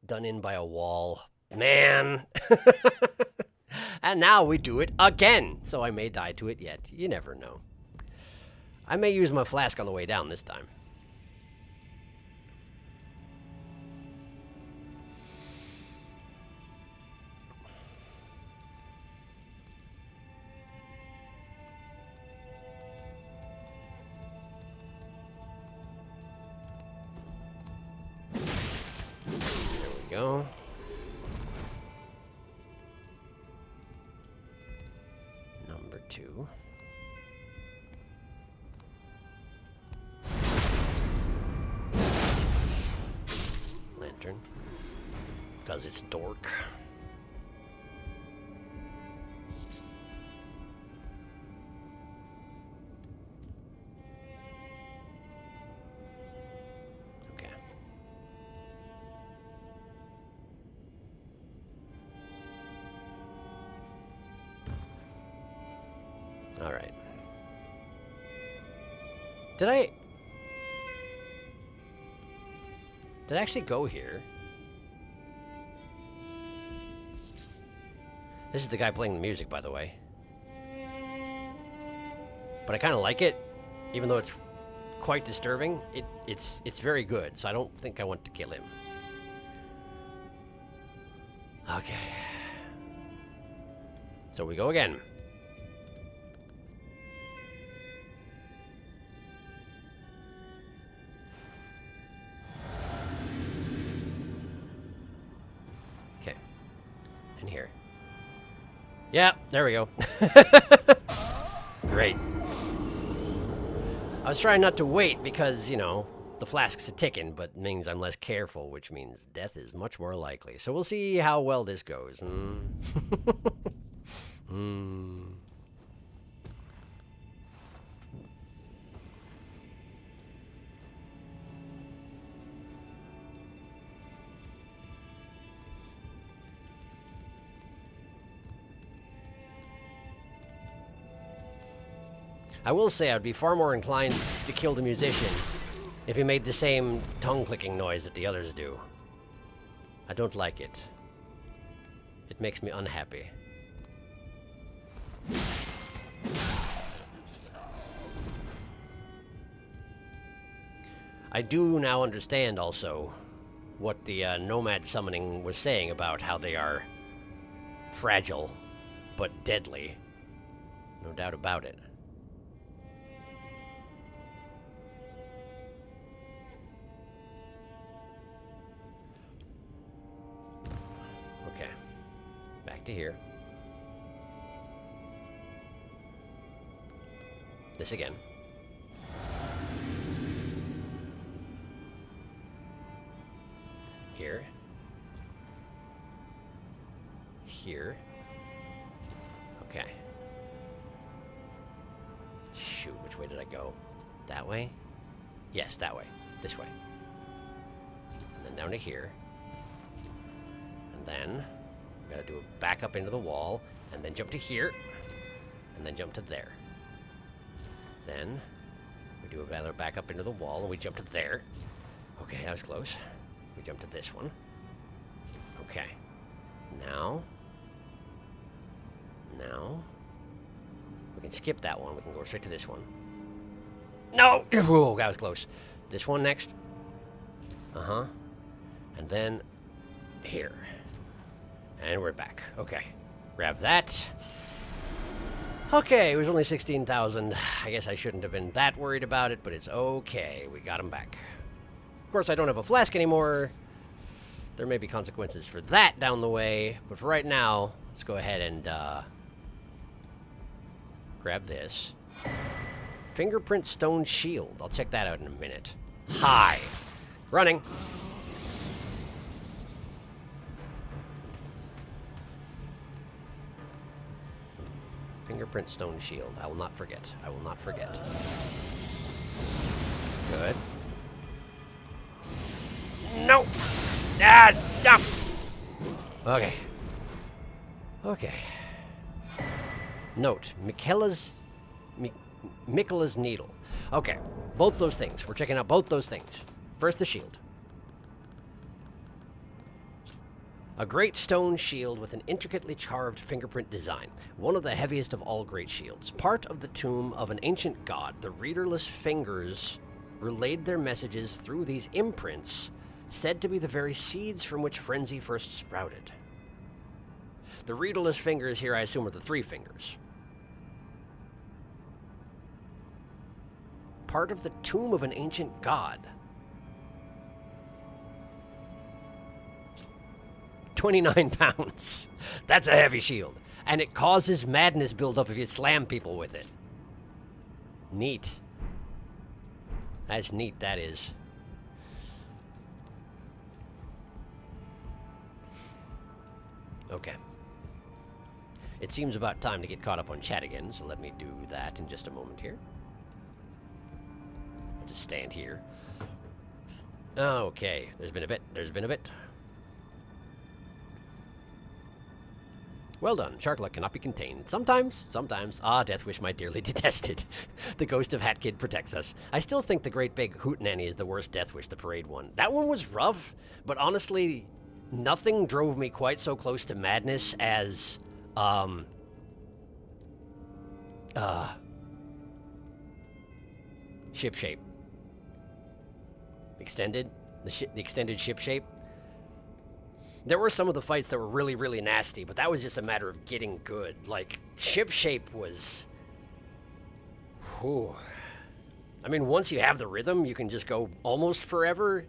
Done in by a wall. Man. And now we do it again. So I may die to it yet. You never know. I may use my flask on the way down this time. There we go. Number 2. Lantern. Because it's dork. Okay. All right. Did I actually go here? This is the guy playing the music, by the way. But I kind of like it, even though it's quite disturbing. It's very good, so I don't think I want to kill him. Okay. So we go again. Okay. And here. Yeah, there we go. Great. I was trying not to wait because, you know, the flask's a ticking, but means I'm less careful, which means death is much more likely. So we'll see how well this goes. I will say I'd be far more inclined to kill the musician if he made the same tongue-clicking noise that the others do. I don't like it. It makes me unhappy. I do now understand also what the nomad summoning was saying about how they are fragile but deadly. No doubt about it. Okay. Back to here. This again. Here. Here. Okay. Shoot, which way did I go? That way? Yes, that way. This way. And then down to here. And then we gotta do a back up into the wall, and then jump to here, and then jump to there. Then we do a back up into the wall, and we jump to there. Okay, that was close. We jump to this one. Okay. Now, we can skip that one. We can go straight to this one. No! Whoa, that was close. This one next. Uh-huh. And then here. And we're back. Okay. Grab that. Okay, it was only 16,000. I guess I shouldn't have been that worried about it, but it's okay. We got them back. Of course, I don't have a flask anymore. There may be consequences for that down the way, but for right now, let's go ahead and grab this. Fingerprint stone shield. I'll check that out in a minute. Hi. Running. Fingerprint stone shield. I will not forget. I will not forget. Good. No! Ah, stop! Okay. Okay. Note, Michaela's needle. Okay, both those things. We're checking out both those things. First, the shield. A great stone shield with an intricately carved fingerprint design. One of the heaviest of all great shields. Part of the tomb of an ancient god, the readerless fingers relayed their messages through these imprints, said to be the very seeds from which frenzy first sprouted. The readerless fingers here, I assume, are the three fingers. Part of the tomb of an ancient god. 29 pounds. That's a heavy shield. And it causes madness buildup if you slam people with it. Neat. That's neat, that is. Okay. It seems about time to get caught up on chat again, so let me do that in just a moment here. I'll just stand here. Okay, there's been a bit. Well done. Shark luck cannot be contained. Sometimes. Ah, Deathwish, my dearly detested. The ghost of Hat Kid protects us. I still think the Great Big Hootenanny is the worst Deathwish the parade one. That one was rough, but honestly, nothing drove me quite so close to madness as, ship shape. Extended? The extended ship shape? There were some of the fights that were really, really nasty, but that was just a matter of getting good. Like, ship shape was... Whew. I mean, once you have the rhythm, you can just go almost forever.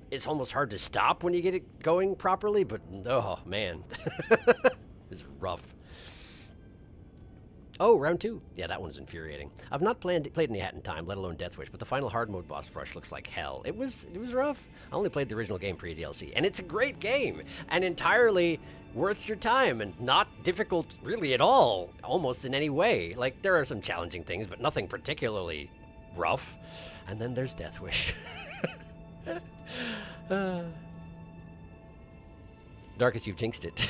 It's almost hard to stop when you get it going properly, but oh, man. It's rough. Oh, round 2. Yeah, that one's infuriating. I've not played any Hat in Time, let alone Deathwish, but the final hard mode boss rush looks like hell. It was rough. I only played the original game pre-DLC, and it's a great game, and entirely worth your time, and not difficult really at all, almost in any way. Like, there are some challenging things, but nothing particularly rough. And then there's Deathwish. Darkest, you've jinxed it.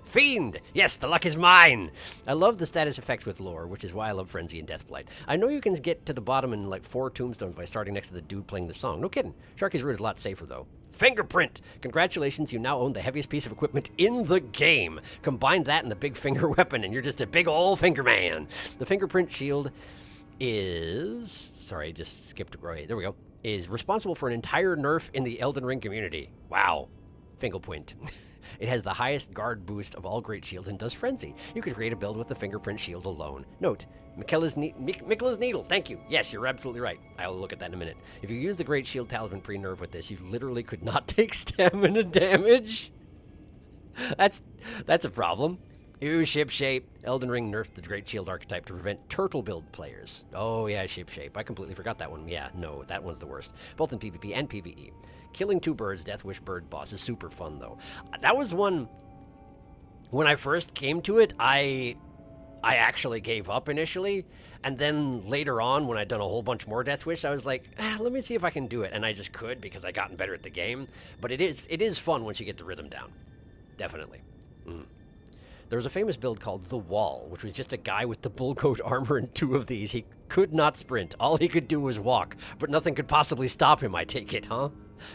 Fiend! Yes, the luck is mine! I love the status effects with lore, which is why I love Frenzy and Deathblight. I know you can get to the bottom in like 4 tombstones by starting next to the dude playing the song. No kidding. Sharky's Root is a lot safer, though. Fingerprint! Congratulations, you now own the heaviest piece of equipment in the game. Combine that and the big finger weapon, and you're just a big old finger man. The fingerprint shield is... Sorry, just skipped right. There we go. Is responsible for an entire nerf in the Elden Ring community. Wow. Fingerprint. It has the highest guard boost of all great shields and does frenzy. You could create a build with the fingerprint shield alone. Note, Michaela's Needle. Thank you. Yes, you're absolutely right. I'll look at that in a minute. If you use the Great Shield Talisman pre-nerf with this, you literally could not take stamina damage. That's a problem. Ew, ship shape. Elden Ring nerfed the Great Shield archetype to prevent turtle build players. Oh yeah, ship shape. I completely forgot that one. Yeah, no, that one's the worst. Both in PvP and PvE. Killing 2 birds, Death Wish bird boss is super fun though. That was one, when I first came to it, I actually gave up initially, and then later on when I'd done a whole bunch more Death Wish, I was like, let me see if I can do it, and I just could because I gotten better at the game. But it is fun once you get the rhythm down. Definitely. There was a famous build called The Wall, which was just a guy with the bullcoat armor and 2 of these. He could not sprint. All he could do was walk, but nothing could possibly stop him, I take it, huh?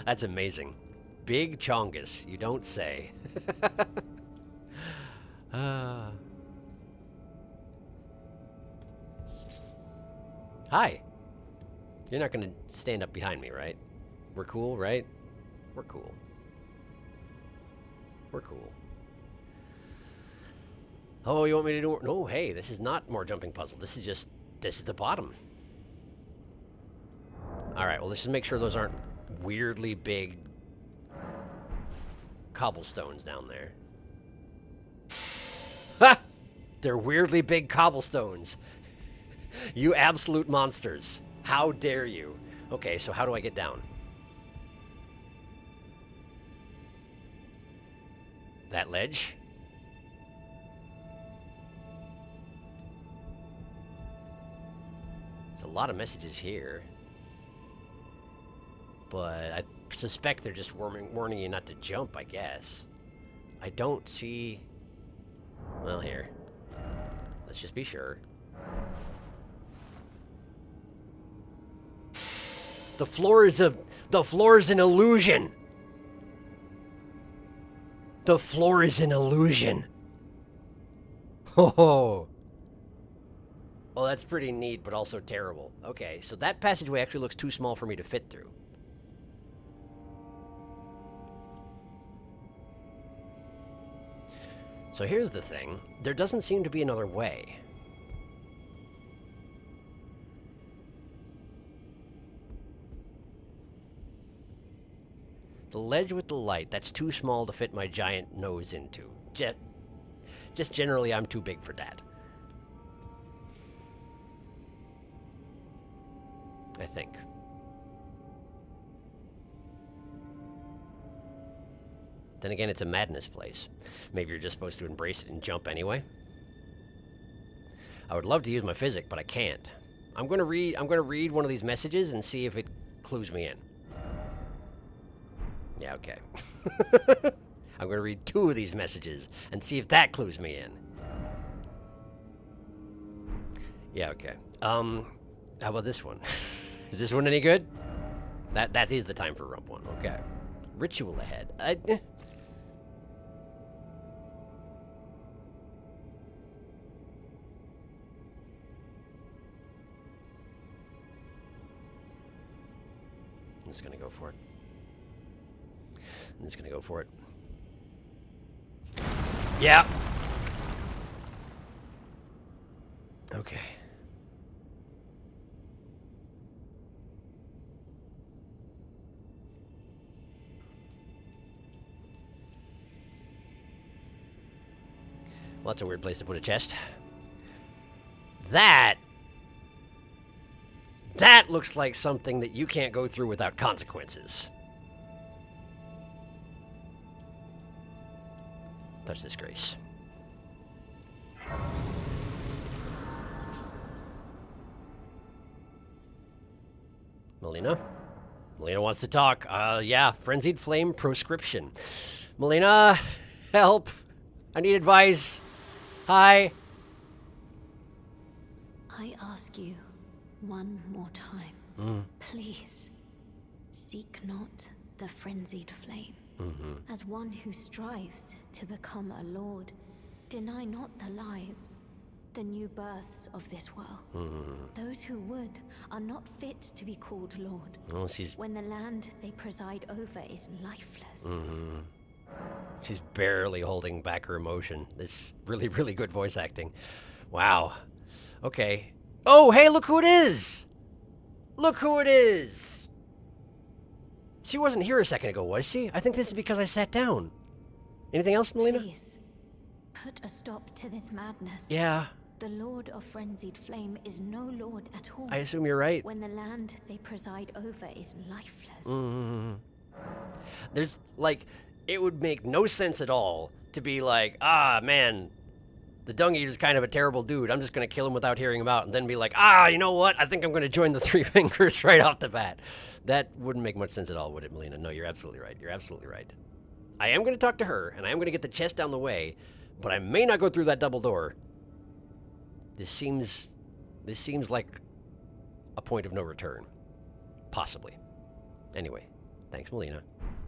That's amazing. Big Chongus, you don't say. Hi. You're not going to stand up behind me, right? We're cool, right? We're cool. We're cool. Oh, you want me to do more? No, hey, this is not more jumping puzzle. This is the bottom. All right, well, let's just make sure those aren't weirdly big cobblestones down there. Ha! They're weirdly big cobblestones. You absolute monsters. How dare you? Okay, so how do I get down? That ledge? There's a lot of messages here. But I suspect they're just warning you not to jump, I guess. I don't see... Well, here. Let's just be sure. The floor is an illusion. The floor is an illusion. Oh. Well, that's pretty neat, but also terrible. Okay, so that passageway actually looks too small for me to fit through. So here's the thing. There doesn't seem to be another way. The ledge with the light, that's too small to fit my giant nose into. Just generally, I'm too big for that. I think. Then again, it's a madness place. Maybe you're just supposed to embrace it and jump anyway. I would love to use my physic, but I can't. I'm gonna read one of these messages and see if it clues me in. Yeah, okay. I'm gonna read 2 of these messages and see if that clues me in. Yeah, okay. How about this one? Is this one any good? That is the time for rump one. Okay. Ritual ahead. I'm just gonna go for it. I'm just gonna go for it. Yeah. Okay. Well, that's a weird place to put a chest. That looks like something that you can't go through without consequences. Touch this, Grace. Melina? Melina wants to talk. Yeah, Frenzied Flame proscription. Melina, Help! I need advice. Hi. I ask you one more time. Please, seek not the frenzied flame. As one who strives to become a lord, deny not the lives, the new births of this world. Those who would are not fit to be called lord. Oh, she's When the land they preside over is lifeless. she's barely holding back her emotion. This really, really good voice acting. Wow. Okay. Oh, hey, look who it is! Look who it is! She wasn't here a second ago, was she? I think this is because I sat down. Anything else, Melina? Please, put a stop to this madness. Yeah, The Lord of Frenzied Flame is no lord at all. I assume you're right. When the land they preside over is lifeless. There's, like, it would make no sense at all to be like, ah, man, the Dung Eater's kind of a terrible dude. I'm just going to kill him without hearing him out. And then be like, ah, you know what? I think I'm going to join the Three Fingers right off the bat. That wouldn't make much sense at all, would it, Melina? No, you're absolutely right. You're absolutely right. I am going to talk to her, and I am going to get the chest down the way, but I may not go through that double door. This seems like a point of no return. Possibly. Anyway, thanks, Melina.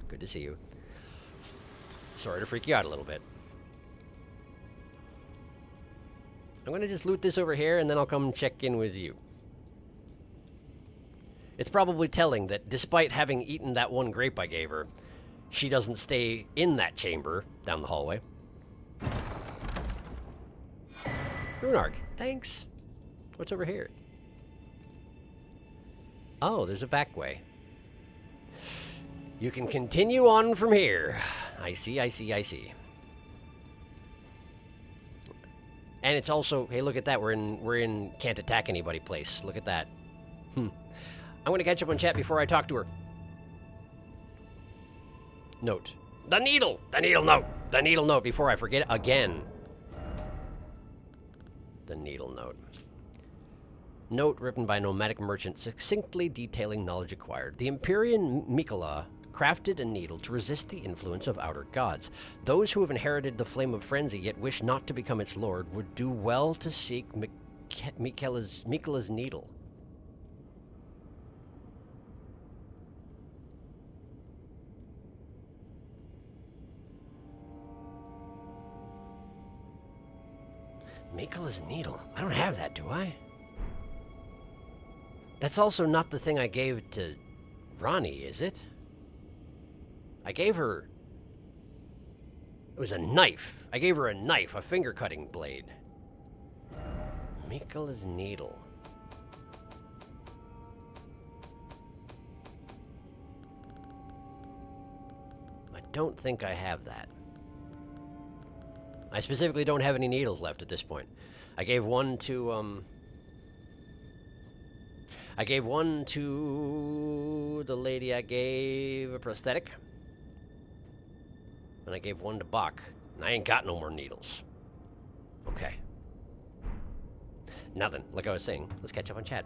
Good to see you. Sorry to freak you out a little bit. I'm going to just loot this over here, and then I'll come check in with you. It's probably telling that despite having eaten that one grape I gave her, she doesn't stay in that chamber down the hallway. Runark, thanks. What's over here? Oh, there's a back way. You can continue on from here. I see, I see, I see. And it's also, hey, look at that. We're in can't attack anybody place. Look at that. I'm gonna catch up on chat before I talk to her. Note. The needle note. The needle note before I forget again. The needle note. Note written by nomadic merchant succinctly detailing knowledge acquired. The Empyrean MacLeod crafted a needle to resist the influence of outer gods. Those who have inherited the flame of frenzy yet wish not to become its lord would do well to seek MacLeod's needle. MacLeod's needle? I don't have that, do I? That's also not the thing I gave to Ronnie, is it? I gave her... It was a knife. I gave her a knife, a finger-cutting blade. MacLeod's needle. I don't think I have that. I specifically don't have any needles left at this point. I gave one to, I gave one to the lady I gave a prosthetic. And I gave one to Bach. And I ain't got no more needles. Okay. Nothing. Like I was saying, let's catch up on chat.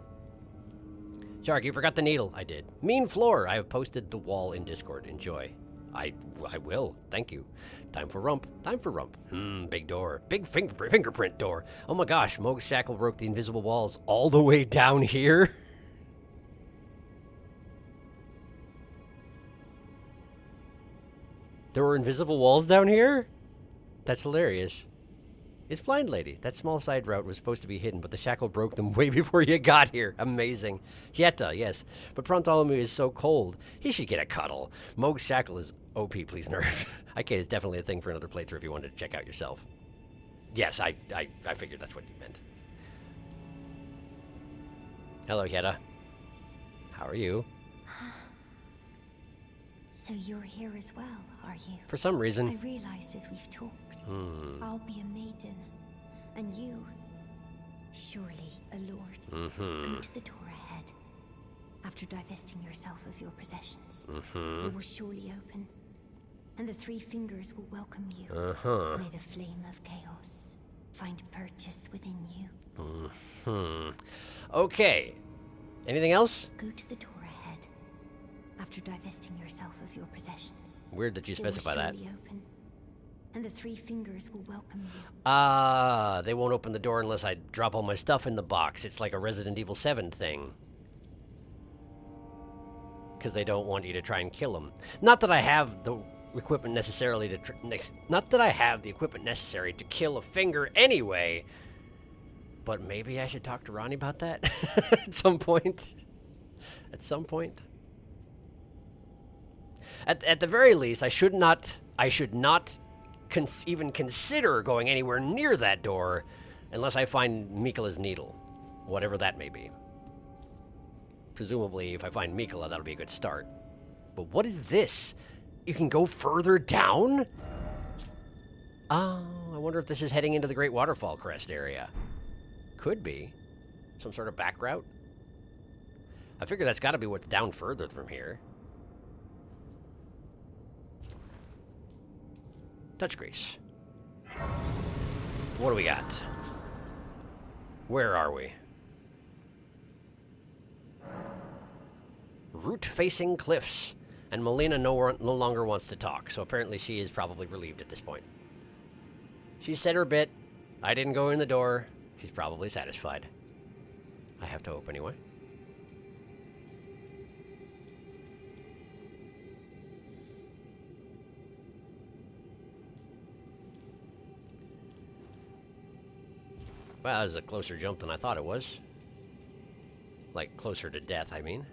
Shark, you forgot the needle. I did. Mean floor. I have posted the wall in Discord. Enjoy. I will. Thank you. Time for rump. Time for rump. Big door. Big fingerprint door. Oh my gosh, Moog Shackle broke the invisible walls all the way down here. There were invisible walls down here? That's hilarious. It's Blind Lady. That small side route was supposed to be hidden, but the shackle broke them way before you got here. Amazing. Yetta, yes. But Prontolomu is so cold. He should get a cuddle. Moog's shackle is OP, please nerf. Okay, it's definitely a thing for another playthrough if you wanted to check out yourself. Yes, I figured that's what you meant. Hello, Yetta. How are you? So you're here as well, are you? For some reason. I realized as we've talked, I'll be a maiden, and you, surely a lord. Go to the door ahead. After divesting yourself of your possessions, it will surely open, and the Three Fingers will welcome you. May the flame of chaos find purchase within you. Okay. Anything else? Go to the door ahead. After divesting yourself of your possessions. Weird that you specify that. Open, and the three fingers will welcome you. They won't open the door unless I drop all my stuff in the box. It's like a Resident Evil 7 thing. Because they don't want you to try and kill them. Not that I have the equipment necessarily to... Not that I have the equipment necessary to kill a finger anyway. But maybe I should talk to Ronnie about that at some point. At some point. At the very least, I should not even consider going anywhere near that door unless I find Mikola's needle, whatever that may be. Presumably, if I find Mikola, that'll be a good start. But what is this? You can go further down? Oh, I wonder if this is heading into the Great Waterfall Crest area. Could be. Some sort of back route? I figure that's got to be what's down further from here. Touch grease. What do we got? Where are we? Root-facing cliffs. And Melina no longer wants to talk, so apparently she is probably relieved at this point. She said her bit. I didn't go in the door. She's probably satisfied. I have to hope anyway. Well, that was a closer jump than I thought it was. Like, closer to death, I mean.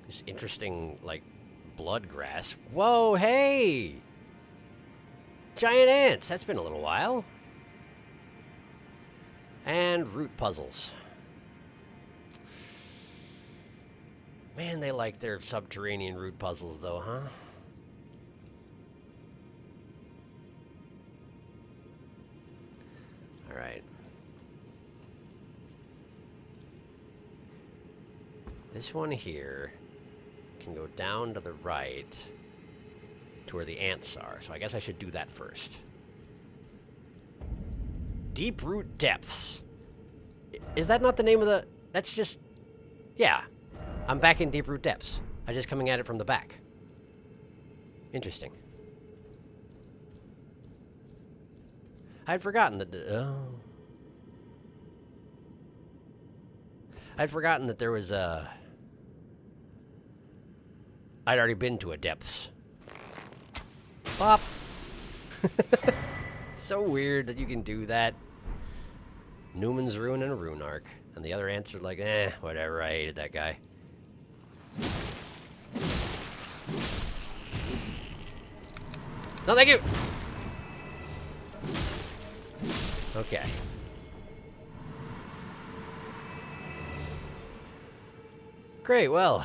This interesting, like, blood grass. Whoa, hey! Giant ants! That's been a little while. And root puzzles. Man, they like their subterranean root puzzles, though, huh? Alright. This one here can go down to the right to where the ants are. So I guess I should do that first. Deep root depths. Is that not the name of the... That's just... Yeah. I'm back in deep root depths. I'm just coming at it from the back. Interesting. I'd forgotten that... I'd forgotten that there was a... I'd already been to a depths. Pop! So weird that you can do that. Newman's Ruin and a Rune Arc. And the other ants are like, whatever, I hated that guy. No, thank you! Okay. Great, well...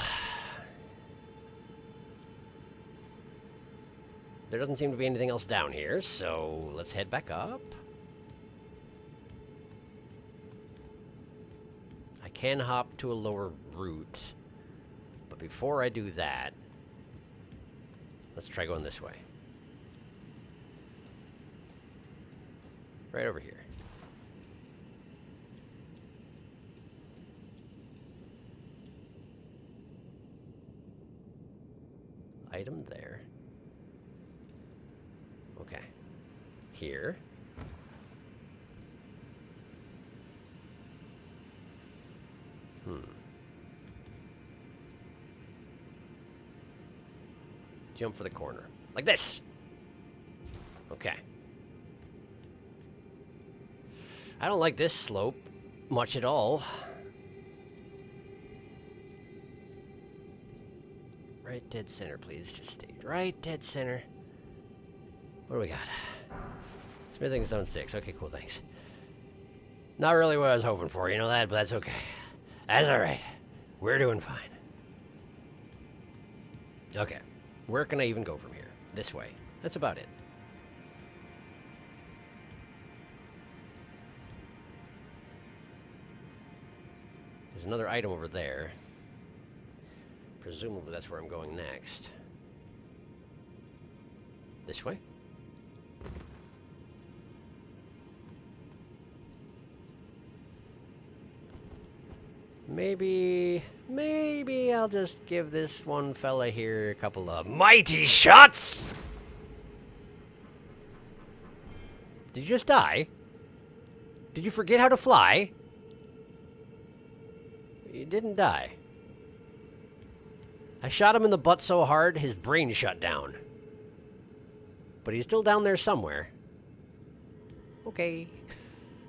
There doesn't seem to be anything else down here, so let's head back up. I can hop to a lower route, but before I do that, let's try going this way. Right over here. Item there. Okay. Here. Jump for the corner. Like this! Okay. I don't like this slope much at all. Right dead center, please. Just stay right dead center. What do we got? Smithing stone 6. Okay, cool, thanks. Not really what I was hoping for, you know that, but that's okay. That's alright. We're doing fine. Okay. Where can I even go from here? This way. That's about it. There's another item over there. Presumably that's where I'm going next. This way? Maybe I'll just give this one fella here a couple of mighty shots! Did you just die? Did you forget how to fly? You didn't die. I shot him in the butt so hard, his brain shut down. But he's still down there somewhere. Okay.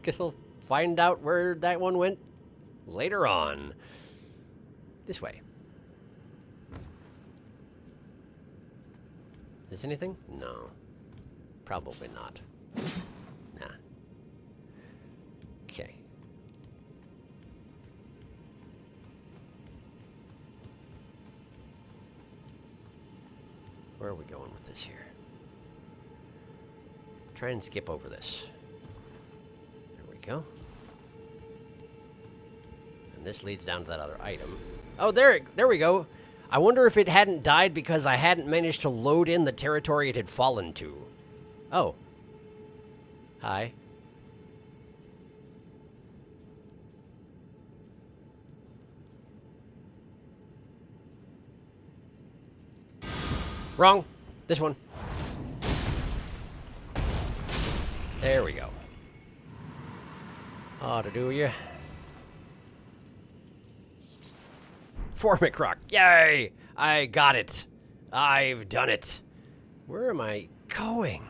Guess we'll find out where that one went later on. This way. Is anything? No. Probably not. Nah. Okay. Where are we going with this here? Try and skip over this. There we go. And this leads down to that other item. Oh, there we go. I wonder if it hadn't died because I hadn't managed to load in the territory it had fallen to. Oh. Hi. Wrong. This one. There we go. Ought to do ya. For McCrock. Yay! I got it. I've done it. Where am I going?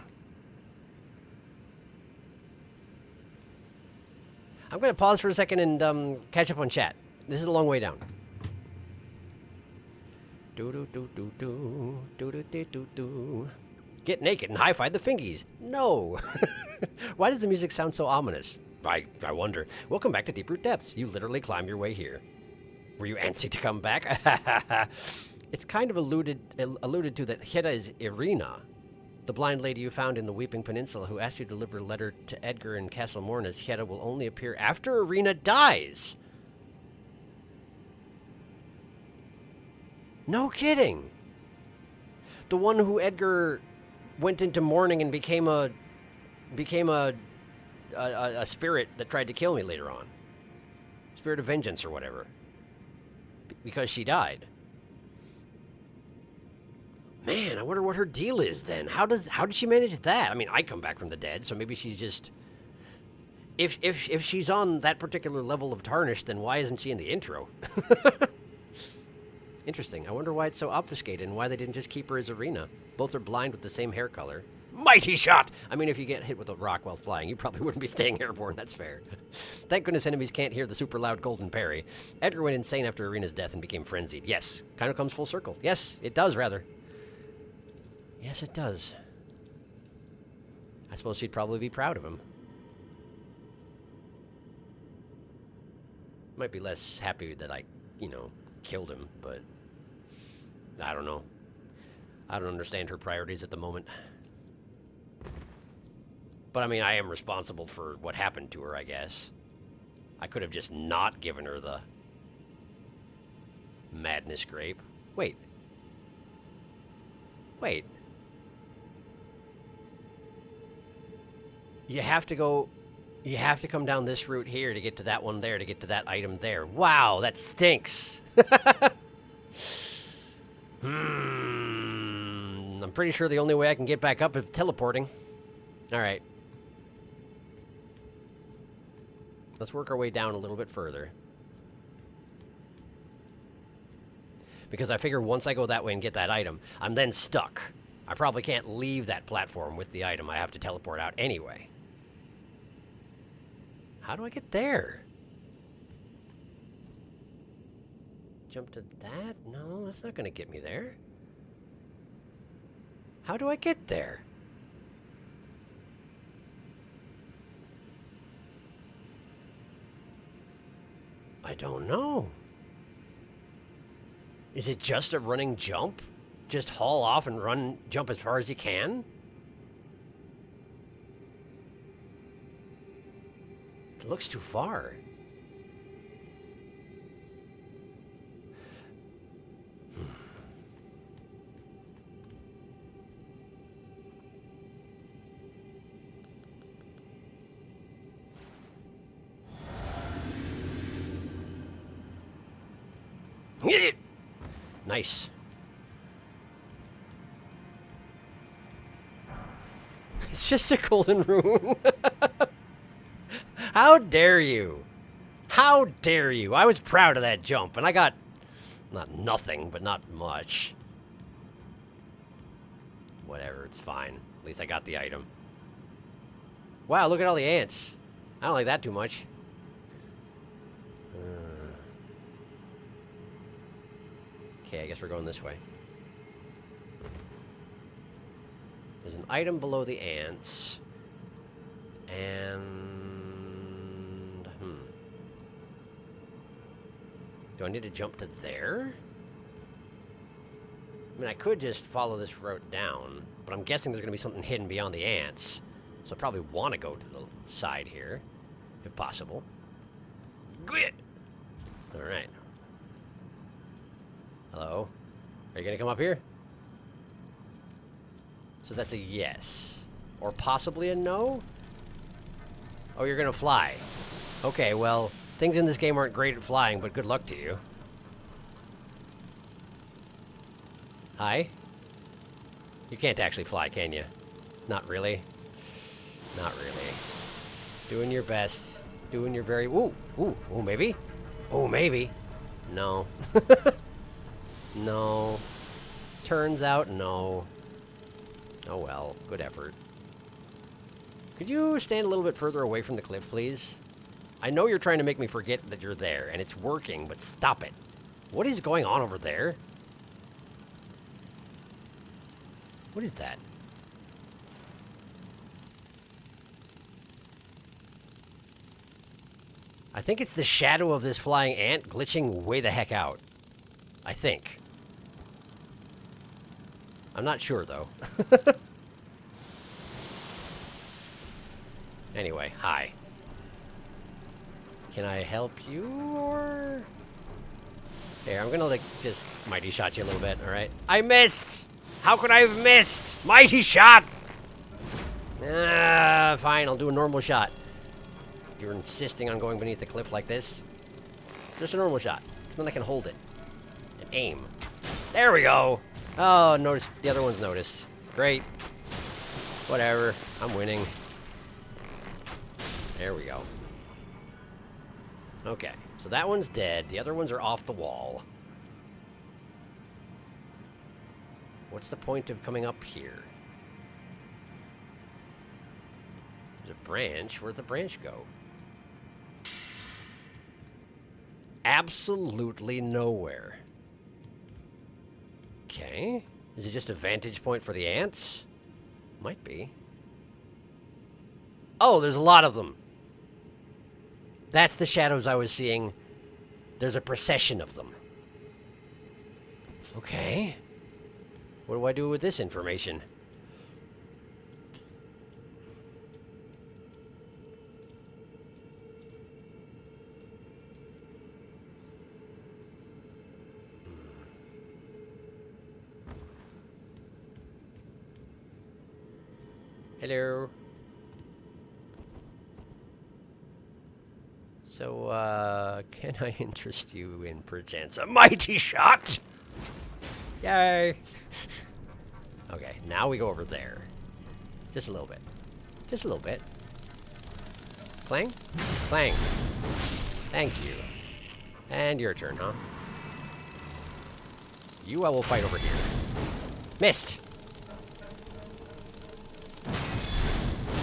I'm going to pause for a second and catch up on chat. This is a long way down. Get naked and high-five the fingies. No. Why does the music sound so ominous? I wonder. Welcome back to Deep Root Depths. You literally climbed your way here. Were you antsy to come back? It's kind of alluded to that Hedda is Irina, the blind lady you found in the Weeping Peninsula who asked you to deliver a letter to Edgar in Castle Mornas. Hedda will only appear after Irina dies. No kidding. The one who Edgar went into mourning and became a spirit that tried to kill me later on. Spirit of vengeance or whatever. Because she died. Man, I wonder what her deal is then. How did she manage that? I mean, I come back from the dead, so maybe she's just... If she's on that particular level of tarnished, then why isn't she in the intro? Interesting. I wonder why it's so obfuscated and why they didn't just keep her as Irina. Both are blind with the same hair color. Mighty shot! I mean, if you get hit with a rock while flying, you probably wouldn't be staying airborne. That's fair. Thank goodness enemies can't hear the super loud golden parry. Edgar went insane after Irina's death and became frenzied. Yes. Kind of comes full circle. Yes, it does, rather. Yes, it does. I suppose she'd probably be proud of him. Might be less happy that I, killed him, but I don't know. I don't understand her priorities at the moment. But I mean, I am responsible for what happened to her, I guess. I could have just not given her the madness grape. Wait. You have to come down this route here to get to that one there, to get to that item there. Wow, that stinks. I'm pretty sure the only way I can get back up is teleporting. All right. Let's work our way down a little bit further. Because I figure once I go that way and get that item, I'm then stuck. I probably can't leave that platform with the item. I have to teleport out anyway. How do I get there? Jump to that? No, that's not going to get me there. How do I get there? I don't know. Is it just a running jump? Just haul off and jump as far as you can? It looks too far. Nice. It's just a golden rune. How dare you? How dare you? I was proud of that jump, and I got... not nothing, but not much. Whatever, it's fine. At least I got the item. Wow, look at all the ants. I don't like that too much. Okay, I guess we're going this way. There's an item below the ants. And... do I need to jump to there? I mean, I could just follow this route down, but I'm guessing there's going to be something hidden beyond the ants. So I probably want to go to the side here, if possible. Quit! Alright. Hello? Are you going to come up here? So that's a yes. Or possibly a no? Oh, you're going to fly. Okay, well, things in this game aren't great at flying, but good luck to you. Hi? You can't actually fly, can you? Not really. Not really. Doing your best. Doing your very... Ooh! Ooh! Ooh, maybe? Oh, maybe. No. No. Turns out, no. Oh well. Good effort. Could you stand a little bit further away from the cliff, please? I know you're trying to make me forget that you're there, and it's working, but stop it. What is going on over there? What is that? I think it's the shadow of this flying ant glitching way the heck out. I think. I'm not sure, though. Anyway, hi. Can I help you, or...? Here, I'm gonna, like, just mighty shot you a little bit, alright? I missed! How could I have missed? Mighty shot! Fine, I'll do a normal shot. You're insisting on going beneath the cliff like this? Just a normal shot. Then I can hold it. And aim. There we go! Oh, notice the other one's noticed. Great. Whatever. I'm winning. There we go. Okay, so that one's dead. The other ones are off the wall. What's the point of coming up here? There's a branch. Where'd the branch go? Absolutely nowhere. Okay. Is it just a vantage point for the ants? Might be. Oh, there's a lot of them. That's the shadows I was seeing. There's a procession of them. Okay. What do I do with this information? Hello. So, can I interest you in perchance a mighty shot? Yay! Okay, now we go over there. Just a little bit. Just a little bit. Clang? Clang. Thank you. And your turn, huh? You I will fight over here. Missed!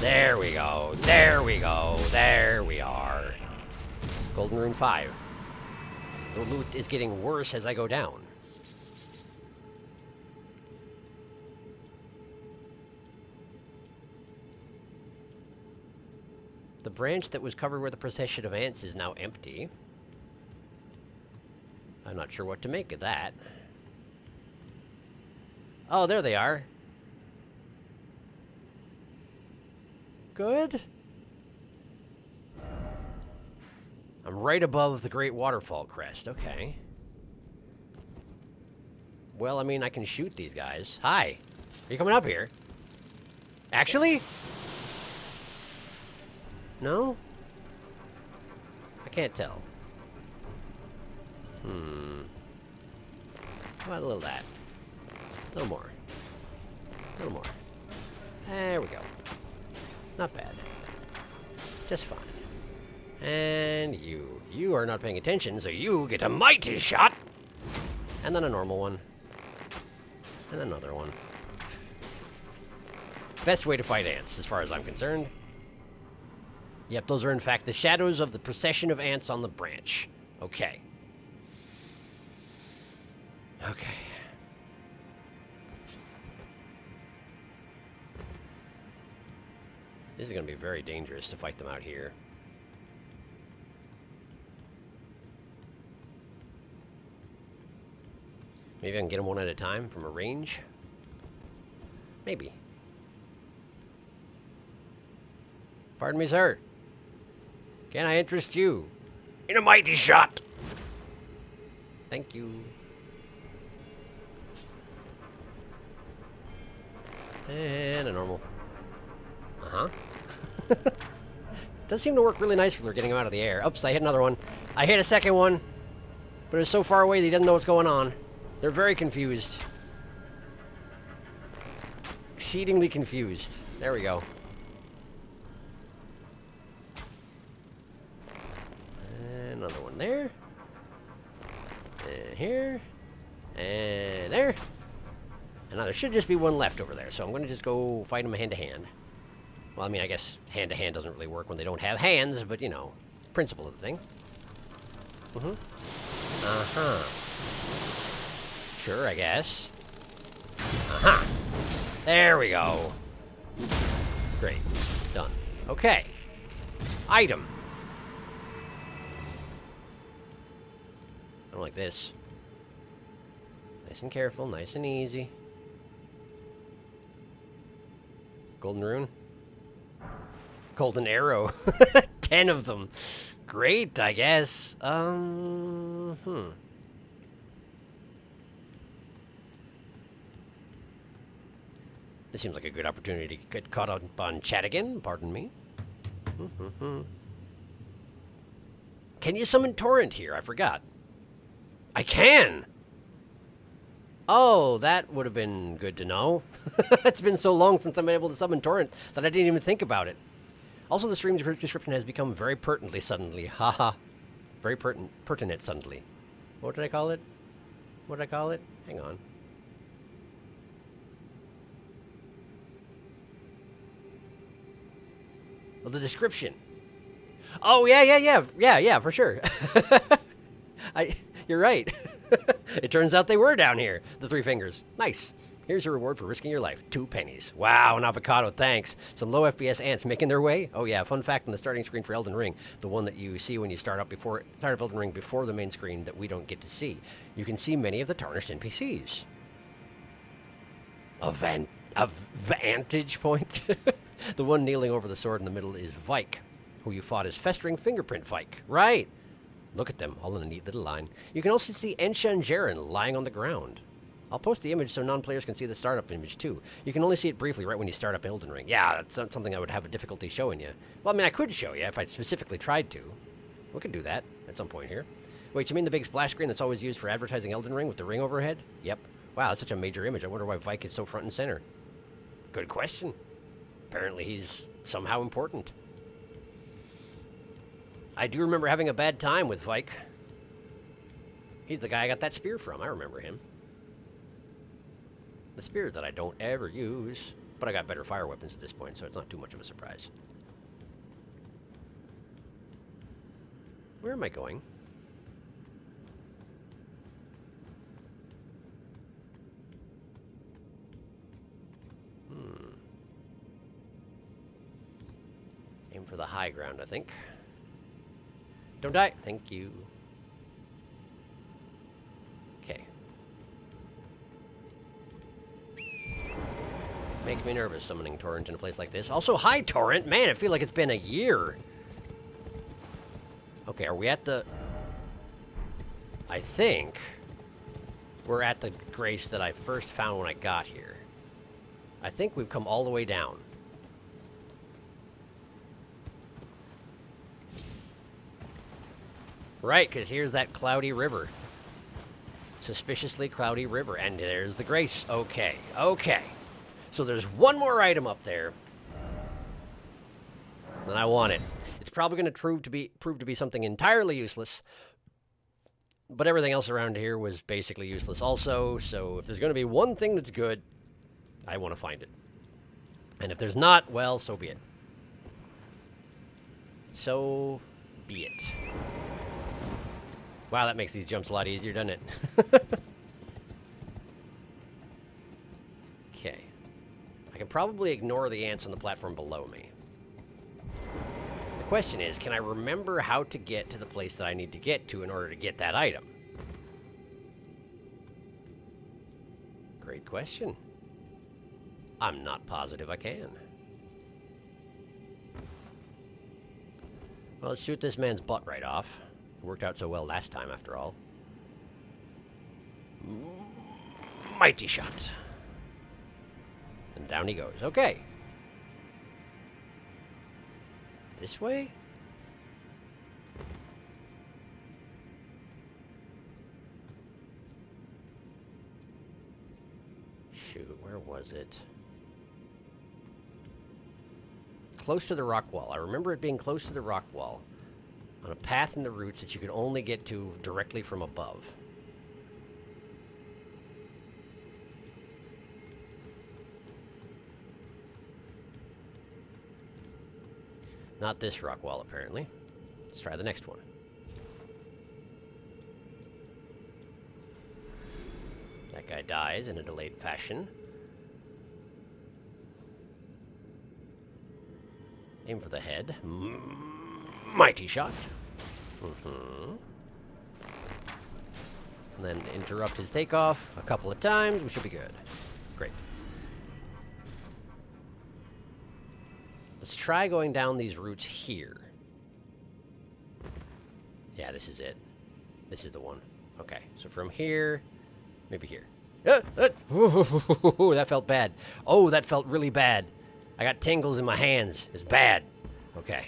There we go. There we go. There we are. Golden Rune 5. The loot is getting worse as I go down. The branch that was covered with a procession of ants is now empty. I'm not sure what to make of that. Oh, there they are. Good. I'm right above the Great Waterfall crest. Okay. Well, I mean, I can shoot these guys. Hi. Are you coming up here? Actually? No? I can't tell. How about a little of that? A little more. A little more. There we go. Not bad. Just fine. And you are not paying attention, so you get a mighty shot! And then a normal one. And then another one. Best way to fight ants, as far as I'm concerned. Yep, those are in fact the shadows of the procession of ants on the branch. Okay. Okay. This is going to be very dangerous to fight them out here. Maybe I can get them one at a time from a range? Maybe. Pardon me, sir. Can I interest you in a mighty shot? Thank you. And a normal. Uh-huh. Does seem to work really nice for getting them out of the air. Oops, I hit another one. I hit a second one, but it's so far away that he doesn't know what's going on. They're very confused. Exceedingly confused. There we go. And another one there. And here. And there. And now there should just be one left over there, so I'm going to just go fight him hand-to-hand. Well, I mean, I guess hand-to-hand doesn't really work when they don't have hands, but, you know, principle of the thing. Uh-huh. Sure, I guess. Uh-huh. There we go. Great. Done. Okay. Item. I don't like this. Nice and careful, nice and easy. Golden rune. Golden arrow. 10 of them. Great, I guess. This seems like a good opportunity to get caught up on chat again. Pardon me. Can you summon Torrent here? I forgot. I can! Oh, that would have been good to know. It's been so long since I've been able to summon Torrent that I didn't even think about it. Also, the stream's description has become very pertinently suddenly. Haha. Very pertinent suddenly. What did I call it? What did I call it? Hang on. Well, the description. Oh, yeah, for sure. You're right. It turns out they were down here. The 3 fingers. Nice. Here's your reward for risking your life. 2 pennies. Wow, an avocado, thanks. Some low FPS ants making their way. Oh yeah, fun fact on the starting screen for Elden Ring, the one that you see when you start up Elden Ring before the main screen that we don't get to see. You can see many of the tarnished NPCs. A vantage point? The one kneeling over the sword in the middle is Vike, who you fought as Festering Fingerprint Vike. Right. Look at them, all in a neat little line. You can also see Ensha and Jaren lying on the ground. I'll post the image so non-players can see the startup image too. You can only see it briefly right when you start up Elden Ring. Yeah, that's not something I would have a difficulty showing you. Well, I mean, I could show you if I specifically tried to. We could do that at some point here. Wait, you mean the big splash screen that's always used for advertising Elden Ring with the ring overhead? Yep. Wow, that's such a major image. I wonder why Vike is so front and center. Good question. Apparently he's somehow important. I do remember having a bad time with Vike. He's the guy I got that spear from. I remember him. The spear that I don't ever use. But I got better fire weapons at this point, so it's not too much of a surprise. Where am I going? Aim for the high ground, I think. Don't die. Thank you. Okay. Makes me nervous summoning Torrent in a place like this. Also, hi, Torrent. Man, I feel like it's been a year. Okay, are we at the... I think we're at the grace that I first found when I got here. I think we've come all the way down. Right, because here's that cloudy river. Suspiciously cloudy river. And there's the grace. Okay, okay. So there's one more item up there. then I want it. It's probably going to prove to be something entirely useless, but everything else around here was basically useless also, so if there's going to be one thing that's good, I want to find it. And if there's not, well, so be it. So be it. Wow, that makes these jumps a lot easier, doesn't it? Okay. I can probably ignore the ants on the platform below me. The question is, can I remember how to get to the place that I need to get to in order to get that item? Great question. I'm not positive I can. Well, let's shoot this man's butt right off. It worked out so well last time, after all. Mighty shot. And down he goes. Okay. This way? Shoot, where was it? Close to the rock wall. I remember it being close to the rock wall. On a path in the roots that you could only get to directly from above. Not this rock wall, apparently. Let's try the next one. That guy dies in a delayed fashion. Aim for the head. Mighty shot. And then interrupt his takeoff a couple of times. We should be good. Great. Let's try going down these routes here. Yeah, this is it. This is the one. Okay, so from here, maybe here. Ooh, that felt bad. Oh, that felt really bad. I got tingles in my hands. It's bad. Okay.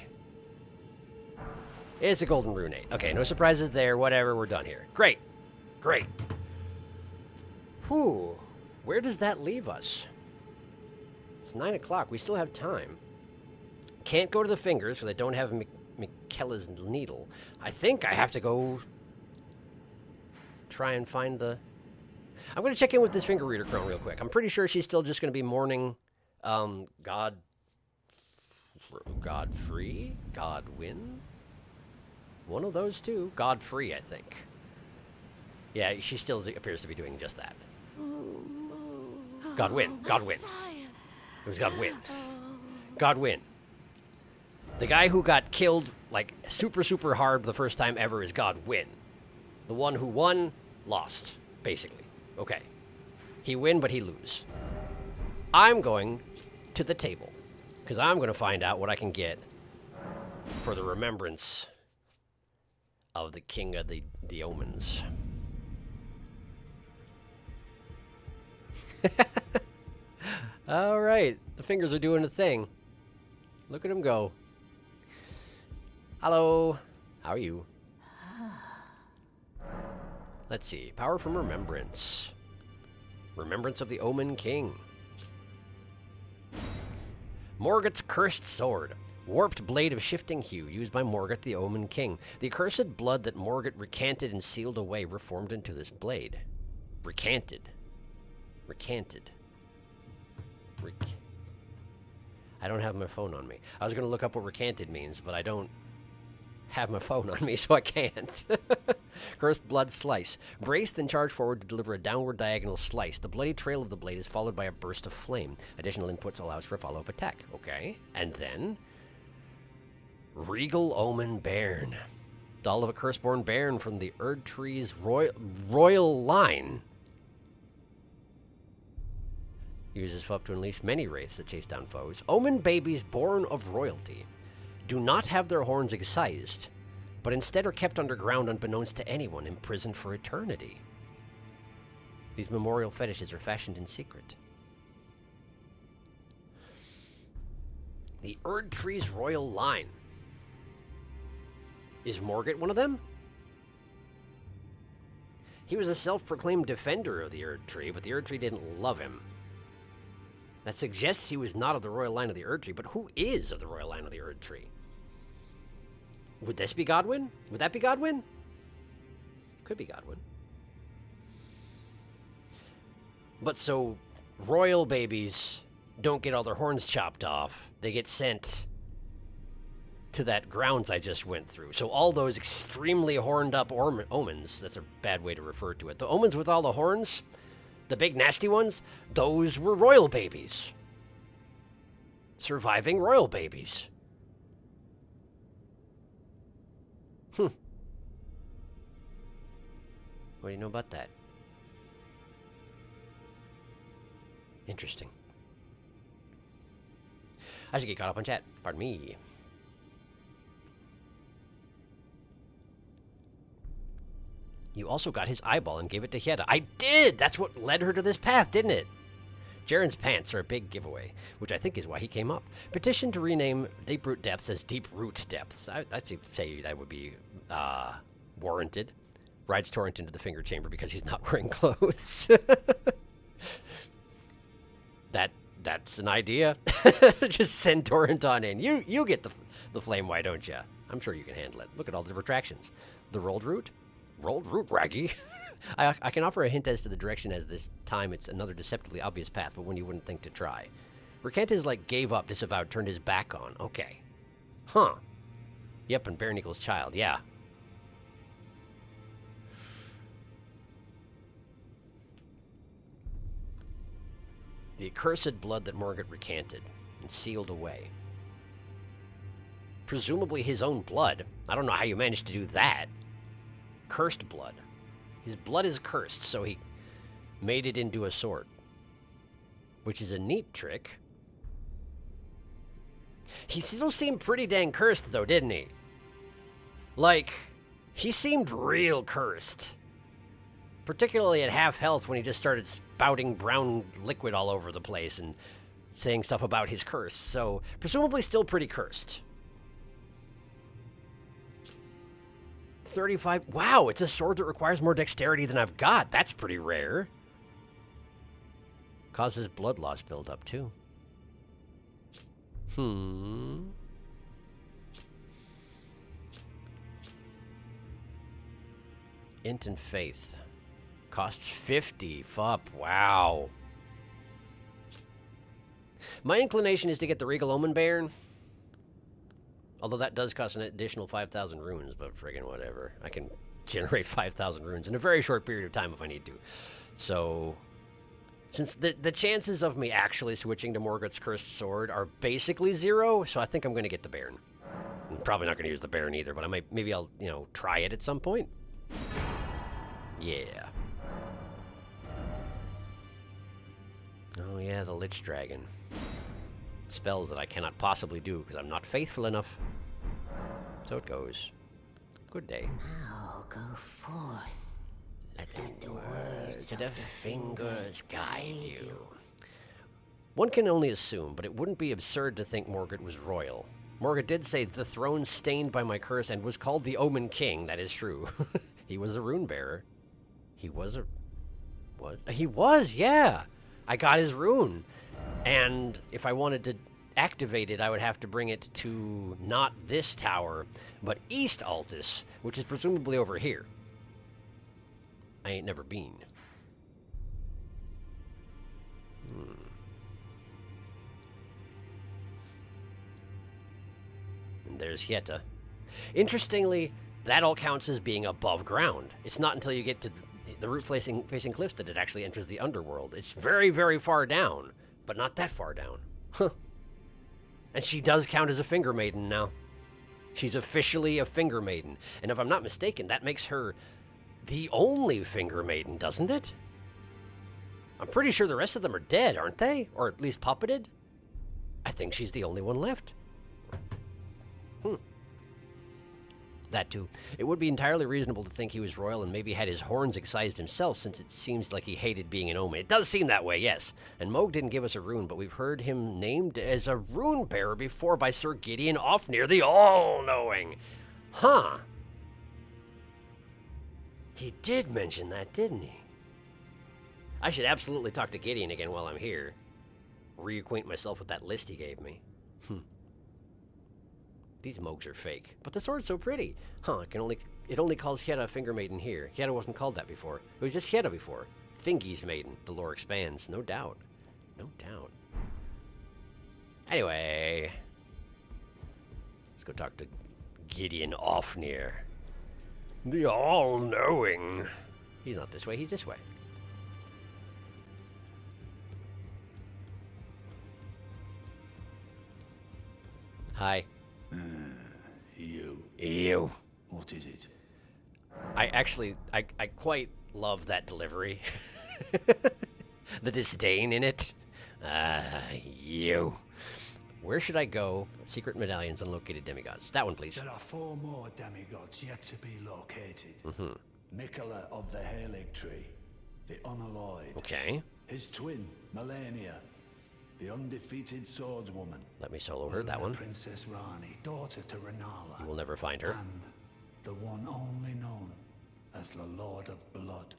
It's a golden runate. Okay, no surprises there. Whatever, we're done here. Great. Great. Whew. Where does that leave us? It's 9 o'clock. We still have time. Can't go to the fingers because I don't have MacLeod's needle. I think I have to go try and find the... I'm going to check in with this finger reader crone real quick. I'm pretty sure she's still just going to be mourning Godfrey? Godwin? One of those two. Godfrey, I think. Yeah, she still appears to be doing just that. Godwin. Godwin. It was Godwin. Godwin. The guy who got killed, like, super, super hard the first time ever is Godwin. The one who won, lost, basically. Okay. He win, but he lose. I'm going to the table, because I'm going to find out what I can get for the remembrance of the king of the omens. All right. The fingers are doing a thing. Look at him go. Hello. How are you? Let's see. Power from remembrance. Remembrance of the Omen King. Morgoth's cursed sword. Warped blade of shifting hue used by Morgoth the Omen King. The accursed blood that Morgoth recanted and sealed away reformed into this blade. Recanted. Recanted. I don't have my phone on me. I was going to look up what recanted means, but I don't have my phone on me, so I can't. Cursed blood slice. Braced and charged forward to deliver a downward diagonal slice. The bloody trail of the blade is followed by a burst of flame. Additional inputs allows for a follow-up attack. Okay. And then... Regal Omen Bairn. Doll of a curse-born bairn from the Erd Tree's royal line. Uses Fuff to unleash many wraiths that chase down foes. Omen babies born of royalty do not have their horns excised, but instead are kept underground unbeknownst to anyone, imprisoned for eternity. These memorial fetishes are fashioned in secret. The Erd Tree's royal line. Is Morgoth one of them? He was a self-proclaimed defender of the Erd Tree, but the Erd Tree didn't love him. That suggests he was not of the royal line of the Erd Tree, but who is of the royal line of the Erd Tree? Would this be Godwyn? Would that be Godwyn? Could be Godwyn. But so, royal babies don't get all their horns chopped off. They get sent to that grounds I just went through. So all those extremely horned up omens, that's a bad way to refer to it. The omens with all the horns, the big nasty ones, those were royal babies. Surviving royal babies. What do you know about that? Interesting. I should get caught up on chat. Pardon me. You also got his eyeball and gave it to Hieta. I did! That's what led her to this path, didn't it? Jaren's pants are a big giveaway, which I think is why he came up. Petition to rename Deep Root Depths as Deep Root Depths. I'd say that would be warranted. Rides Torrent into the finger chamber because he's not wearing clothes. That's an idea. Just send Torrent on in. You get the flame, why don't you? I'm sure you can handle it. Look at all the retractions. The rolled root? Rolled root, Raggy. I can offer a hint as to the direction, as this time it's another deceptively obvious path, but one you wouldn't think to try. Recanted like gave up, disavowed, turned his back on. Okay. Huh. Yep, and Baron equals child. Yeah. The accursed blood that Morgott recanted and sealed away. Presumably his own blood. I don't know how you managed to do that. Cursed blood. His blood is cursed, so he made it into a sword. Which is a neat trick. He still seemed pretty dang cursed, though, didn't he? Like, he seemed real cursed. Particularly at half health when he just started spouting brown liquid all over the place and saying stuff about his curse. So, presumably still pretty cursed. 35. Wow, it's a sword that requires more dexterity than I've got. That's pretty rare. Causes blood loss buildup, too. Int and Faith. Costs 50. Fup. Wow. My inclination is to get the Regal Omen Baron. Although that does cost an additional 5,000 runes, but friggin' whatever. I can generate 5,000 runes in a very short period of time if I need to. So, since the chances of me actually switching to Morgott's Cursed Sword are basically zero, so I think I'm going to get the Baron. I'm probably not going to use the Baron either, but maybe I'll, try it at some point. Yeah. Oh yeah, the Lich Dragon. Spells that I cannot possibly do because I'm not faithful enough. So it goes. Good day. Now go forth. Let the words of the fingers guide you. One can only assume, but it wouldn't be absurd to think Morgott was royal. Morgott did say, the throne stained by my curse and was called the Omen King. That is true. He was a rune bearer. He was, yeah. I got his rune. And if I wanted to activate it, I would have to bring it to not this tower, but East Altus, which is presumably over here. I ain't never been. And there's Hieta. Interestingly, that all counts as being above ground. It's not until you get to the route facing cliffs that it actually enters the underworld. It's very, very far down. But not that far down. Huh. And she does count as a finger maiden now. She's officially a finger maiden. And if I'm not mistaken, that makes her the only finger maiden, doesn't it? I'm pretty sure the rest of them are dead, aren't they? Or at least puppeted? I think she's the only one left. That too. It would be entirely reasonable to think he was royal and maybe had his horns excised himself, since it seems like he hated being an omen. It does seem that way, yes. And Moog didn't give us a rune, but we've heard him named as a rune bearer before by Sir Gideon Offnear, the All-Knowing. Huh. He did mention that, didn't he? I should absolutely talk to Gideon again while I'm here. reacquaint myself with that list he gave me. These mugs are fake, but the sword's so pretty. Huh, it only calls Hiera Finger Maiden here. Hiera wasn't called that before. It was just Hiera before. Fingi's Maiden. The lore expands, no doubt. No doubt. Anyway, let's go talk to Gideon Ofnir. The all-knowing. He's not this way, he's this way. Hi. You. What is it? I quite love that delivery. The disdain in it. You. Where should I go? Secret medallions, unlocated demigods. That one, please. There are 4 more demigods yet to be located. Mikola of the Halig Tree, the Unalloyed. Okay. His twin, Melania, the undefeated swordswoman. Let me solo her, that one. Princess Rani, daughter to Renala. You will never find her. And the one only known as the Lord of Blood.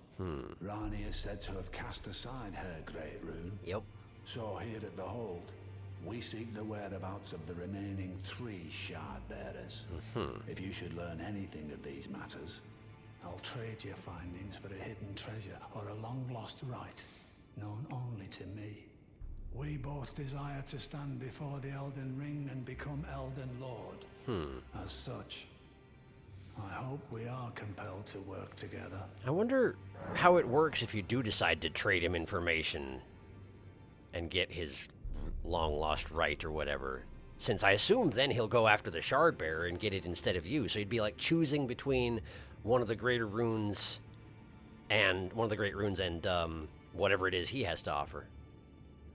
Rani is said to have cast aside her great rune. Yep. So here at the Hold, we seek the whereabouts of the remaining 3 shard bearers. If you should learn anything of these matters, I'll trade your findings for a hidden treasure or a long-lost right, known only to me. We both desire to stand before the Elden Ring and become Elden Lord. As such, I hope we are compelled to work together. I wonder how it works if you do decide to trade him information and get his long-lost right or whatever. Since I assume then he'll go after the shard bearer and get it instead of you. So he'd be like choosing between one of the greater runes and whatever it is he has to offer.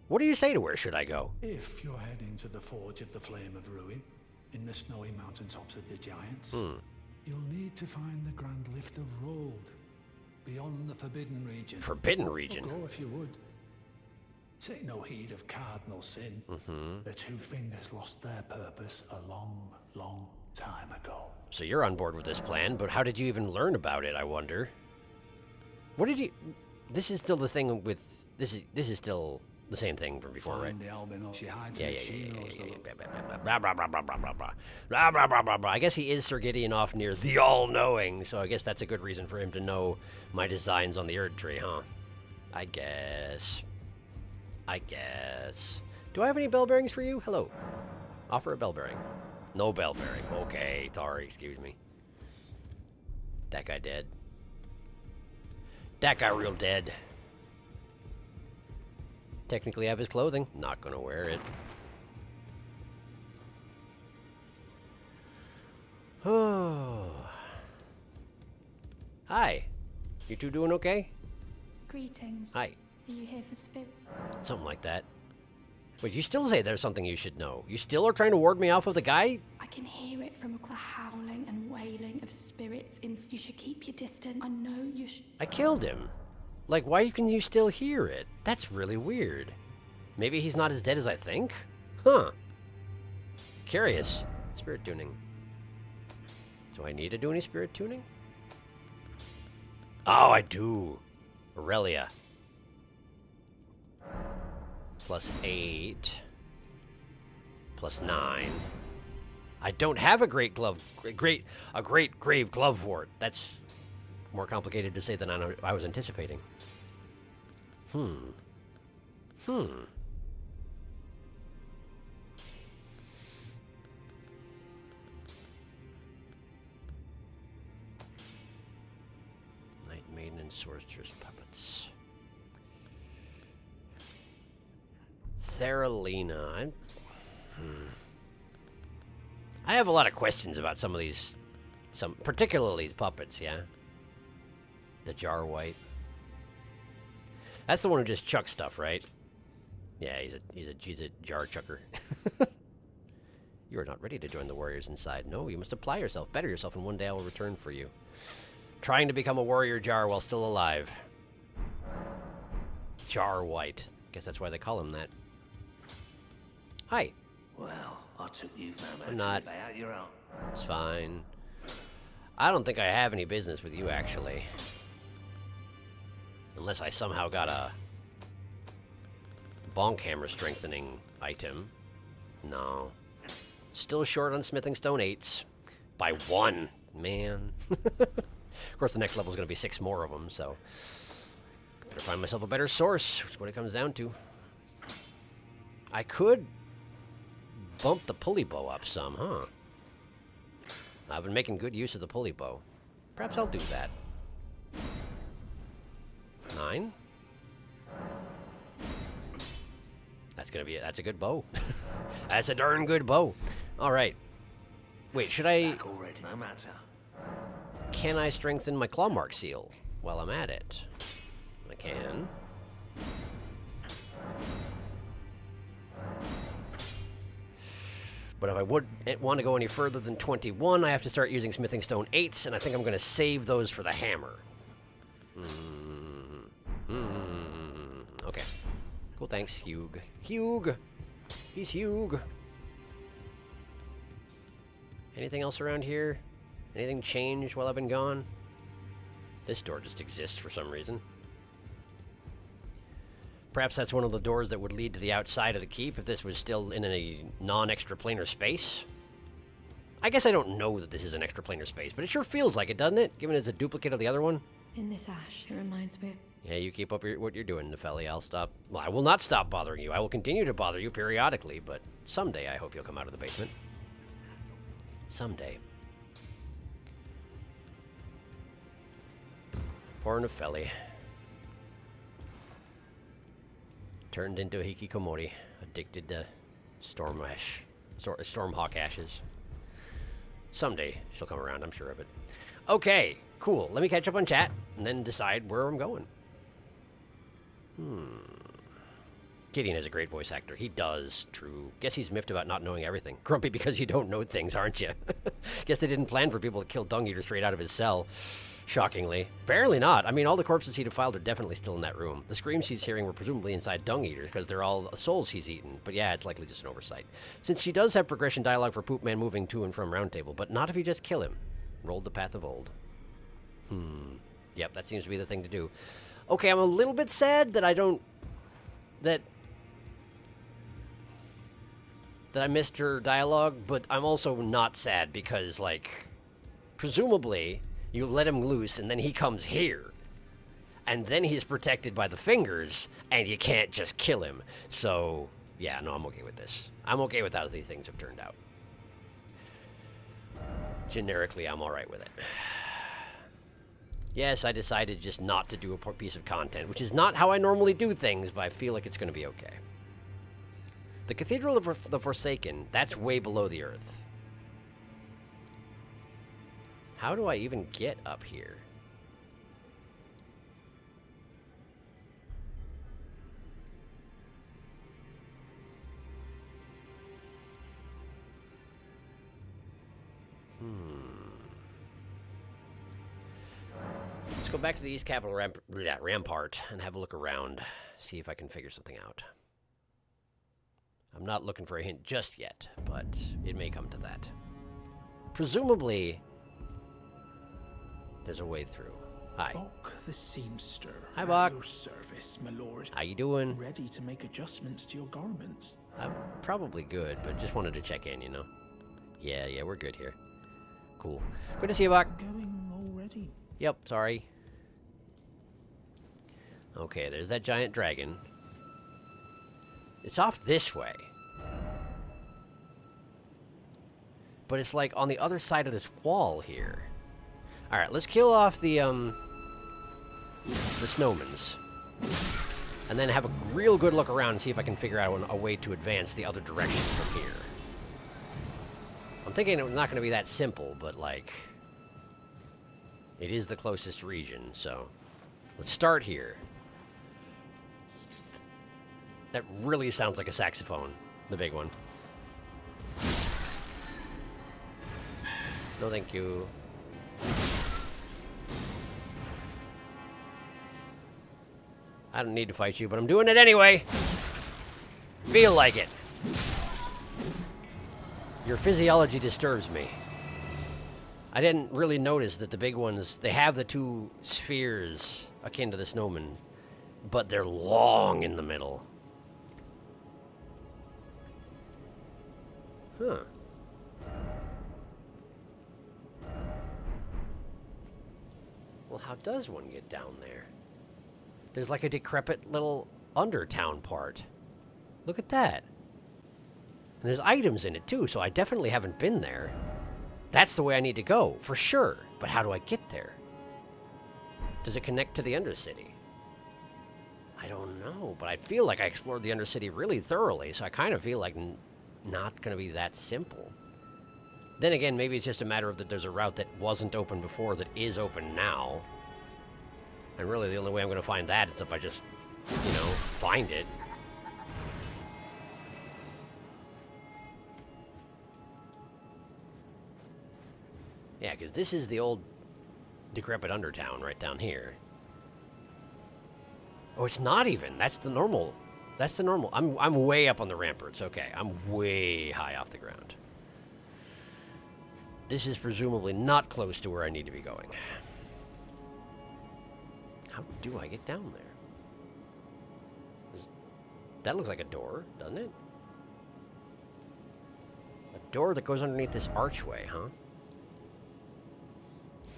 What do you say to where should I go? If you're heading to the Forge of the Flame of Ruin, in the snowy mountaintops of the Giants, you'll need to find the Grand Lift of Rold, beyond the Forbidden Region. Forbidden Region? Go if you would. Take no heed of cardinal sin. The 2 fingers lost their purpose a long, long time ago. So you're on board with this plan, but how did you even learn about it, I wonder? What did you... This is still the thing with... This is still the same thing from before, right? The albino, she hides Yeah. Blah, Blah, blah, blah, blah, blah, blah. Blah, blah, blah, blah, blah. I guess he is Sir Gideon Ofnir, the all-knowing, so I guess that's a good reason for him to know my designs on the Erd Tree, huh? I guess. Do I have any bell bearings for you? Hello. Offer a bell bearing. No bell bearing. Okay, sorry, excuse me. That guy dead. That guy real dead. Technically have his clothing. Not gonna wear it. Oh. Hi. You two doing okay? Greetings. Hi. Are you here for spirit? Something like that. Wait, you still say there's something you should know. You still are trying to ward me off of the guy? I can hear it from the howling and wailing of spirits in... You should keep your distance. I know you should... I killed him. Like, why can you still hear it? That's really weird. Maybe he's not as dead as I think? Huh. Curious. Spirit tuning. Do I need to do any spirit tuning? Oh, I do. Aurelia. +8. +9. I don't have a great grave glove ward. That's more complicated to say than I was anticipating. Night Maiden and Sorcerer's Puppets. Theralina. I have a lot of questions about some of these, particularly these puppets, yeah? The Jar White. That's the one who just chucks stuff, right? Yeah, he's a jar chucker. You are not ready to join the warriors inside. No, you must apply yourself, better yourself, and one day I will return for you. Trying to become a warrior jar while still alive. Jar White. Guess that's why they call him that. Hi. Well, I took you from I'm not. out your own. It's fine. I don't think I have any business with you, actually. Unless I somehow got a bonk hammer strengthening item. No. Still short on smithing stone 8s. By 1. Man. Of course, the next level is going to be 6 more of them, so... Better find myself a better source, which is what it comes down to. I could bump the pulley bow up some, huh? I've been making good use of the pulley bow. Perhaps I'll do that. 9? That's a good bow. That's a darn good bow. Alright. Wait, should I... Back already, no matter. Can I strengthen my claw mark seal while I'm at it? I can. But if I would want to go any further than 21, I have to start using smithing stone 8s, and I think I'm going to save those for the hammer. Okay. Cool, thanks, Hugh. Hugh! He's Hugh! Anything else around here? Anything change while I've been gone? This door just exists for some reason. Perhaps that's one of the doors that would lead to the outside of the keep if this was still in a non-extraplanar space. I guess I don't know that this is an extraplanar space, but it sure feels like it, doesn't it? Given it's a duplicate of the other one. In this ash, it reminds me of... Yeah, you keep up what you're doing, Nepheli. I'll stop... Well, I will not stop bothering you. I will continue to bother you periodically, but someday I hope you'll come out of the basement. Someday. Poor Nepheli. Turned into a hikikomori, addicted to stormhawk ashes. Someday she'll come around, I'm sure of it. Okay, cool. Let me catch up on chat and then decide where I'm going. Gideon is a great voice actor. He does, true. Guess he's miffed about not knowing everything. Grumpy because you don't know things, aren't you? Guess they didn't plan for people to kill Dung Eater straight out of his cell. Shockingly. Apparently not. I mean, all the corpses he defiled are definitely still in that room. The screams he's hearing were presumably inside Dung Eater, because they're all souls he's eaten. But yeah, it's likely just an oversight. Since she does have progression dialogue for Poop Man moving to and from Roundtable, but not if you just kill him. Rolled the path of old. Yep, that seems to be the thing to do. Okay, I'm a little bit sad that I don't... That I missed her dialogue, but I'm also not sad because, like, presumably... You let him loose, and then he comes here. And then he's protected by the fingers, and you can't just kill him. So, yeah, no, I'm okay with this. I'm okay with how these things have turned out. Generically, I'm alright with it. Yes, I decided just not to do a piece of content, which is not how I normally do things, but I feel like it's going to be okay. The Cathedral of the Forsaken, that's way below the earth. How do I even get up here? Let's go back to the East Capitol Rampart and have a look around. See if I can figure something out. I'm not looking for a hint just yet, but it may come to that. Presumably... There's a way through. Hi. Bok the seamster. Hi, Bok. At your service, my lord. How you doing? Ready to make adjustments to your garments. I'm probably good, but just wanted to check in, you know? Yeah, we're good here. Cool. Good to see you, Bok. Going already? Yep, sorry. Okay, there's that giant dragon. It's off this way. But it's like on the other side of this wall here. Alright, let's kill off the snowmans. And then have a real good look around and see if I can figure out a way to advance the other direction from here. I'm thinking it's not going to be that simple, but, like... It is the closest region, so... Let's start here. That really sounds like a saxophone, the big one. No, thank you. I don't need to fight you, but I'm doing it anyway. Feel like it. Your physiology disturbs me. I didn't really notice that the big ones, they have the two spheres akin to the snowman, but they're long in the middle. Huh. Well, how does one get down there? There's like a decrepit little undertown part. Look at that. And there's items in it too, so I definitely haven't been there. That's the way I need to go, for sure. But how do I get there? Does it connect to the Undercity? I don't know, but I feel like I explored the Undercity really thoroughly, so I kind of feel like not going to be that simple. Then again, maybe it's just a matter of that there's a route that wasn't open before that is open now. And really the only way I'm going to find that is if I just, you know, find it. Yeah, because this is the old decrepit Undertown right down here. Oh, it's not even. That's the normal. That's the normal. I'm way up on the ramparts. Okay, I'm way high off the ground. This is presumably not close to where I need to be going. How do I get down there? That looks like a door, doesn't it? A door that goes underneath this archway, huh?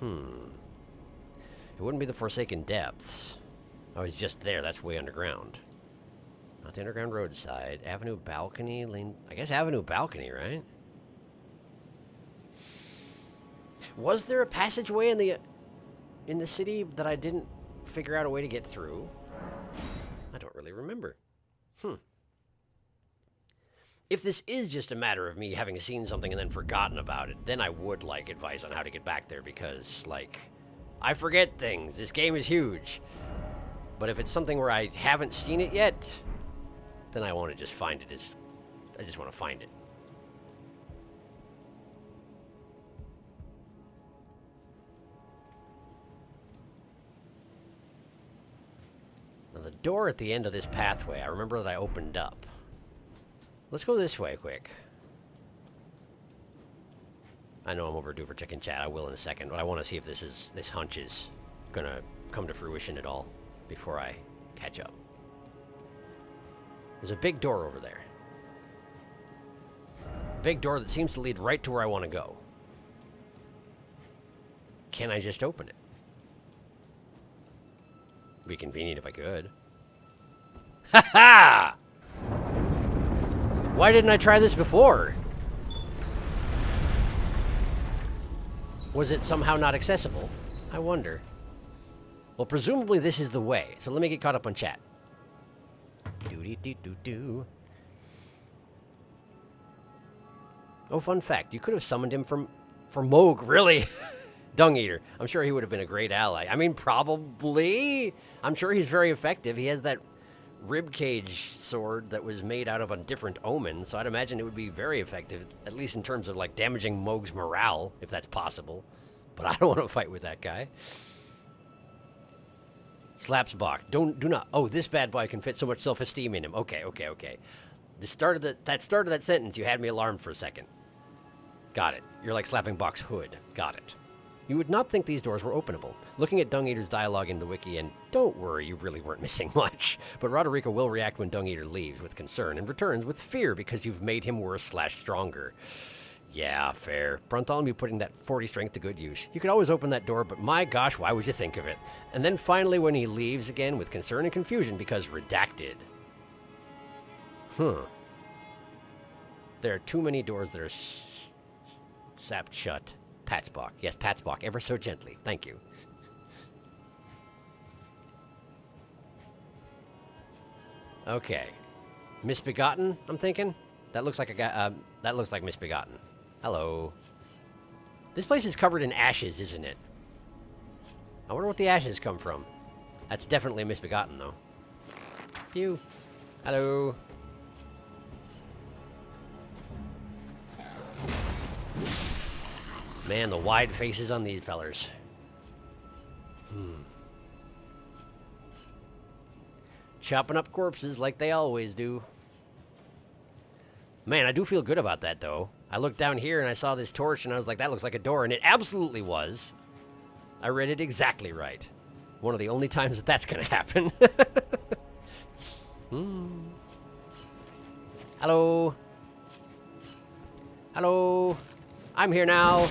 It wouldn't be the Forsaken Depths. Oh, he's just there. That's way underground. Not the underground roadside. Avenue balcony, lane... I guess avenue balcony, right? Was there a passageway in the city that I didn't figure out a way to get through? I don't really remember. If this is just a matter of me having seen something and then forgotten about it, then I would like advice on how to get back there because, like, I forget things. This game is huge. But if it's something where I haven't seen it yet, then I want to just find it. I just want to find it. Now, the door at the end of this pathway, I remember that I opened up. Let's go this way quick. I know I'm overdue for chicken chat. I will in a second, but I want to see if this hunch is gonna come to fruition at all before I catch up. There's a big door over there. A big door that seems to lead right to where I want to go. Can I just open it? Be convenient if I could. Ha ha! Why didn't I try this before? Was it somehow not accessible? I wonder. Well, presumably this is the way, so let me get caught up on chat. Doo-dee-doo-doo-doo. Oh, fun fact. You could have summoned him from Moog, really? Dung Eater. I'm sure he would have been a great ally. I mean, probably. I'm sure he's very effective. He has that ribcage sword that was made out of a different omen, so I'd imagine it would be very effective, at least in terms of, like, damaging Moog's morale, if that's possible. But I don't want to fight with that guy. Slaps Bach. Do not. Oh, this bad boy can fit so much self-esteem in him. Okay. That start of that sentence, you had me alarmed for a second. Got it. You're like slapping Bach's hood. Got it. You would not think these doors were openable. Looking at Dung Eater's dialogue in the wiki, and don't worry, you really weren't missing much. But Roderico will react when Dung Eater leaves with concern and returns with fear because you've made him worse/stronger. Yeah, fair. Bartholomew putting that 40 strength to good use. You could always open that door, but my gosh, why would you think of it? And then finally when he leaves again with concern and confusion because redacted. There are too many doors that are sapped shut. Patsbach. Yes, Patsbach, ever so gently. Thank you. Okay. Misbegotten, I'm thinking? That looks like a guy, that looks like Misbegotten. Hello. This place is covered in ashes, isn't it? I wonder what the ashes come from. That's definitely Misbegotten, though. Pew. Hello. Man, the wide faces on these fellers. Chopping up corpses like they always do. Man, I do feel good about that, though. I looked down here and I saw this torch and I was like, that looks like a door. And it absolutely was. I read it exactly right. One of the only times that that's going to happen. Hello. Hello. I'm here now.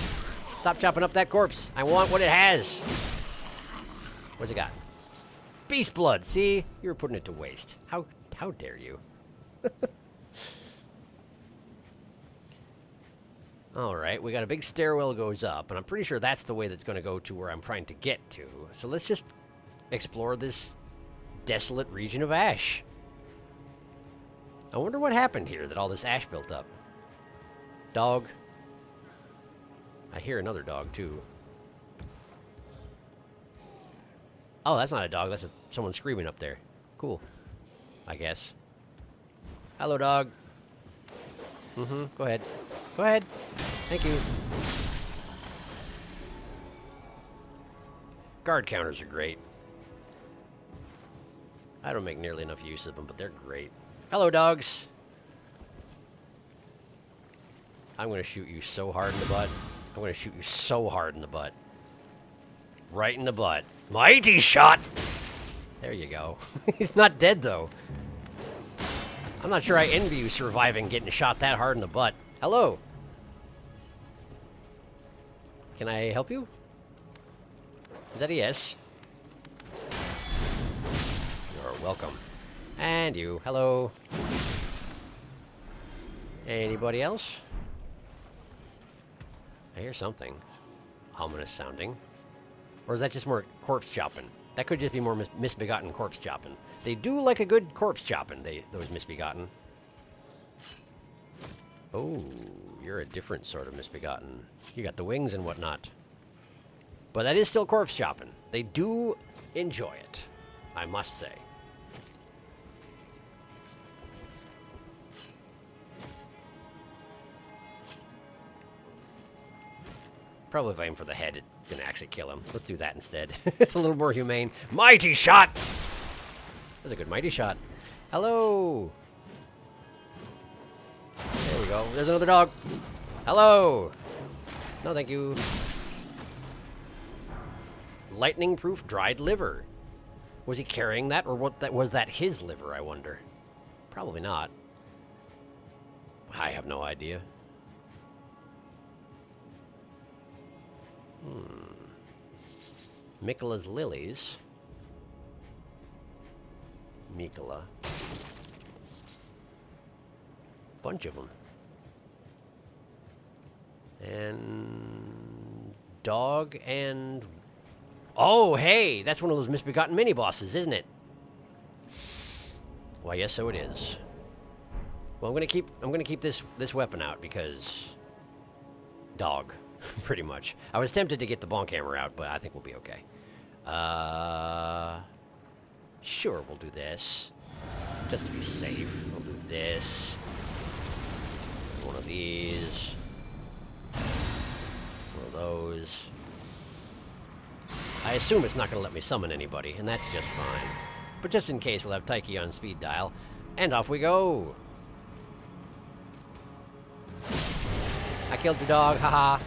Stop chopping up that corpse. I want what it has. What's it got? Beast blood. See? You were putting it to waste. How dare you? All right, we got a big stairwell goes up, and I'm pretty sure that's the way that's going to go to where I'm trying to get to. So let's just explore this desolate region of ash. I wonder what happened here that all this ash built up. Dog. I hear another dog, too. Oh, that's not a dog. That's someone screaming up there. Cool. I guess. Hello, dog. Go ahead. Go ahead. Thank you. Guard counters are great. I don't make nearly enough use of them, but they're great. Hello, dogs. I'm going to shoot you so hard in the butt. I'm going to shoot you so hard in the butt. Right in the butt. Mighty shot! There you go. He's not dead, though. I'm not sure I envy you surviving getting shot that hard in the butt. Hello. Can I help you? Is that a yes? You're welcome. And you. Hello. Anybody else? I hear something. Ominous sounding. Or is that just more corpse chopping? That could just be more misbegotten corpse chopping. They do like a good corpse chopping, those misbegotten. Oh, you're a different sort of misbegotten. You got the wings and whatnot. But that is still corpse chopping. They do enjoy it, I must say. Probably if I aim for the head, it's gonna actually kill him. Let's do that instead. It's a little more humane. Mighty shot! That's a good mighty shot. Hello! There we go. There's another dog. Hello! No, thank you. Lightning-proof dried liver. Was he carrying that, or was that his liver, I wonder? Probably not. I have no idea. Mikola's lilies. Mikola. Bunch of them. And dog and... Oh, hey! That's one of those misbegotten mini-bosses, isn't it? Why, yes, so it is. Well, I'm gonna keep this weapon out because... Dog. Pretty much. I was tempted to get the bonk hammer out, but I think we'll be okay. Sure, we'll do this. Just to be safe, we'll do this. One of these. One of those. I assume it's not going to let me summon anybody, and that's just fine. But just in case, we'll have Taiki on speed dial. And off we go! I killed your dog, haha.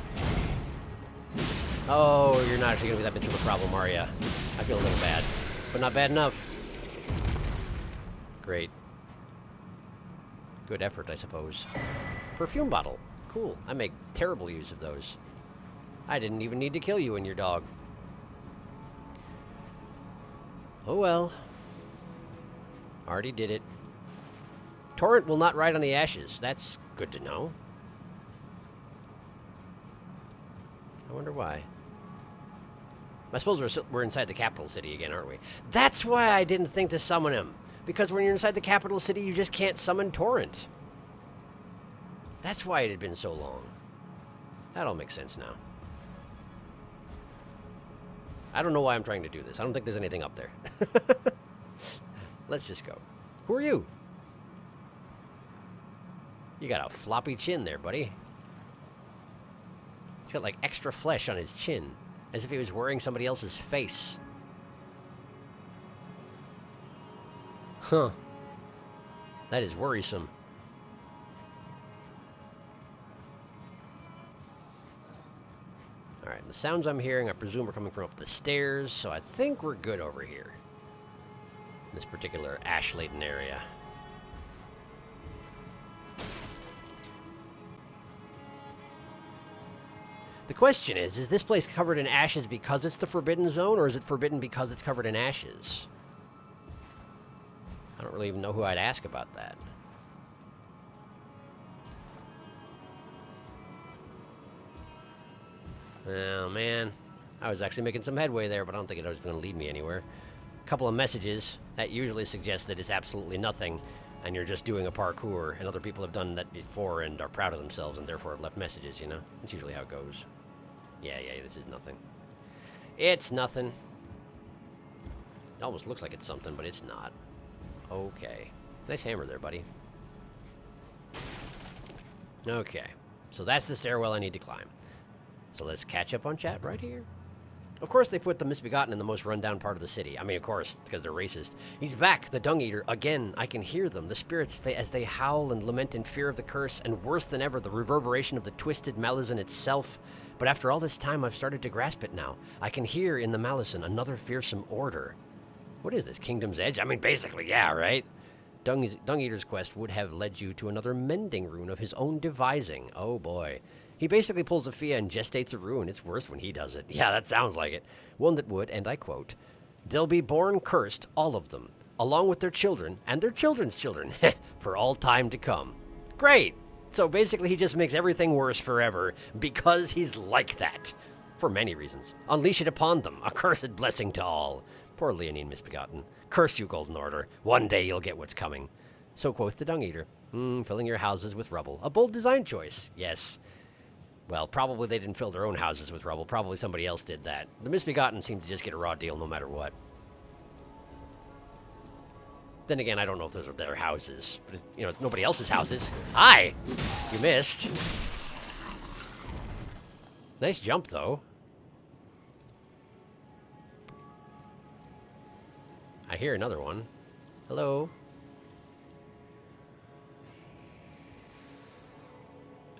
Oh, you're not actually going to be that much of a problem, are ya? I feel a little bad. But not bad enough. Great. Good effort, I suppose. Perfume bottle. Cool. I make terrible use of those. I didn't even need to kill you and your dog. Oh well. Already did it. Torrent will not ride on the ashes. That's good to know. I wonder why. I suppose we're inside the capital city again, aren't we? That's why I didn't think to summon him. Because when you're inside the capital city, you just can't summon Torrent. That's why it had been so long. That all makes sense now. I don't know why I'm trying to do this. I don't think there's anything up there. Let's just go. Who are you? You got a floppy chin there, buddy. He's got like extra flesh on his chin. As if he was wearing somebody else's face. Huh. That is worrisome. Alright, the sounds I'm hearing, I presume, are coming from up the stairs, so I think we're good over here. In this particular ash-laden area. The question is this place covered in ashes because it's the Forbidden Zone, or is it forbidden because it's covered in ashes? I don't really even know who I'd ask about that. Oh, man. I was actually making some headway there, but I don't think it was going to lead me anywhere. A couple of messages that usually suggest that it's absolutely nothing, and you're just doing a parkour, and other people have done that before and are proud of themselves and therefore have left messages, you know? That's usually how it goes. Yeah, this is nothing. It's nothing. It almost looks like it's something, but it's not. Okay. Nice hammer there, buddy. Okay. So that's the stairwell I need to climb. So let's catch up on chat right here. Of course, they put the Misbegotten in the most rundown part of the city. I mean, of course, because they're racist. He's back, the Dung Eater. Again, I can hear them. The spirits, as they howl and lament in fear of the curse, and worse than ever, the reverberation of the twisted Malazan itself. But after all this time, I've started to grasp it now. I can hear in the Malazan another fearsome order. What is this, Kingdom's Edge? I mean, basically, yeah, right? Dung Eater's quest would have led you to another mending rune of his own devising. Oh, boy. He basically pulls a Fia and gestates a rune. It's worse when he does it. Yeah, that sounds like it. One that would, and I quote, "They'll be born cursed, all of them, along with their children and their children's children, for all time to come." Great! So basically he just makes everything worse forever because he's like that. For many reasons. Unleash it upon them, a cursed blessing to all. Poor Leonine Misbegotten. Curse you, Golden Order. One day you'll get what's coming. So quoth the Dung Eater. Filling your houses with rubble. A bold design choice. Yes. Well, probably they didn't fill their own houses with rubble. Probably somebody else did that. The Misbegotten seem to just get a raw deal no matter what. Then again, I don't know if those are their houses. But, you know, it's nobody else's houses. Hi! You missed. Nice jump, though. I hear another one. Hello?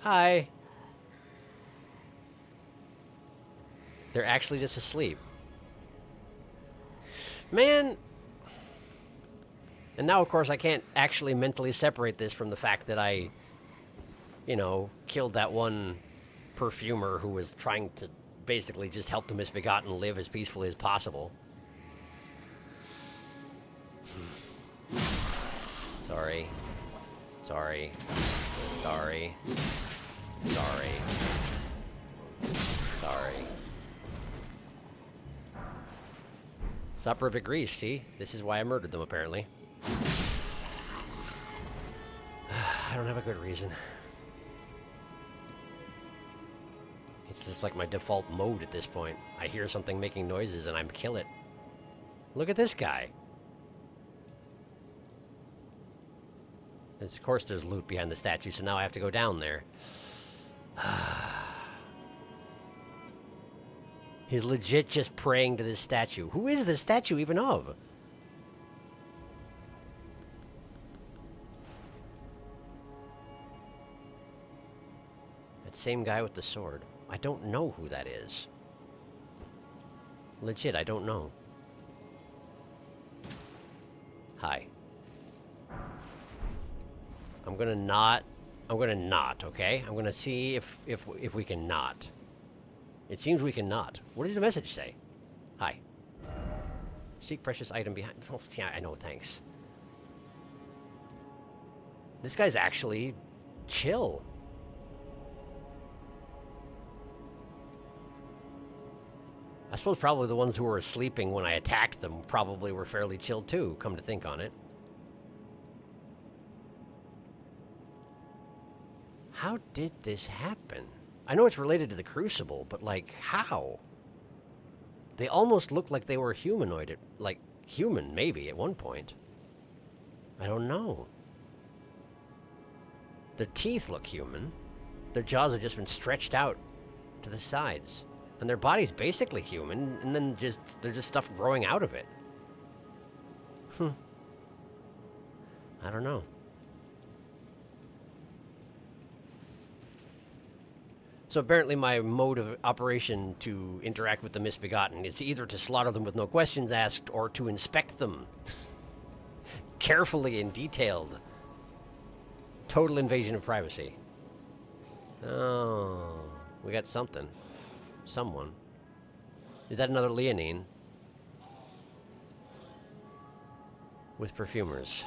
Hi! They're actually just asleep. Man! And now, of course, I can't actually mentally separate this from the fact that I, you know, killed that one perfumer who was trying to basically just help the Misbegotten live as peacefully as possible. Sorry. Sorry. Sorry. Sorry. Sorry. Soporific grease, see? This is why I murdered them, apparently. I don't have a good reason. It's just like my default mode at this point. I hear something making noises and I kill it. Look at this guy. And of course there's loot behind the statue, so now I have to go down there. He's legit just praying to this statue. Who is this statue even of? That same guy with the sword. I don't know who that is. Legit, I don't know. Hi. I'm gonna not, okay? I'm gonna see if we can not. It seems we can not. What does the message say? Hi. Seek precious item behind... Oh, yeah, I know, thanks. This guy's actually chill. I suppose probably the ones who were sleeping when I attacked them probably were fairly chill too, come to think on it. How did this happen? I know it's related to the Crucible, but, like, how? They almost looked like they were humanoid, like, human, maybe, at one point. I don't know. Their teeth look human. Their jaws have just been stretched out to the sides. And their body's basically human, and then there's just stuff growing out of it. I don't know. So apparently my mode of operation to interact with the Misbegotten is either to slaughter them with no questions asked or to inspect them. Carefully and detailed. Total invasion of privacy. Oh, we got something. someone. Is that another Leonine? With perfumers.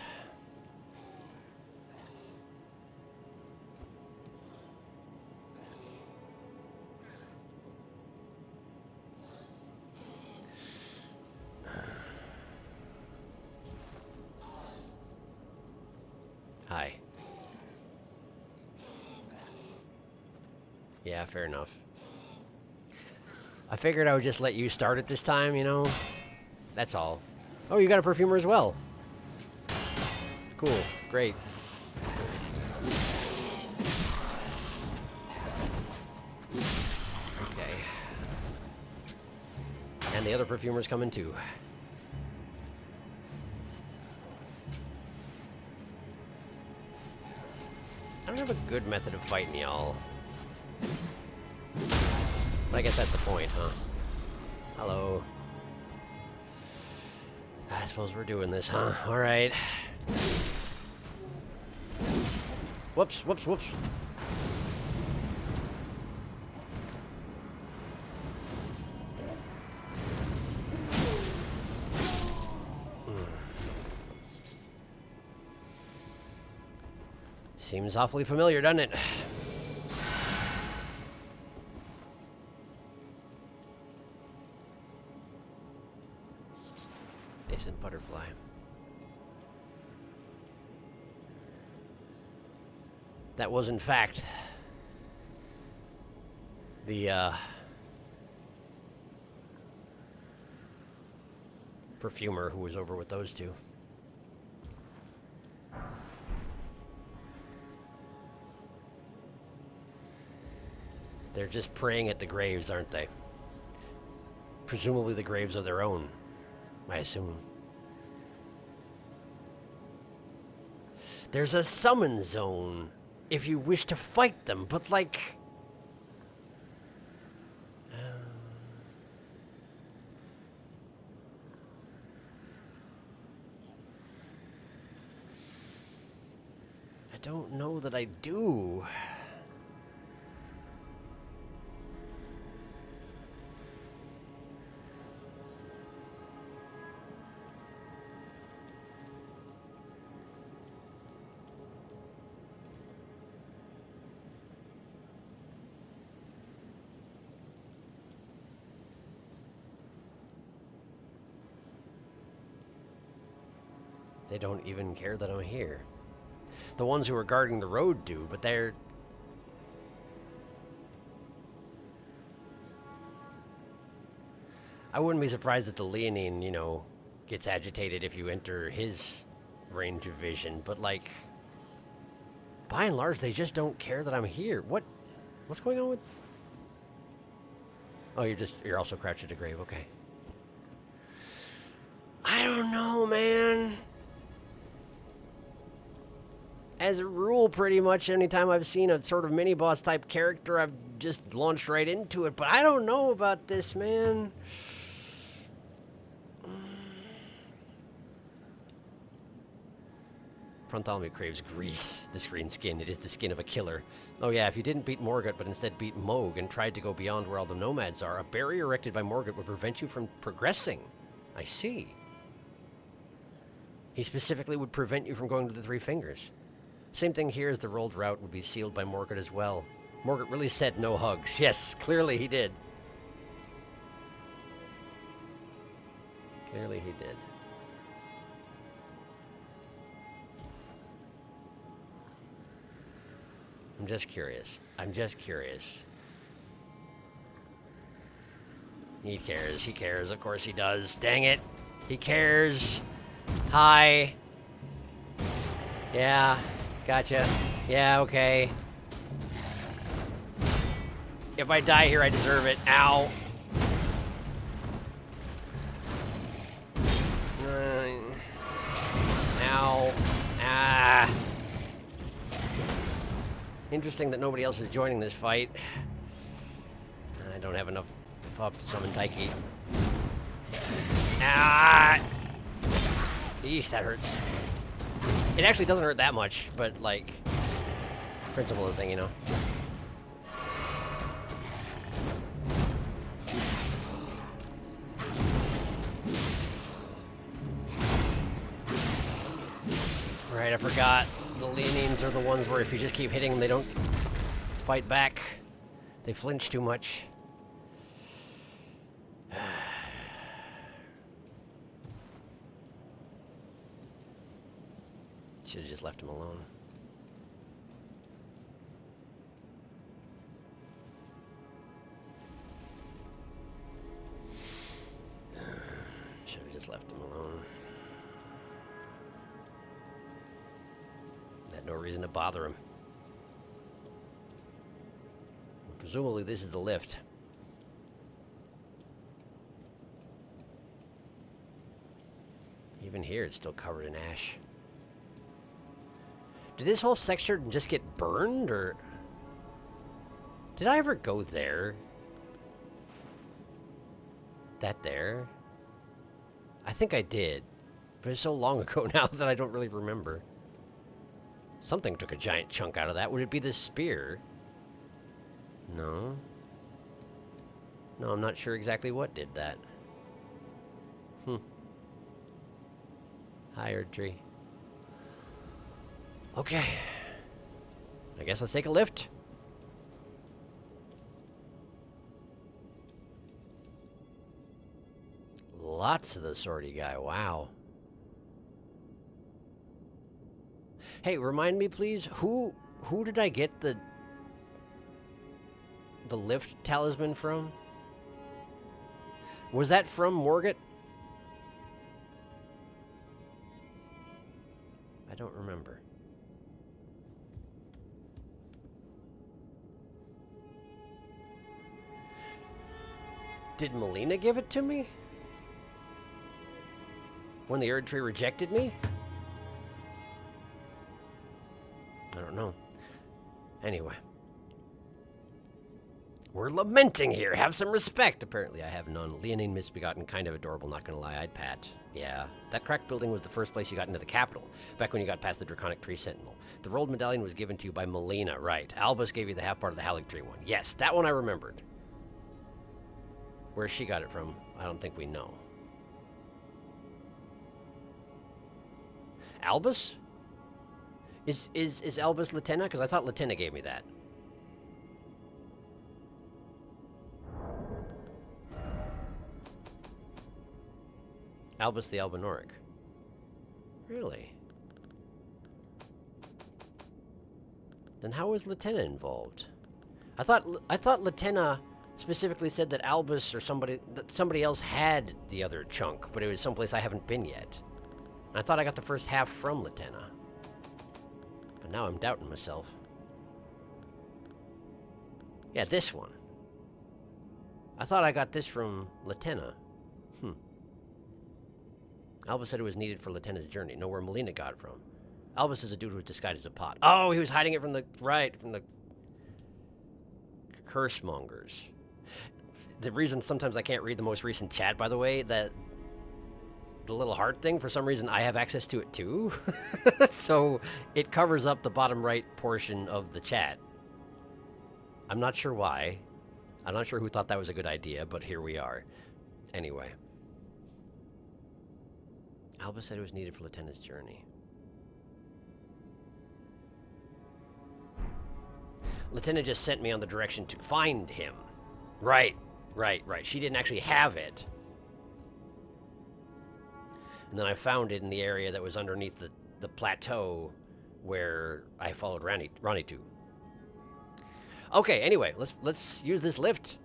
Hi. Yeah, fair enough. I figured I would just let you start it this time, you know? That's all. Oh, you got a perfumer as well. Cool. Great. Okay. And the other perfumer's coming too. I don't have a good method of fighting y'all. But I guess that's the point, huh? Hello. I suppose we're doing this, huh? Alright. Whoops, whoops, whoops. Seems awfully familiar, doesn't it? Decent butterfly. That was, in fact, the perfumer who was over with those two. They're just praying at the graves, aren't they? Presumably the graves of their own, I assume. There's a summon zone if you wish to fight them, but like... I don't know that I do. They don't even care that I'm here. The ones who are guarding the road do, but they're... I wouldn't be surprised if the Leonine, you know, gets agitated if you enter his range of vision, but like... By and large, they just don't care that I'm here. What's going on with... Oh, you're also crouched at a grave, okay. I don't know, man. As a rule, pretty much anytime I've seen a sort of mini-boss type character, I've just launched right into it. But I don't know about this, man. Frontalmy craves grease. This green skin, it is the skin of a killer. Oh yeah, if you didn't beat Morgut, but instead beat Moog and tried to go beyond where all the nomads are, a barrier erected by Morgut would prevent you from progressing. I see. He specifically would prevent you from going to the Three Fingers. Same thing here, as the rolled route would be sealed by Morgut as well. Morgut really said no hugs. Yes, clearly he did. Clearly he did. I'm just curious. I'm just curious. He cares. He cares. Of course he does. Dang it. He cares. Hi. Yeah. Gotcha. Yeah, okay. If I die here, I deserve it. Ow. Ow. Ah. Interesting that nobody else is joining this fight. I don't have enough up to summon Taiki. Ah! Yeesh, that hurts. It actually doesn't hurt that much, but like, principle of the thing, you know. Right, I forgot. The leanings are the ones where if you just keep hitting them, they don't fight back. They flinch too much. Should have just left him alone. Should have just left him alone. Had no reason to bother him. Presumably this is the lift. Even here it's still covered in ash. Did this whole section just get burned, or did I ever go there? That there? I think I did, but it's so long ago now that I don't really remember. Something took a giant chunk out of that. Would it be this spear? No. No, I'm not sure exactly what did that. Hi, Erdtree. Okay. I guess let's take a lift. Lots of the sortie guy. Wow. Hey, remind me, please. Who did I get the lift talisman from? Was that from Morgat? I don't remember. Did Melina give it to me? When the Erdtree rejected me? I don't know. Anyway. We're lamenting here. Have some respect. Apparently I have none. Leonine misbegotten, kind of adorable, not gonna lie. I'd pat. Yeah. That cracked building was the first place you got into the capital, back when you got past the Draconic Tree Sentinel. The rolled medallion was given to you by Melina, right. Albus gave you the half part of the Halig Tree one. Yes, that one I remembered. Where she got it from, I don't think we know. Albus? Is Albus Latenna? Because I thought Latenna gave me that. Albus the Albinoric. Really? Then how was Latenna involved? I thought Latenna specifically said that Albus or somebody else had the other chunk, but it was someplace I haven't been yet. And I thought I got the first half from Latenna. But now I'm doubting myself. Yeah, this one. I thought I got this from Latenna. Albus said it was needed for Latenna's journey. Know where Melina got it from. Albus is a dude who was disguised as a pot. Oh, he was hiding it from the cursemongers. The reason sometimes I can't read the most recent chat, by the way, that the little heart thing, for some reason I have access to it too. So it covers up the bottom right portion of the chat. I'm not sure why. I'm not sure who thought that was a good idea, but here we are. Anyway. Albus said it was needed for Lieutenant's journey. Lieutenant just sent me on the direction to find him. Right. She didn't actually have it. And then I found it in the area that was underneath the plateau where I followed Ronnie to. Okay, anyway, let's use this lift.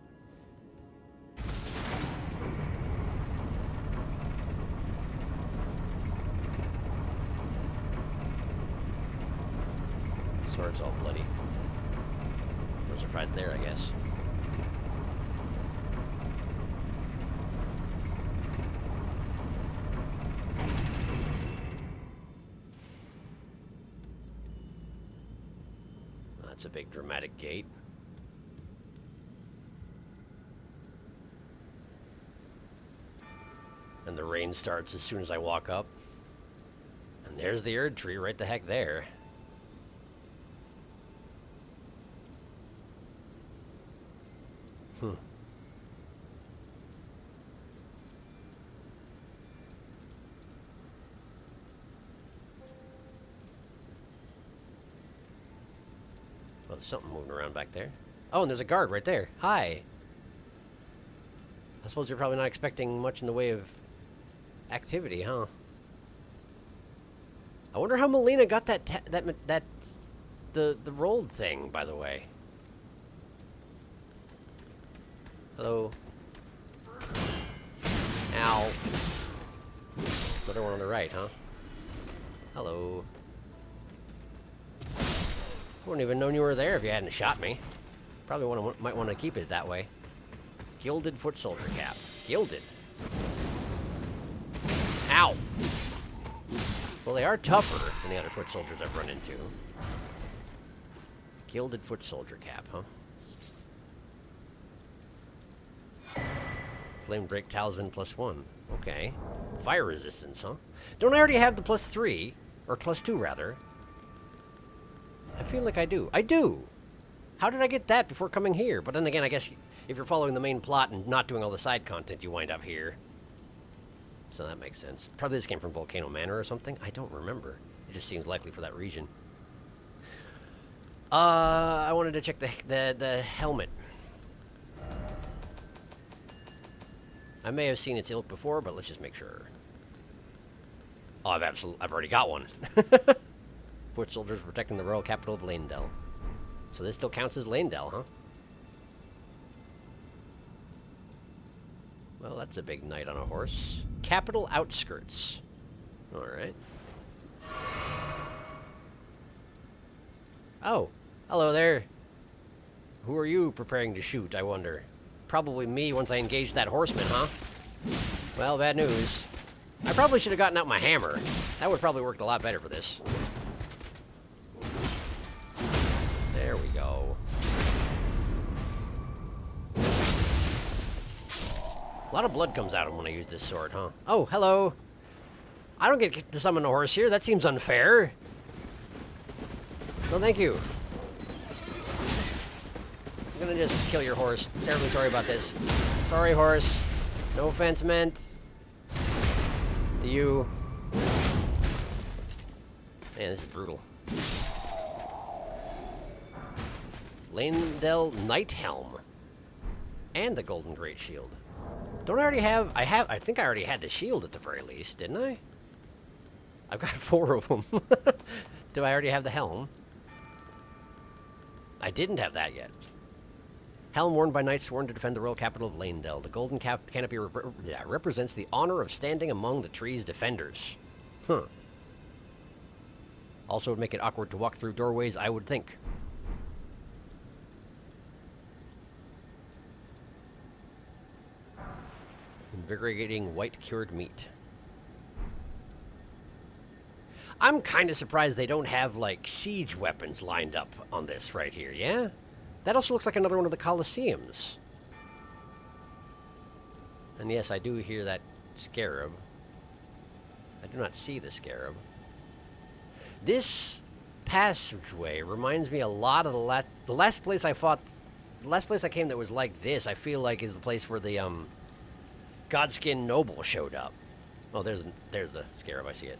Sword's all bloody. Those are right there, I guess. That's a big dramatic gate. And the rain starts as soon as I walk up. And there's the Erdtree right the heck there. there's something moving around back there. Oh, and there's a guard right there. Hi. I suppose you're probably not expecting much in the way of activity, huh? I wonder how Melina got the rolled thing, by the way. Hello. Ow. Another one on the right, huh? Hello. I wouldn't even known you were there if you hadn't shot me. Probably might want to keep it that way. Gilded foot soldier cap. Gilded. Ow. Well, they are tougher than the other foot soldiers I've run into. Gilded foot soldier cap, huh? Flame Drake Talisman +1. Okay. Fire resistance, huh? Don't I already have the +3? Or +2, rather. I feel like I do. I do! How did I get that before coming here? But then again, I guess if you're following the main plot and not doing all the side content, you wind up here. So that makes sense. Probably this came from Volcano Manor or something. I don't remember. It just seems likely for that region. I wanted to check the helmet. I may have seen its ilk before, but let's just make sure. Oh, I've already got one. Foot soldiers protecting the royal capital of Lanedell. So this still counts as Lanedell, huh? Well, that's a big knight on a horse. Capital outskirts. All right. Oh, hello there. Who are you preparing to shoot, I wonder? Probably me once I engage that horseman, huh? Well, bad news. I probably should have gotten out my hammer. That would probably worked a lot better for this. There we go. A lot of blood comes out of him when I use this sword, huh? Oh, hello. I don't get to summon a horse here. That seems unfair. No, thank you. I'm gonna just kill your horse. Terribly sorry about this. Sorry, horse. No offense meant. To you. Man, this is brutal. Lanedell Knight Helm. And the Golden Great Shield. Don't I already have... I think I already had the shield at the very least, didn't I? I've got 4 of them. Do I already have the helm? I didn't have that yet. Helm worn by knights sworn to defend the royal capital of Lanedell. The golden canopy represents the honor of standing among the tree's defenders. Huh. Also would make it awkward to walk through doorways, I would think. Invigorating white cured meat. I'm kind of surprised they don't have, like, siege weapons lined up on this right here, yeah? That also looks like another one of the Colosseums. And yes, I do hear that scarab. I do not see the scarab. This passageway reminds me a lot of the last place I fought... The last place I came that was like this, I feel like, is the place where the, Godskin Noble showed up. Oh, there's the scarab, I see it.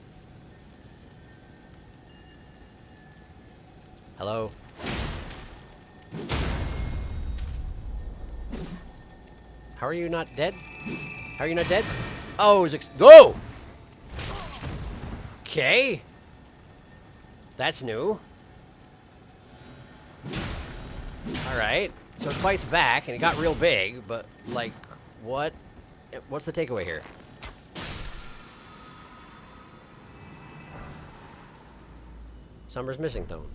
Hello? How are you not dead? How are you not dead? Oh, whoa! Okay. That's new. Alright. So it fights back, and it got real big, but, like, what? What's the takeaway here? Summer's missing tone.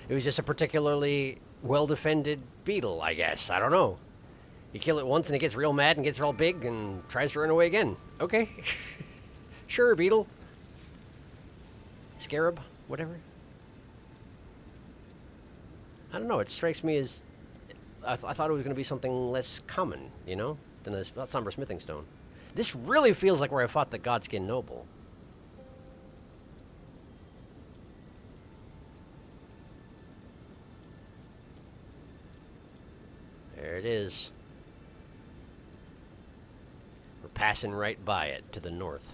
It was just a particularly well-defended beetle, I guess. I don't know. You kill it once and it gets real mad and gets all big and tries to run away again. Okay. Sure, beetle. Scarab, whatever. I don't know. It strikes me as... I thought it was going to be something less common, you know, than a somber smithing stone. This really feels like where I fought the Godskin Noble. There it is. We're passing right by it to the north.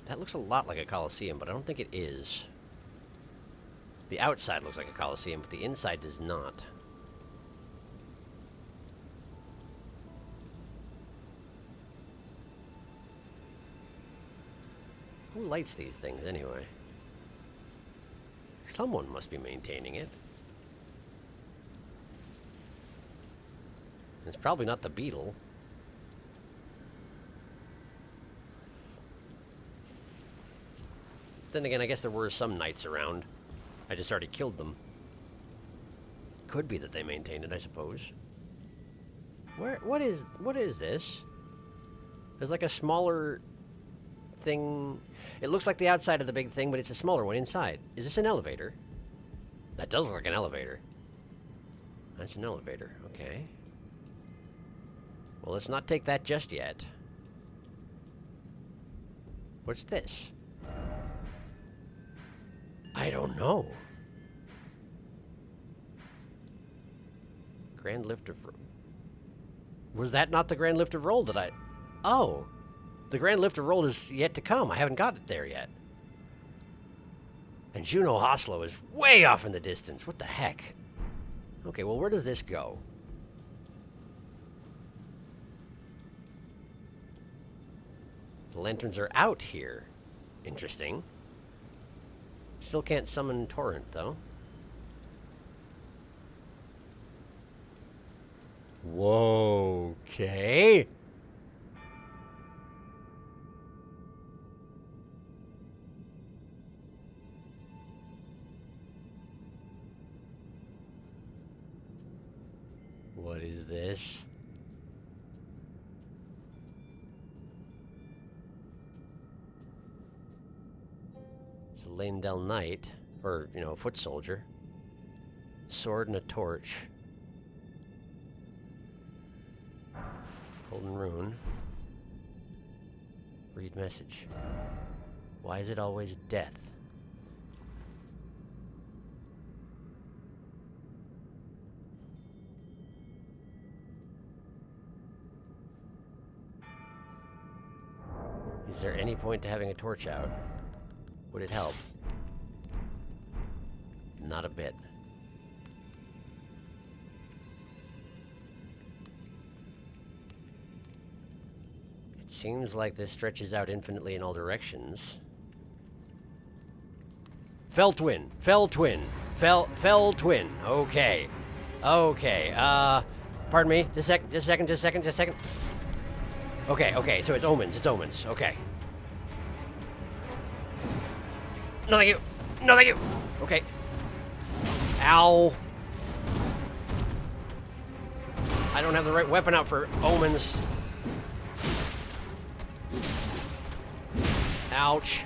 That looks a lot like a coliseum, but I don't think it is. The outside looks like a coliseum, but the inside does not. Who lights these things, anyway? Someone must be maintaining it. It's probably not the beetle. Then again, I guess there were some knights around. I just already killed them. Could be that they maintained it, I suppose. What is this? There's like a smaller thing. It looks like the outside of the big thing, but it's a smaller one inside. Is this an elevator? That does look like an elevator. That's an elevator, okay. Well, let's not take that just yet. What's this? I don't know. Grand Lift of... Was that not the Grand Lift of Roll that I... Oh! The Grand Lift of Roll is yet to come. I haven't got it there yet. And Juno Hoslo is way off in the distance. What the heck? Okay, well, where does this go? The lanterns are out here. Interesting. Still can't summon Torrent, though. Whoa, okay. What is this? It's a Leyndell Knight, or, you know, a foot soldier. Sword and a torch. Golden rune. Read message. Why is it always death? Is there any point to having a torch out? Would it help? Not a bit. It seems like this stretches out infinitely in all directions. Fell twin. Fell twin. Fell twin. Okay. Okay. Pardon me. Just a second. Okay, so it's omens. It's omens. Okay. No, thank you. No, thank you. Okay. Ow. I don't have the right weapon out for omens. Ouch.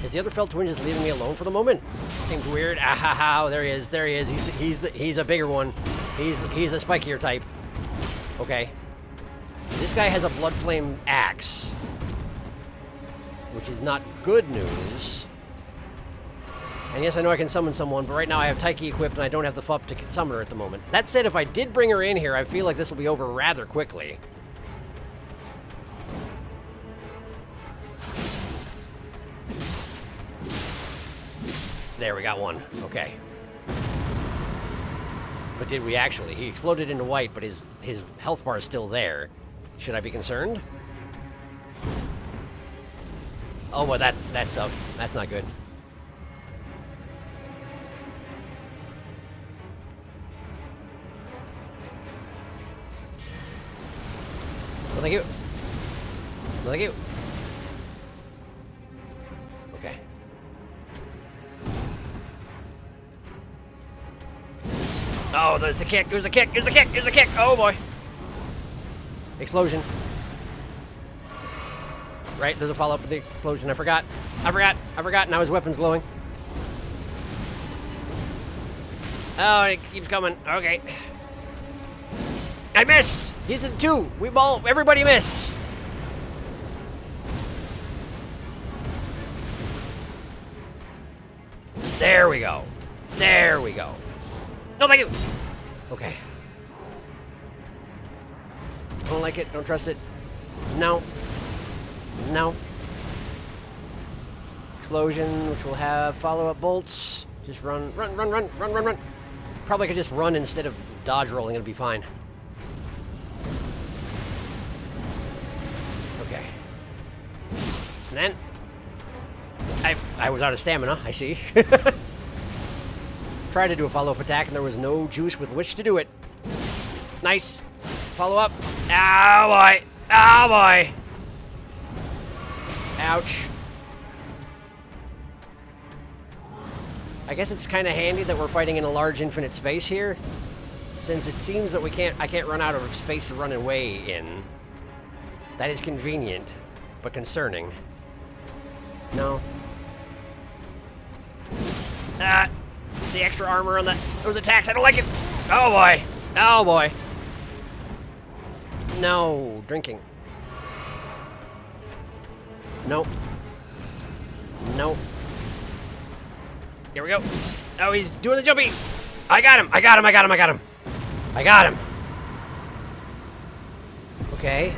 Is the other fell twin just leaving me alone for the moment? Seems weird. Ah ha ha. There he is. There he is. He's a bigger one. He's a spikier type. Okay. This guy has a blood flame axe, which is not good news. And yes, I know I can summon someone, but right now I have Taiki equipped and I don't have the FUP to summon her at the moment. That said, if I did bring her in here, I feel like this will be over rather quickly. There, we got one. Okay. But did we actually? He exploded into white, but his health bar is still there. Should I be concerned? Oh, well, that's not good. No, thank you. No, thank you. Okay. Oh, there's the kick. There's a kick. There's a kick. There's a kick. Oh, boy. Explosion. Right, there's a follow-up for the explosion. I forgot. Now his weapon's glowing. Oh, it keeps coming. Okay. I missed! He's at 2. Everybody missed. There we go. There we go. No, thank you. Okay. Don't like it. Don't trust it. No. No. explosion, which will have follow-up bolts. Just run, run, run, run, run, run, run. Probably could just run instead of dodge rolling. It'll be fine. Okay. And then I was out of stamina. I see. Tried to do a follow-up attack, and there was no juice with which to do it. Nice. Follow up. Ow, boy. Ow, boy. Ouch. I guess it's kind of handy that we're fighting in a large infinite space here, since it seems that I can't run out of space to run away in. That is convenient, but concerning. No. Ah, the extra armor on those attacks, I don't like it. Oh boy. Oh boy. No, drinking. Nope. Nope. Here we go. Oh, he's doing the jumpy. I got him. I got him. I got him. I got him. I got him. Okay.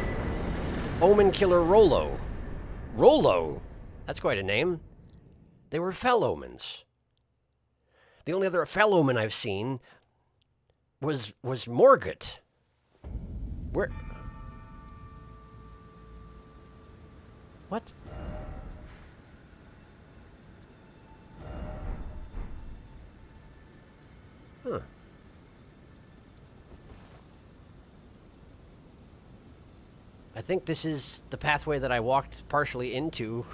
Omen Killer Rolo. Rolo? That's quite a name. They were fell omens. The only other fell omen I've seen was Morgut. Where? What? Huh. I think this is the pathway that I walked partially into.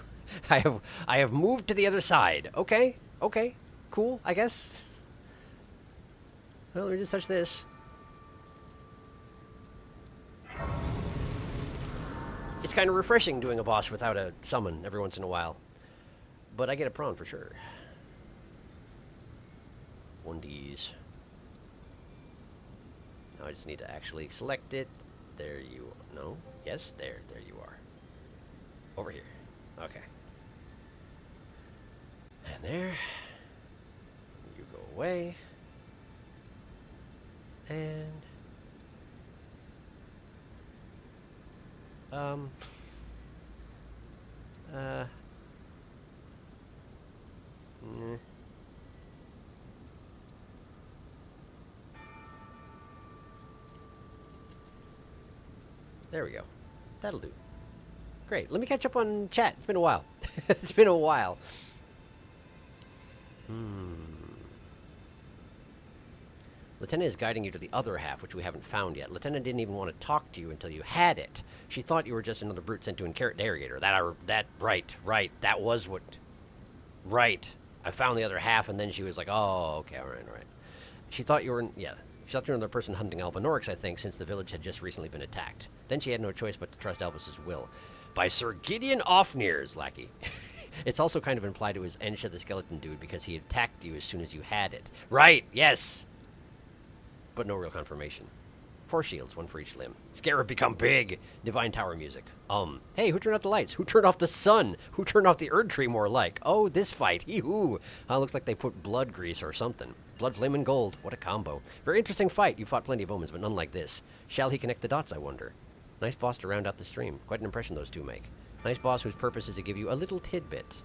I have moved to the other side. Okay. Okay. Cool, I guess. Well, let me just touch this. It's kind of refreshing doing a boss without a summon every once in a while. But I get a prawn for sure. 1Ds. Now I just need to actually select it. There you... No? Yes? There you are. Over here. Okay. And there. You go away. And... Nah. There we go. That'll do. Great. Let me catch up on chat. It's been a while. It's been a while. Lieutenant is guiding you to the other half, which we haven't found yet. Lieutenant didn't even want to talk to you until you had it. She thought you were just another brute sent to interrogate her. Right. That was what... Right. I found the other half, and then she was like, oh, okay, all right. She thought you were... Yeah. She thought you were another person hunting Albinorix, I think, since the village had just recently been attacked. Then she had no choice but to trust Elvis's will. By Sir Gideon Offnear's lackey. It's also kind of implied it was Ensha the skeleton dude because he attacked you as soon as you had it. Right, yes! But no real confirmation. 4 shields, 1 for each limb. Scarab become big! Divine Tower music. Hey, who turned off the lights? Who turned off the sun? Who turned off the Erd Tree more like? Oh, this fight. Hee-hoo! Looks like they put blood grease or something. Blood, flame, and gold. What a combo. Very interesting fight. You fought plenty of omens, but none like this. Shall he connect the dots, I wonder? Nice boss to round out the stream. Quite an impression those two make. Nice boss whose purpose is to give you a little tidbit.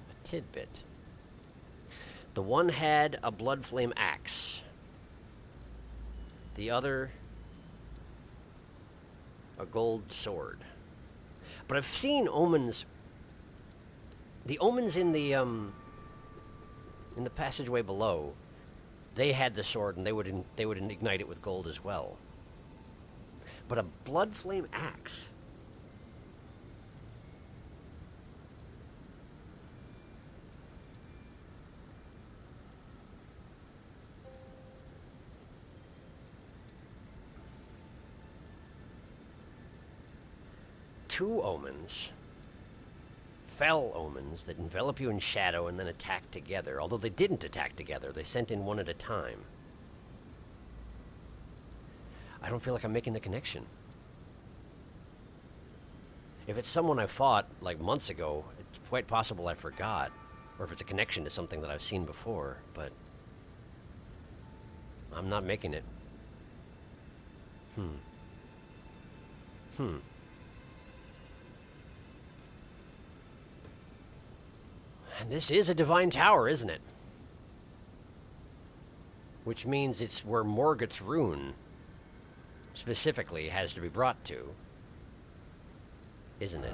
A tidbit. The one had a blood flame axe. The other, a gold sword. But I've seen omens. The omens in the passageway below, they had the sword and they would ignite it with gold as well. But a blood flame axe. Two omens, fell omens that envelop you in shadow and then attack together. Although they didn't attack together, they sent in one at a time. I don't feel like I'm making the connection. If it's someone I fought like months ago, it's quite possible I forgot. Or if it's a connection to something that I've seen before, but I'm not making it. And this is a divine tower, isn't it? Which means it's where Morgoth's rune specifically has to be brought to, isn't it?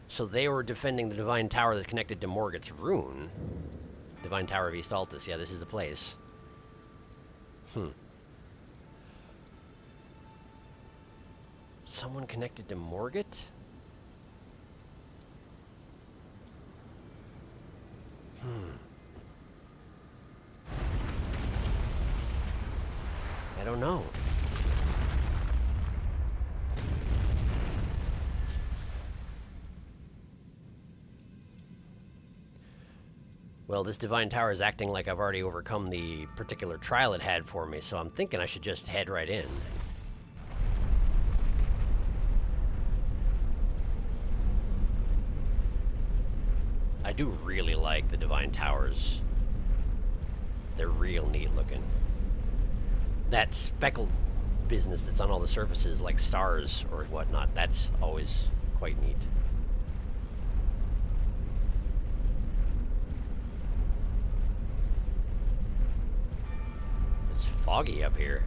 So they were defending the divine tower that's connected to Morgoth's rune. Divine Tower of East Altus. Yeah, this is the place. Someone connected to Morgoth? I don't know. Well, this Divine Tower is acting like I've already overcome the particular trial it had for me, so I'm thinking I should just head right in. I do really like the Divine Towers. They're real neat looking. That speckled business that's on all the surfaces, like stars or whatnot, that's always quite neat. It's foggy up here.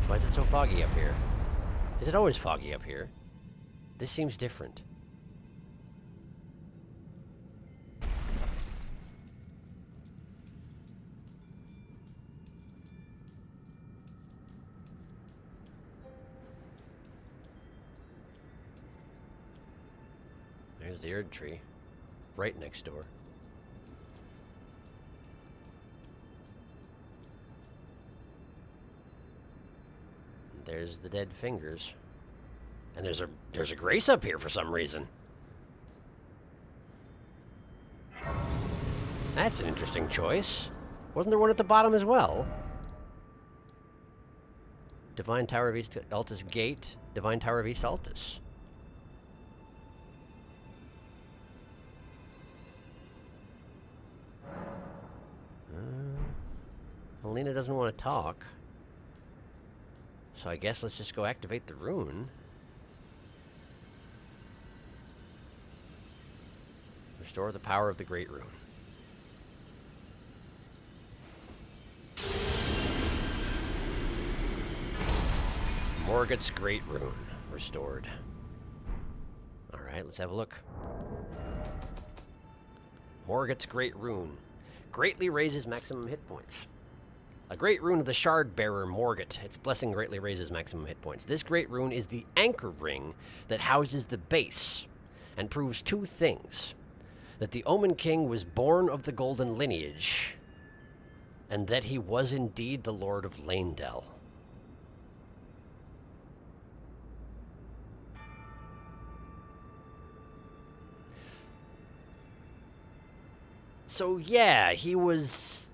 Why is it so foggy up here? Is it always foggy up here? This seems different. There's the Erd tree, right next door. There's the dead fingers. And there's a grace up here for some reason. That's an interesting choice. Wasn't there one at the bottom as well? Divine Tower of East Altus Gate, Divine Tower of East Altus. Melina doesn't want to talk. So I guess let's just go activate the rune. Restore the power of the Great Rune. Morgoth's Great Rune restored. Alright, let's have a look. Morgoth's Great Rune. Greatly raises maximum hit points. A great rune of the Shard Bearer Morgoth. Its blessing greatly raises maximum hit points. This great rune is the anchor ring that houses the base and proves two things. That the Omen King was born of the golden lineage and that he was indeed the Lord of Leyndell. So yeah, he was